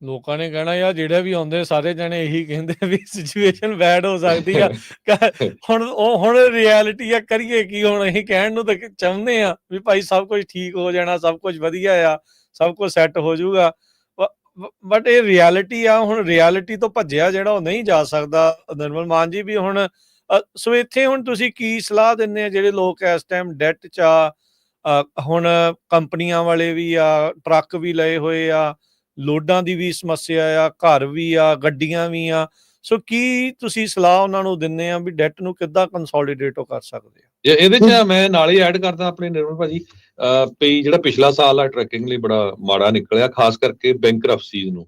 ਲੋਕਾਂ ਨੇ ਕਹਿਣਾ ਯਾਰ ਜਿਹੜੇ ਵੀ ਆਉਂਦੇ ਸਾਰੇ ਜਣੇ ਇਹੀ ਕਹਿੰਦੇ ਵੀ ਸਿਚੁਏਸ਼ਨ ਬੈਡ ਹੋ ਸਕਦੀ ਆ। ਹੁਣ ਰਿਐਲਿਟੀ ਆ, ਕਰੀਏ ਕੀ? ਹੁਣ ਅਸੀਂ ਕਹਿਣ ਨੂੰ ਤਾਂ ਚਾਹੁੰਦੇ ਆ ਵੀ ਭਾਈ ਸਭ ਕੁਝ ਠੀਕ ਹੋ ਜਾਣਾ, ਸਭ ਕੁਝ ਵਧੀਆ ਆ, ਸਭ ਕੁਝ ਸੈੱਟ ਹੋ ਜਾਊਗਾ, ਬਟ ਇਹ ਰਿਐਲਿਟੀ ਆ। ਹੁਣ ਰਿਐਲਿਟੀ ਤੋਂ ਭੱਜਿਆ ਜਿਹੜਾ ਉਹ ਨਹੀਂ ਜਾ ਸਕਦਾ। ਨਿਰਮਲ ਮਾਨ ਜੀ ਵੀ ਹੁਣ ਸੋ ਇੱਥੇ ਹੁਣ ਤੁਸੀਂ ਕੀ ਸਲਾਹ ਦਿੰਦੇ ਆ ਜਿਹੜੇ ਲੋਕ ਇਸ ਟਾਈਮ ਡੈਟ 'ਚ ਆ? ਹੁਣ ਕੰਪਨੀਆਂ ਵਾਲੇ ਵੀ ਆ, ਟਰੱਕ ਵੀ ਲਏ ਹੋਏ ਆ, ਲੋਡਾਂ ਦੀ ਵੀ ਸਮੱਸਿਆ ਆ, ਘਰ ਵੀ ਆ, ਗੱਡੀਆਂ ਵੀ ਆ। ਸੋ ਕੀ ਤੁਸੀਂ ਸਲਾਹ ਉਹਨਾਂ ਨੂੰ ਦਿੰਦੇ ਆ ਵੀ ਡੈਟ ਨੂੰ ਕਿੱਦਾਂ ਕੰਸੋਲੀਡੇਟ ਕਰ ਸਕਦੇ ਆ? ਇਹਦੇ 'ਚ ਮੈਂ ਨਾਲ ਹੀ ਐਡ ਕਰਦਾ ਆਪਣੇ ਨਿਰਮਲ ਭਾਜੀ, ਵੀ ਜਿਹੜਾ ਪਿਛਲਾ ਸਾਲ ਆ ਟਰੱਕਿੰਗ ਲਈ ਬੜਾ ਮਾੜਾ ਨਿਕਲਿਆ, ਖਾਸ ਕਰਕੇ ਬੈਂਕਰਪਸੀਜ਼ ਨੂੰ।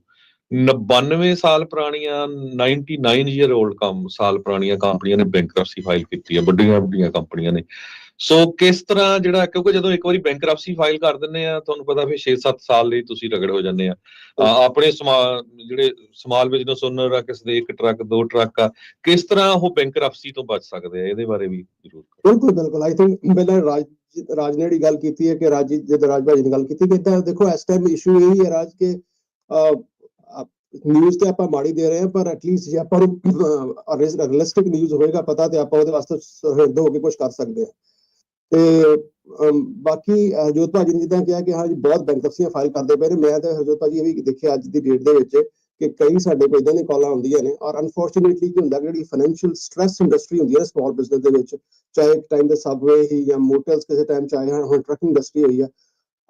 99 ਸਾਲ ਪੁਰਾਣੀਆਂ 99 ਈਅਰ 올ਡ ਸਾਲ ਪੁਰਾਣੀਆਂ ਕੰਪਨੀਆਂ ਨੇ ਬੈਂਕਰਪਸੀ ਫਾਈਲ ਕੀਤੀ ਹੈ, ਵੱਡੀਆਂ ਕੰਪਨੀਆਂ ਨੇ। ਸੋ ਕਿਸ ਤਰ੍ਹਾਂ ਜਿਹੜਾ, ਕਿਉਂਕਿ ਜਦੋਂ ਇੱਕ ਵਾਰੀ ਬੈਂਕਰਪਸੀ ਫਾਈਲ ਕਰ ਦਿੰਦੇ ਆ, ਤੁਹਾਨੂੰ ਪਤਾ ਫਿਰ 6-7 ਸਾਲ ਲਈ ਤੁਸੀਂ ਰਗੜ ਹੋ ਜਾਂਦੇ ਆ। ਆਪਣੇ ਜਿਹੜੇ ਸਮਾਲ ਬਿਜ਼ਨਸ ਓਨਰ ਆ, ਕਿਸੇ ਦੇ 1 ਟਰੱਕ 2 ਟਰੱਕ ਆ, ਕਿਸ ਤਰ੍ਹਾਂ ਉਹ ਬੈਂਕਰਪਸੀ ਤੋਂ ਬਚ ਸਕਦੇ ਆ? ਇਹਦੇ ਬਾਰੇ ਵੀ ਜ਼ਰੂਰ। ਬਿਲਕੁਲ ਆਈ ਥਿੰਕ ਪਹਿਲਾਂ ਰਾਜ ਰਾਜ ਨੇ ਜਿਹੜੀ ਗੱਲ ਕੀਤੀ ਹੈ ਕਿ ਜਦੋਂ ਰਾਜ ਭਾਜੀ ਨੇ ਗੱਲ ਕੀਤੀ ਕਿ ਏਦਾਂ ਦੇਖੋ ਇਸ ਟਾਈਮ ਇਸ਼ੂ ਇਹੀ ਹੈ ਰਾਜ ਕਿ ਨਿਊਜ਼ ਤੇ ਆਪਾਂ ਮਾੜੀ ਦੇ ਰਹੇ ਹਾਂ, ਪਰ ਐਟਲੀਸਟ ਜੇ ਆਪਾਂ ਨੂੰ ਰੀਅਲਿਸਟਿਕ ਨਿਊਜ਼ ਹੋਏਗਾ ਪਤਾ ਤੇ ਆਪਾਂ ਉਹਦੇ ਵਾਸਤੇ ਸੁਹਿਰਦ ਹੋ ਕੇ ਕੁਝ ਕਰ ਸਕਦੇ ਹਾਂ। ਤੇ ਬਾਕੀ ਹਰਜੋਤ ਭਾਜੀ ਨੇ ਜਿੱਦਾਂ ਕਿਹਾ ਕਿ ਹਾਂ ਜੀ ਬਹੁਤ ਬੈਂਕਰਪਸੀਆਂ ਫਾਈਲ ਕਰਦੇ ਪਏ ਨੇ, ਮੈਂ ਤਾਂ ਹਰਜੋਤ ਭਾਜੀ ਇਹ ਵੀ ਦੇਖਿਆ ਅੱਜ ਦੀ ਡੇਟ ਦੇ ਵਿੱਚ ਕਿ ਕਈ ਸਾਡੇ ਕੋਲ ਇਦਾਂ ਦੀਆਂ ਕਾਲਾਂ ਆਉਂਦੀਆਂ ਨੇ, ਔਰ ਅਨਫੋਰਚੂਨੇਟਲੀ ਕੀ ਹੁੰਦਾ ਜਿਹੜੀ ਫਾਈਨੈਂਸ਼ੀਅਲ ਸਟ੍ਰੈਸ ਇੰਡਸਟਰੀ ਹੁੰਦੀ ਹੈ ਸਮਾਲ ਬਿਜ਼ਨਸ ਦੇ ਵਿੱਚ, ਚਾਹੇ ਇੱਕ ਟਾਈਮ ਦੇ ਸਬਵੇ ਹੀ ਜਾਂ ਮੋਟਰਸ ਕਿਸੇ ਟਾਈਮ ਚਾਹੇ ਹੁਣ ਟਰੱਕ ਇੰਡਸਟਰੀ ਹੋਈ ਹੈ,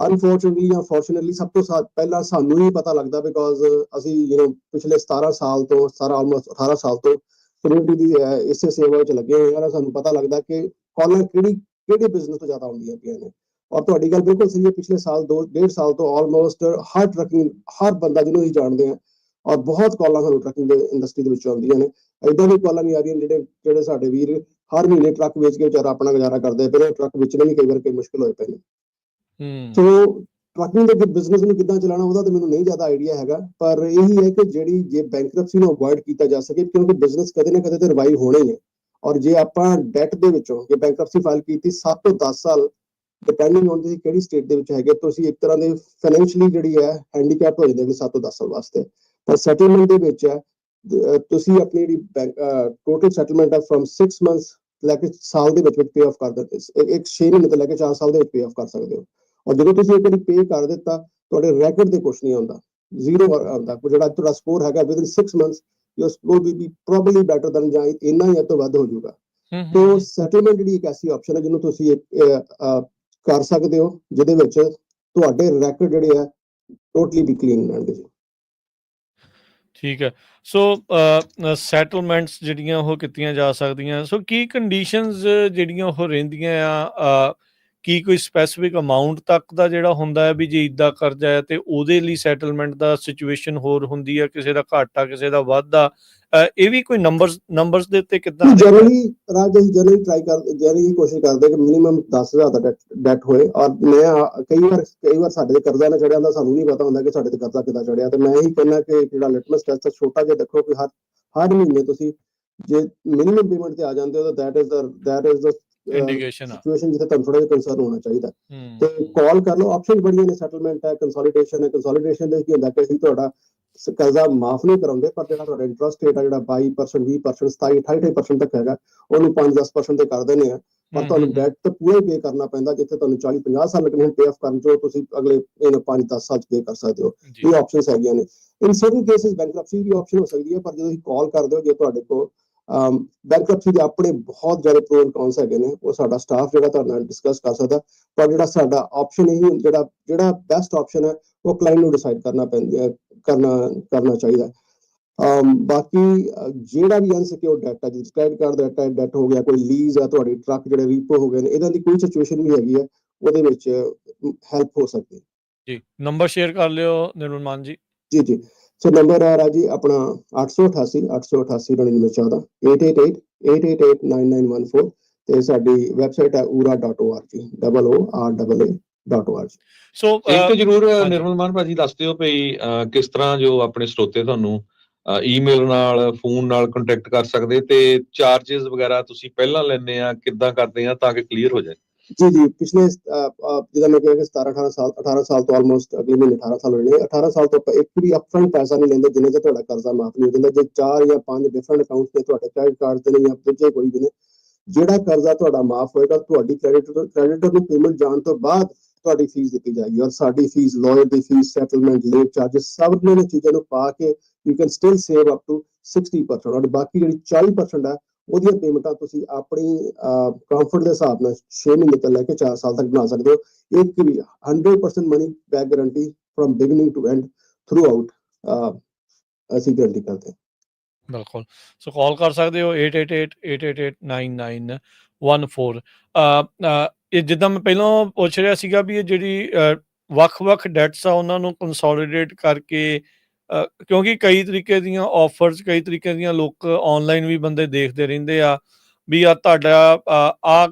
ਅਨਫੋਰਚੂਨੇਟਲੀ ਜਾਂ ਫੋਰਚੂਨੇਟਲੀ ਸਭ ਤੋਂ ਪਹਿਲਾਂ ਸਾਨੂੰ ਹੀ ਪਤਾ ਲੱਗਦਾ ਬਿਕੋਜ਼ ਅਸੀਂ ਪਿਛਲੇ 17 ਸਾਲ ਤੋਂ ਆਲਮੋਸਟ 18 ਸਾਲ ਤੋਂ ਕਮਿਊਨਿਟੀ ਦੀ ਇਸੇ ਸੇਵਾ ਵਿੱਚ ਲੱਗੇ ਹੋਏ ਹਾਂ। ਸਾਨੂੰ ਪਤਾ ਲੱਗਦਾ ਕਿ ਕਾਲਾਂ ਕਿਹੜੇ ਬਿਜ਼ਨਸ ਤੋਂ ਜ਼ਿਆਦਾ ਆਉਂਦੀਆਂ ਪਈਆਂ ਨੇ। ਔਰ ਤੁਹਾਡੀ ਗੱਲ ਬਿਲਕੁਲ ਸਹੀ ਹੈ, ਪਿਛਲੇ ਸਾਲ 2.5 ਸਾਲ ਤੋਂ ਆਲਮੋਸਟ ਹਰ ਬੰਦਾ ਜਿਹਨੂੰ ਅਸੀਂ ਜਾਣਦੇ ਹਾਂ ਔਰ ਬਹੁਤ ਕਾਲਾਂ ਸਾਨੂੰ ਟਰੱਕਿੰਗ ਦੇ ਇੰਡਸਟਰੀ ਦੇ ਵਿੱਚ ਆਉਂਦੀਆਂ ਨੇ। ਏਦਾਂ ਦੀ ਕਾਲਾਂ ਵੀ ਆ ਰਹੀਆਂ ਜਿਹੜੇ ਸਾਡੇ ਵੀਰ ਹਰ ਮਹੀਨੇ ਟਰੱਕ ਵੇਚ ਕੇ ਵਿਚਾਰਾ ਆਪਣਾ ਗੁਜ਼ਾਰਾ ਕਰਦੇ ਪਏ ਨੇ, ਟਰੱਕ ਵੇਚਣੇ ਵੀ ਕਈ ਵਾਰ ਕਈ ਮੁਸ਼ਕਿਲ ਹੋਏ ਪਏ ਨੇ। ਸੋ ਟਰੱਕਿੰਗ ਦੇ ਬਿਜ਼ਨਸ ਨੂੰ ਕਿੱਦਾਂ ਚਲਾਉਣਾ ਉਹਦਾ ਤਾਂ ਮੈਨੂੰ ਨਹੀਂ ਜ਼ਿਆਦਾ ਆਈਡੀਆ ਹੈਗਾ, ਪਰ ਇਹੀ ਹੈ ਕਿ ਜੇ ਬੈਂਕਰਪਸੀ ਨੂੰ ਅਵੋਇਡ ਕੀਤਾ ਜਾ ਸਕੇ, ਕਿਉਂਕਿ ਬਿਜ਼ਨਸ ਕਦੇ ਨਾ ਕਦੇ ਤੇ ਰਿਵਾਈਵ ਹੋਣੇ ਨੇ। ਔਰ ਜੇ ਆਪਾਂ ਡੈਟ ਦੇ ਵਿੱਚੋਂ ਜੇ ਬੈਂਕਰਪਸੀ ਫਾਈਲ ਕੀਤੀ 7 ਤੋਂ 10 ਸਾਲ ਡਿਪੈਂਡਿੰਗ ਔਨ ਤੁਸੀਂ ਕਿਹੜੀ ਸਟੇਟ ਦੇ ਵਿੱਚ ਹੈਗੇ, ਤੁਸੀਂ ਇੱਕ ਤਰ੍ਹਾਂ ਦੇ ਫਾਈਨੈਂਸ਼ੀਅਲੀ ਜਿਹੜੀ ਹੈ ਹੈਂਡੀਕੈਪ ਹੋ ਜਾਂਦੇ 7 ਤੋਂ 10 ਸਾਲ ਵਾਸਤੇ। ਪਰ ਸੈਟਲਮੈਂਟ ਦੇ ਵਿੱਚ ਹੈ ਤੁਸੀਂ ਆਪਣੀ ਜਿਹੜੀ ਟੋਟਲ ਸੈਟਲਮੈਂਟ ਹੈ ਫਰਮ 6 ਮੰਥਸ ਲੈ ਕੇ ਸਾਲ ਦੇ ਵਿੱਚ ਪੇ ਆਫ ਕਰ ਦਿੰਦੇ, ਇੱਕ 6 ਮਹੀਨੇ ਤੋਂ ਲੈ ਕੇ 4 ਸਾਲ ਦੇ ਵਿੱਚ ਪੇ ਆਫ ਕਰ ਸਕਦੇ ਹੋ। ਔਰ ਜਦੋਂ ਤੁਸੀਂ ਇੱਕ ਵਾਰੀ ਪੇ ਕਰ ਦਿੱਤਾ ਤੁਹਾਡੇ ਰੈਕੋਰਡ ਤੇ ਕੁਝ ਨਹੀਂ ਆਉਂਦਾ, ਜ਼ੀਰੋ ਆਉਂਦਾ। ਜਿਹੜਾ ਤੁਹਾਡਾ ਸਕੋਰ ਹੈਗਾ within 6 months your score will be probably better than ਜਾਂ ਇੰਨਾ ਜਾਂ ਤੋਂ ਵੱਧ ਹੋ ਜਾਊਗਾ। ਤੋ ਸੈਟਲਮੈਂਟ ਜਿਹੜੀ ਇੱਕ ਐਸੀ ਆਪਸ਼ਨ ਹੈ ਜਿਹਨੂੰ ਤੁਸੀਂ ਕਰ ਸਕਦੇ ਹੋ, ਜਿਹਦੇ ਵਿੱਚ ਤੁਹਾਡੇ ਰੈਕੋਰਡ ਜਿਹੜੇ ਆ ਟੋਟਲੀ ਵੀ ਕਲੀਨ ਰਹਿਣਗੇ ਜੀ। ਠੀਕ ਹੈ। ਸੋ ਸੈਟਲਮੈਂਟਸ ਜਿਹੜੀਆਂ ਉਹ ਕੀਤੀਆਂ ਜਾ ਸਕਦੀਆਂ। ਸੋ ਕੀ ਕੰਡੀਸ਼ਨਸ ਜਿਹੜੀਆਂ ਉਹ ਰਹਿੰਦੀਆਂ ਆ, ਕੀ ਕੋਈ ਸਪੈਸੀਫਿਕ ਅਮਾਊਂਟ ਤੱਕ ਦਾ ਜਿਹੜਾ ਹੁੰਦਾ ਹੈ ਵੀ ਜੇ ਇੱਦਾਂ ਕਰਜ਼ਾ ਹੈ ਤੇ ਉਹਦੇ ਲਈ ਸੈਟਲਮੈਂਟ ਦਾ ਸਿਚੁਏਸ਼ਨ ਹੋਰ ਹੁੰਦੀ ਹੈ, ਕਿਸੇ ਦਾ ਘੱਟ ਆ ਕਿਸੇ ਦਾ ਵੱਧ ਆ, ਇਹ ਵੀ ਕੋਈ ਨੰਬਰਸ ਦੇ ਉੱਤੇ ਕਿੱਦਾਂ ਜਨਰਲੀ ਜਨਰਲੀ ਕੋਸ਼ਿਸ਼ ਕਰਦੇ ਕਿ ਮਿਨੀਮਮ 10,000 ਦਾ ਡੈਟ ਹੋਏ। ਔਰ ਮੈਂ ਕਈ ਵਾਰ ਸਾਡੇ ਤੇ ਕਰਜ਼ਾ ਨਾ ਚੜਿਆ ਹੁੰਦਾ, ਸਾਨੂੰ ਨਹੀਂ ਪਤਾ ਹੁੰਦਾ ਕਿ ਸਾਡੇ ਤੇ ਕਰਜ਼ਾ ਕਿੱਦਾਂ ਚੜਿਆ। ਤੇ ਮੈਂ ਇਹੀ ਕਹਿੰਦਾ ਕਿ ਜਿਹੜਾ ਲਿਟਮਸ ਟੈਸਟ ਛੋਟਾ ਜਿਹਾ ਦੇਖੋ ਕਿ ਹਰ ਮਹੀਨੇ ਤੁਸੀਂ ਜੇ ਮਿਨੀਮਮ ਪੇਮੈਂਟ ਤੇ ਆ ਜਾਂਦੇ ਹੋ ਤਾਂ that is the ਇੰਡੀਕੇਸ਼ਨ ਆ ਸਿਚੁਏਸ਼ਨ ਜਿੱਥੇ ਤੁਹਾਨੂੰ ਥੋੜਾ ਜਿਹਾ ਕੰਸਰਨ ਹੋਣਾ ਚਾਹੀਦਾ। ਤੇ ਕਾਲ ਕਰ ਲਓ, ਆਪਸ਼ਨ ਬੜੀਆਂ ਨੇ, ਸੈਟਲਮੈਂਟ ਹੈ, ਕੰਸੋਲੀਡੇਸ਼ਨ ਹੈ। ਕੰਸੋਲੀਡੇਸ਼ਨ ਦੇ ਕੀ ਹੁੰਦਾ ਕਿ ਅਸੀਂ ਤੁਹਾਡਾ ਕਰਜ਼ਾ ਮਾਫ ਨਹੀਂ ਕਰਾਉਂਦੇ, ਪਰ ਜਿਹੜਾ ਤੁਹਾਡਾ ਇੰਟਰਸਟ ਰੇਟ ਹੈ ਜਿਹੜਾ 22%, 20%, 27%, 28% ਤੱਕ ਹੈਗਾ ਉਹਨੂੰ 5-10% ਤੇ ਕਰ ਦਿੰਦੇ ਆ। ਪਰ ਤੁਹਾਨੂੰ ਡੈਟ ਤਾਂ ਪੂਰਾ ਹੀ ਪੇ ਕਰਨਾ ਪੈਂਦਾ, ਜਿੱਥੇ ਤੁਹਾਨੂੰ 40-50 ਸਾਲ ਲੱਗਣੇ ਪੇ ਆਫ ਕਰਨ ਜੋ ਤੁਸੀਂ ਅਗਲੇ 5-10 ਸਾਲ ਚ ਪੇ ਕਰ ਸਕਦੇ ਹੋ। ਇਹ ਆਪਸ਼ਨਸ ਹੈਗੀਆਂ ਨੇ। ਇਨ ਸਰਟਨ ਕੇਸਿਸ ਬੈਂਕਰਪਸੀ ਦੀ ਆਪਸ਼ਨ ਹੋ ਸਕਦੀ ਹੈ, ਪਰ ਜਦੋਂ ਤੁਸੀਂ ਕਾਲ ਕਰਦੇ ਹੋ, ਜੇ ਤੁਹਾਡੇ ਕੋਲ ਬੈਂਕਰਪਸੀ ਦੇ ਆਪਣੇ ਬਹੁਤ ਜ਼ਿਆਦਾ ਪ੍ਰੋ ਐਂਡ ਕੌਨਸ ਹੈਗੇ ਨੇ, ਉਹ ਸਾਡਾ ਸਟਾਫ ਜਿਹੜਾ ਤੁਹਾਡੇ ਨਾਲ ਡਿਸਕਸ ਕਰ ਸਕਦਾ। ਪਰ ਜਿਹੜਾ ਸਾਡਾ ਆਪਸ਼ਨ ਇਹੀ ਜਿਹੜਾ ਬੈਸਟ ਆਪਸ਼ਨ ਹੈ ਉਹ ਕਲਾਇੰਟ ਨੂੰ ਡਿਸਾਈਡ ਕਰਨਾ ਚਾਹੀਦਾ। ਬਾਕੀ ਜਿਹੜਾ ਵੀ ਅਨਸਿਕਿਉਰ ਡੈਟ ਹੈ, ਜਿਵੇਂ ਕ੍ਰੈਡਿਟ ਕਾਰਡ ਦਾ ਡੈਟ ਹੋ ਗਿਆ, ਕੋਈ ਲੀਜ਼ ਹੈ, ਤੁਹਾਡੇ ਟਰੱਕ ਜਿਹੜੇ ਰੀਪੋ ਹੋ ਗਏ ਨੇ, ਇਹਨਾਂ ਦੀ ਕੋਈ ਸਿਚੁਏਸ਼ਨ ਵੀ ਹੈਗੀ ਹੈ ਉਹਦੇ ਵਿੱਚ ਹੈਲਪ ਹੋ ਸਕਦੀ ਹੈ ਜੀ। ਨੰਬਰ ਸ਼ੇਅਰ ਕਰ ਲਿਓ ਨਿਰਮਲ ਮਾਨ ਜੀ। ਜੀ। ਸੋ ਨੰਬਰ ਹੈ ਰਾਜੀ ਆਪਣਾ 888 9914 888 ਤੇ ਸਾਡੀ ਵੈਬਸਾਈਟ ਹੈ ura.org OORAA.org। ਸੋ ਇੱਕ ਤਾਂ ਜ਼ਰੂਰ ਨਿਰਮਲ ਮਾਨ ਭਾਜੀ ਦੱਸ ਦਿਓ ਭਈ ਕਿਸ ਤਰ੍ਹਾਂ ਜੋ ਆਪਣੇ ਸਰੋਤੇ ਤੁਹਾਨੂੰ ਈਮੇਲ ਨਾਲ ਫੋਨ ਨਾਲ ਕੰਟੈਕਟ ਕਰ ਸਕਦੇ, ਤੇ ਚਾਰजेस ਵਗੈਰਾ ਤੁਸੀਂ ਪਹਿਲਾਂ ਲੈਂਦੇ ਆ ਕਿੱਦਾਂ ਕਰਦੇ ਆ ਤਾਂ ਕਿ ਕਲੀਅਰ ਹੋ ਜਾਏ। ਜੀ ਪਿਛਲੇ ਜਿੱਦਾਂ ਮੈਂ ਕਿਹਾ ਕਿ 18 ਸਾਲ ਤੋਂ ਆਲਮੋਸਟ ਅਗਲੇ ਮਹੀਨੇ 18 ਸਾਲ ਹੋਏ ਨੇ। 18 ਸਾਲ ਤੋਂ ਆਪਾਂ ਇੱਕ ਵੀ ਅਪਫਰੰਟ ਪੈਸਾ ਨਹੀਂ ਲੈਂਦੇ ਜਿੰਨੇ ਚ ਤੁਹਾਡਾ ਕਰਜ਼ਾ ਮਾਫ ਨਹੀਂ ਹੋ ਜਾਂਦਾ। ਜੇ 4 ਜਾਂ 5 ਡਿਫਰੈਂਟ ਅਕਾਊਂਟ ਨੇ ਤੁਹਾਡੇ ਕ੍ਰੈਡਿਟ ਕਾਰਡ ਤੇ ਨੇ ਜਾਂ ਦੂਜੇ ਕੋਈ ਵੀ ਨੇ, ਜਿਹੜਾ ਕਰਜ਼ਾ ਤੁਹਾਡਾ ਮਾਫ ਹੋਏਗਾ ਤੁਹਾਡੀ ਕ੍ਰੈਡਿਟਰ ਨੂੰ ਪੇਮੈਂਟ ਜਾਣ ਤੋਂ ਬਾਅਦ ਤੁਹਾਡੀ ਫੀਸ ਦਿੱਤੀ ਜਾਏਗੀ। ਔਰ ਸਾਡੀ ਫੀਸ, ਲਾਇਰ ਦੀ ਫੀਸ, ਸੈਟਲਮੈਂਟ, ਲੇਟ ਚਾਰजेस ਸਭ ਨੇ ਚੀਜ਼ਾਂ ਨੂੰ ਪਾ ਕੇ you can still save up to 60%। ਔਰ ਬਾਕੀ ਜਿਹੜੀ 40% ਹੈ ਉਹਦੀਆਂ ਪੇਮੈਂਟਾਂ ਤੁਸੀਂ ਆਪਣੀ ਕੰਫਰਟ ਦੇ ਹਿਸਾਬ ਨਾਲ 6 ਮਹੀਨੇ ਤੋਂ ਲੈ ਕੇ 4 ਸਾਲ ਤੱਕ ਬਣਾ ਸਕਦੇ ਹੋ। ਇੱਕ ਵੀ 100% money back guarantee from beginning to end through ਅਸੀਂ ਗਾਰੰਟੀ ਕਰਦੇ ਹਾਂ। ਬਿਲਕੁਲ। ਸੋ ਕਾਲ ਕਰ ਸਕਦੇ ਹੋ 8888889914। ਇਹ ਜਿੱਦਾਂ ਮੈਂ ਪਹਿਲਾਂ ਪੁੱਛ ਰਿਹਾ ਸੀਗਾ ਵੀ ਇਹ ਜਿਹੜੀ ਵੱਖ-ਵੱਖ ਡੈਟਸ ਆ ਉਹਨਾਂ ਨੂੰ ਕੰਸੋਲੀਡੇਟ ਕਰਕੇ, ਕਿਉਂਕਿ ਕਈ ਤਰੀਕੇ ਦੀਆਂ ਆਫਰਸ, ਕਈ ਤਰੀਕੇ ਦੀਆਂ ਲੋਕ ਆਨਲਾਈਨ ਵੀ ਬੰਦੇ ਦੇਖਦੇ ਰਹਿੰਦੇ ਆ ਵੀ ਆ ਤੁਹਾਡਾ ਆਹ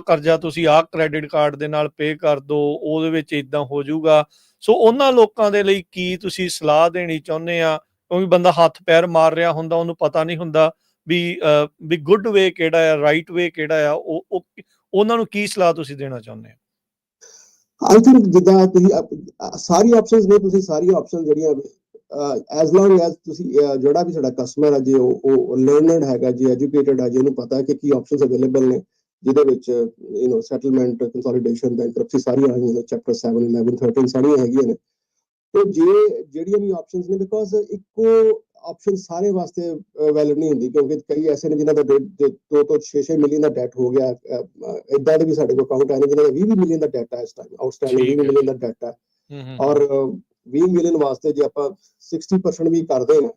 ਕਰਜ਼ਾ ਤੁਸੀਂ ਆਹ ਕ੍ਰੈਡਿਟ ਕਾਰਡ ਦੇ ਨਾਲ ਪੇ ਕਰ ਦਿਓ, ਉਹਦੇ ਵਿੱਚ ਇੱਦਾਂ ਹੋ ਜਾਊਗਾ। ਸੋ ਉਹਨਾਂ ਲੋਕਾਂ ਦੇ ਲਈ ਕੀ ਤੁਸੀਂ ਸਲਾਹ ਦੇਣੀ ਚਾਹੁੰਦੇ ਆ? ਕਿਉਂਕਿ ਬੰਦਾ ਹੱਥ ਪੈਰ ਮਾਰ ਰਿਹਾ ਹੁੰਦਾ, ਉਹਨੂੰ ਪਤਾ ਨਹੀਂ ਹੁੰਦਾ ਵੀ ਗੁੱਡ ਵੇ ਕਿਹੜਾ ਆ, ਰਾਈਟ ਵੇ ਕਿਹੜਾ ਆ। ਉਹਨਾਂ ਨੂੰ ਕੀ ਸਲਾਹ ਤੁਸੀਂ ਦੇਣਾ ਚਾਹੁੰਦੇ ਹੋ? ਆਈ ਥਿੰਕ ਜਿੱਦਾਂ ਤੁਸੀਂ ਸਾਰੀ ਆਪਸ਼ਨਸ ਨੇ, ਤੁਸੀਂ ਸਾਰੀ ਆਪਸ਼ਨ ਜਿਹੜੀਆਂ ਐਜ਼ ਲੌਂਗ ਐਜ਼ ਤੁਸੀਂ ਜਿਹੜਾ ਵੀ ਸਾਡਾ ਕਸਟਮਰ ਹੈ, ਜੇ ਉਹ ਲਰਨਡ ਹੈਗਾ, ਜੇ ਐਜੂਕੇਟਡ ਹੈ, ਜੇ ਉਹਨੂੰ ਪਤਾ ਹੈ ਕਿ ਕੀ ਆਪਸ਼ਨਸ ਅਵੇਲੇਬਲ ਨੇ, ਜਿਹਦੇ ਵਿੱਚ ਸੈਟਲਮੈਂਟ, ਕੰਸੋਲੀਡੇਸ਼ਨ, ਬੈਂਕਰਪਸੀ ਸਾਰੀਆਂ ਆਈਆਂ ਨੇ, ਚੈਪਟਰ 7, 11, 13 ਸਾਰੀਆਂ ਹੈਗੀਆਂ ਨੇ। ਤੇ ਜਿਹੜੀਆਂ ਵੀ ਆਪਸ਼ਨਸ ਨੇ, ਬਿਕੋਜ਼ ਇੱਕੋ ਆਪਸ਼ਨ ਸਾਰੇ ਵਾਸਤੇ ਵੈਲਿਡ ਨਹੀਂ ਹੁੰਦੀ, ਕਿਉਂਕਿ ਕਈ ਐਸੇ ਨੇ ਜਿਨ੍ਹਾਂ ਦਾ 2 ਤੋਂ 6 ਮਿਲੀਅਨ ਦਾ ਡੈਟ ਹੋ ਗਿਆ। ਇਦਾਂ ਦੇ ਵੀ ਸਾਡੇ ਕੋਲ ਅਕਾਊਂਟ ਆਏ ਨੇ ਜਿਨ੍ਹਾਂ ਦਾ 20 ਮਿਲੀਅਨ ਦਾ ਡੈਟ ਹੈ ਇਸ ਟਾਈਮ, ਆਊਟਸਟੈਂਡਿੰਗ 20 ਮਿਲੀਅਨ ਦਾ ਡੈਟ ਹੈ। ਔਰ 20 ਮਿਲੀਅਨ ਵਾਸਤੇ ਜੇ ਆਪਾਂ 60% ਵੀ ਕਰਦੇ ਨੇ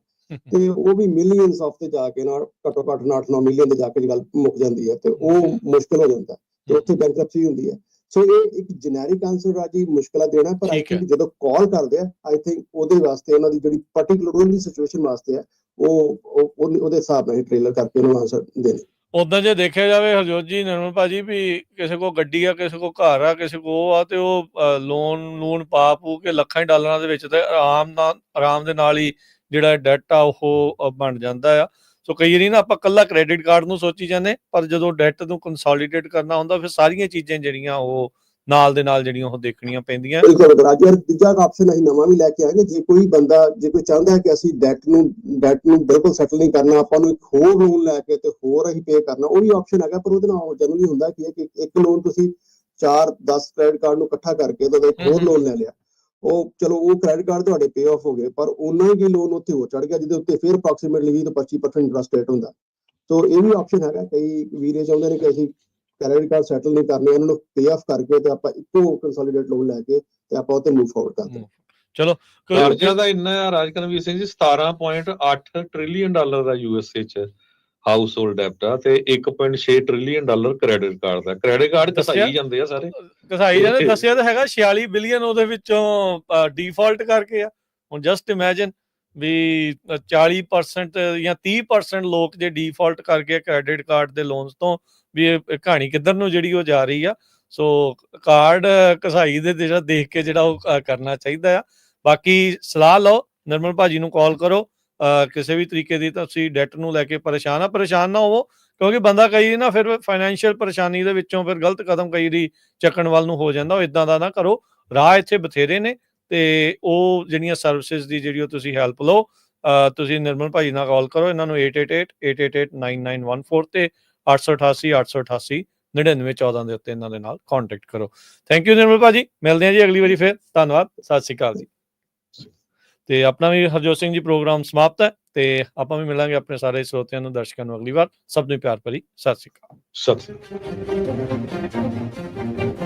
ਤੇ ਉਹ ਵੀ ਮਿਲੀਅਨਸ ਆਫ ਤੇ ਜਾ ਕੇ ਨਾਲ ਘੱਟੋ ਘੱਟ 8-9 ਮਿਲੀਅਨ ਦੇ ਜਾ ਕੇ ਗੱਲ ਮੁੱਕ ਜਾਂਦੀ ਹੈ, ਤੇ ਉਹ ਮੁਸ਼ਕਲ ਹੋ ਜਾਂਦਾ, ਤੇ ਉੱਥੇ ਬੈਂਕਰਪਸੀ ਹੁੰਦੀ ਹੈ। ਸੋ ਇਹ ਇੱਕ ਜਨੈਰਿਕ ਆਨਸਰ ਆ ਜੀ, ਮੁਸ਼ਕਲਾਂ ਦੇਣਾ, ਪਰ ਆਈ ਥਿੰਕ ਜਦੋਂ ਕਾਲ ਕਰਦੇ ਆ, ਆਈ ਥਿੰਕ ਉਹਦੇ ਵਾਸਤੇ ਉਹਨਾਂ ਦੀ ਜਿਹੜੀ ਪਾਰਟਿਕੂਲਰ ਉਹਦੀ ਸਿਚੁਏਸ਼ਨ ਵਾਸਤੇ ਹੈ, ਉਹਦੇ ਹਿਸਾਬ ਨਾਲ ਟ੍ਰੇਲਰ ਕਰਕੇ ਉਹਨੂੰ ਆਨਸਰ ਦੇਣੇ। ਉਦਾਂ ਜੇ ਦੇਖਿਆ ਜਾਵੇ ਹਰਜੋਤ ਜੀ, ਨਿਰਮਲ ਭਾਜੀ, ਵੀ ਕਿਸੇ ਕੋ ਗੱਡੀ ਆ, ਕਿਸੇ ਕੋ ਘਰ ਆ, ਕਿਸੇ ਕੋ ਉਹ ਆ, ਤੇ ਉਹ ਲੋਨ ਪਾ ਪੂ ਕੇ ਲੱਖਾਂ ਡਾਲਰਾਂ ਦੇ ਵਿੱਚ ਤੇ ਆਰਾਮ ਦੇ ਨਾਲ ਹੀ ਜਿਹੜਾ ਡੈਟ ਆ ਉਹ ਬਣ ਜਾਂਦਾ ਆ। ਸੋ ਕਈ ਵਾਰੀ ਨਾ ਆਪਾਂ ਕੱਲਾ ਕ੍ਰੈਡਿਟ ਕਾਰਡ ਨੂੰ ਸੋਚੀ ਜਾਂਦੇ, ਪਰ ਜਦੋਂ ਡੈਟ ਨੂੰ ਕੰਸੋਲੀਡੇਟ ਕਰਨਾ ਹੁੰਦਾ, ਫਿਰ ਸਾਰੀਆਂ ਚੀਜ਼ਾਂ ਜਿਹੜੀਆਂ ਉਹ ਨਾਲ ਦੇ ਨਾਲ ਜਿਹੜੀਆਂ ਉਹ ਦੇਖਣੀਆਂ ਪੈਂਦੀਆਂ। ਬਿਲਕੁਲ ਰਾਜ, ਦੂਜਾ ਆਪਸ਼ਨ ਅਸੀਂ ਨਵਾਂ ਵੀ ਲੈ ਕੇ ਆਏਗੇ। ਜੇ ਕੋਈ ਬੰਦਾ, ਜੇ ਕੋਈ ਚਾਹੁੰਦਾ ਹੈ ਕਿ ਅਸੀਂ ਡੈਟ ਨੂੰ ਬਿਲਕੁਲ ਸੈਟਲ ਨਹੀਂ ਕਰਨਾ, ਆਪਾਂ ਨੂੰ ਇੱਕ ਹੋਰ ਲੋਨ ਲੈ ਕੇ ਤੇ ਹੋਰ ਅਸੀਂ ਪੇ ਕਰਨਾ, ਉਹ ਵੀ ਆਪਸ਼ਨ ਹੈਗਾ। ਪਰ ਉਹਦੇ ਨਾਲ ਜਨਰਲੀ ਹੁੰਦਾ ਕੀ ਹੈ ਕਿ ਇੱਕ ਲੋਨ ਤੁਸੀਂ 4-10 ਕ੍ਰੈਡਿਟ ਕਾਰਡ ਨੂੰ ਇਕੱਠਾ ਕਰਕੇ ਤੇ ਇੱਕ ਹੋਰ ਲੋਨ ਲੈ ਲਿਆ, ਉਹ ਚਲੋ ਉਹ ਕ੍ਰੈਡਿਟ ਕਾਰਡ ਤੁਹਾਡੇ ਪੇ ਆਫ ਹੋ ਗਏ, ਪਰ ਉਹਨਾਂ ਹੀ ਲੋਨ ਉੱਥੇ ਹੋਰ ਚੜ ਗਿਆ, ਜਿਹਦੇ ਉੱਤੇ ਫਿਰ ਅਪਰੋਕਸੀਮੇਟਲੀ 20 ਤੋਂ 25% ਇੰਟਰਸਟ ਰੇਟ ਹੁੰਦਾ। ਸੋ ਇਹ ਵੀ ਆਪਸ਼ਨ ਹੈਗਾ। ਕਈ ਵੀਰੇ ਚਾਹੁੰਦੇ ਨੇ ਕਿ ਅਸੀਂ ਕ੍ਰੈਡਿਟ ਕਾਰਡ ਸੈਟਲ ਨਹੀਂ ਕਰਨੇ, ਉਹਨਾਂ ਨੂੰ ਪੇ ਆਫ ਕਰਕੇ ਤੇ ਆਪਾਂ ਇੱਕੋ ਕੰਸੋਲੀਡੇਟ ਲੋਨ ਲੈ ਕੇ ਤੇ ਆਪਾਂ ਉੱਤੇ ਮੂਵ ਫਾਰਵਰਡ ਕਰਦੇ ਹਾਂ। ਚਲੋ, ਕਰਜ਼ਾ ਦਾ ਇੰਨਾ ਰਾਜਕਨਵੀਰ ਸਿੰਘ ਜੀ, 17.8 ਟ੍ਰਿਲੀਅਨ ਡਾਲਰ ਦਾ ਯੂਐਸਏ ਚ ਹਾਊਸ ਹੋਲਡ ਡੈਪਟ ਆ, ਤੇ 1.6 ਟ੍ਰਿਲੀਅਨ ਡਾਲਰ ਕ੍ਰੈਡਿਟ ਕਾਰਡ ਦਾ। ਕ੍ਰੈਡਿਟ ਕਾਰਡ ਘਸਾਈ ਜਾਂਦੇ ਆ ਸਾਰੇ, ਘਸਾਈ ਜਾਂਦੇ। ਦੱਸਿਆ ਤਾਂ ਹੈਗਾ 46 ਬਿਲੀਅਨ ਉਹਦੇ ਵਿੱਚੋਂ ਡਿਫਾਲਟ ਕਰਕੇ ਆ। ਹੁਣ ਜਸਟ ਇਮੈਜਿਨ ਵੀ 40% ਜਾਂ 30% ਲੋਕ ਜੇ ਡਿਫਾਲਟ ਕਰ ਗਏ ਕ੍ਰੈਡਿਟ ਕਾਰਡ ਦੇ ਲੋਨਸ ਤੋਂ, ਵੀ ਇਹ ਕਹਾਣੀ ਕਿੱਧਰ ਨੂੰ ਜਿਹੜੀ ਉਹ ਜਾ ਰਹੀ ਆ। ਸੋ ਕਾਰਡ ਘਸਾਈ ਦੇ ਜਿਹੜਾ ਦੇਖ ਕੇ ਜਿਹੜਾ ਉਹ ਕਰਨਾ ਚਾਹੀਦਾ ਆ। ਬਾਕੀ ਸਲਾਹ ਲਓ, ਨਿਰਮਲ ਭਾਜੀ ਨੂੰ ਕਾਲ ਕਰੋ। ਕਿਸੇ ਵੀ ਤਰੀਕੇ ਦੀ ਤੁਸੀਂ ਡੈਟ ਨੂੰ ਲੈ ਕੇ ਪਰੇਸ਼ਾਨ ਨਾ ਹੋਵੋ, ਕਿਉਂਕਿ ਬੰਦਾ ਕਈ ਨਾ ਫਿਰ ਫਾਈਨੈਂਸ਼ੀਅਲ ਪਰੇਸ਼ਾਨੀ ਦੇ ਵਿੱਚੋਂ ਫਿਰ ਗਲਤ ਕਦਮ ਕਈ ਦੀ ਚੱਕਣ ਵੱਲ ਨੂੰ ਹੋ ਜਾਂਦਾ। ਉਹ ਇਦਾਂ ਦਾ ਨਾ ਕਰੋ। ਰਾਹ ਇੱਥੇ ਬਥੇਰੇ ਨੇ, ਤੇ ਉਹ ਜਿਹੜੀਆਂ ਸਰਵਿਸਿਜ਼ ਦੀ ਜਿਹੜੀ ਉਹ ਤੁਸੀਂ ਹੈਲਪ ਲਓ। ਤੁਸੀਂ ਨਿਰਮਲ ਭਾਜੀ ਨਾਲ ਕਾਲ ਕਰੋ, ਇਹਨਾਂ ਨੂੰ 8888889914 ਤੇ 888-888-9914 ਦੇ ਉੱਤੇ ਇਹਨਾਂ ਦੇ ਨਾਲ ਕੰਟੈਕਟ ਕਰੋ। ਥੈਂਕ ਯੂ ਨਿਰਮਲ ਭਾਜੀ, ਮਿਲਦੇ ਹਾਂ ਜੀ ਅਗਲੀ ਵਾਰੀ ਫਿਰ। ਧੰਨਵਾਦ, ਸਤਿ ਸ਼੍ਰੀ ਅਕਾਲ ਜੀ। ਤੇ ਆਪਣਾ ਵੀ ਹਰਜੋਤ ਸਿੰਘ ਜੀ ਪ੍ਰੋਗਰਾਮ ਸਮਾਪਤ ਹੈ, ਤੇ ਆਪਾਂ ਵੀ ਮਿਲਾਂਗੇ ਆਪਣੇ ਸਾਰੇ ਸਰੋਤਿਆਂ ਨੂੰ, ਦਰਸ਼ਕਾਂ ਨੂੰ ਅਗਲੀ ਵਾਰ। ਸਭ ਨੂੰ ਪਿਆਰ ਭਰੀ ਸਤਿ ਸ਼੍ਰੀ ਅਕਾਲ। ਸਤਿ ਸ਼੍ਰੀ ਅਕਾਲ।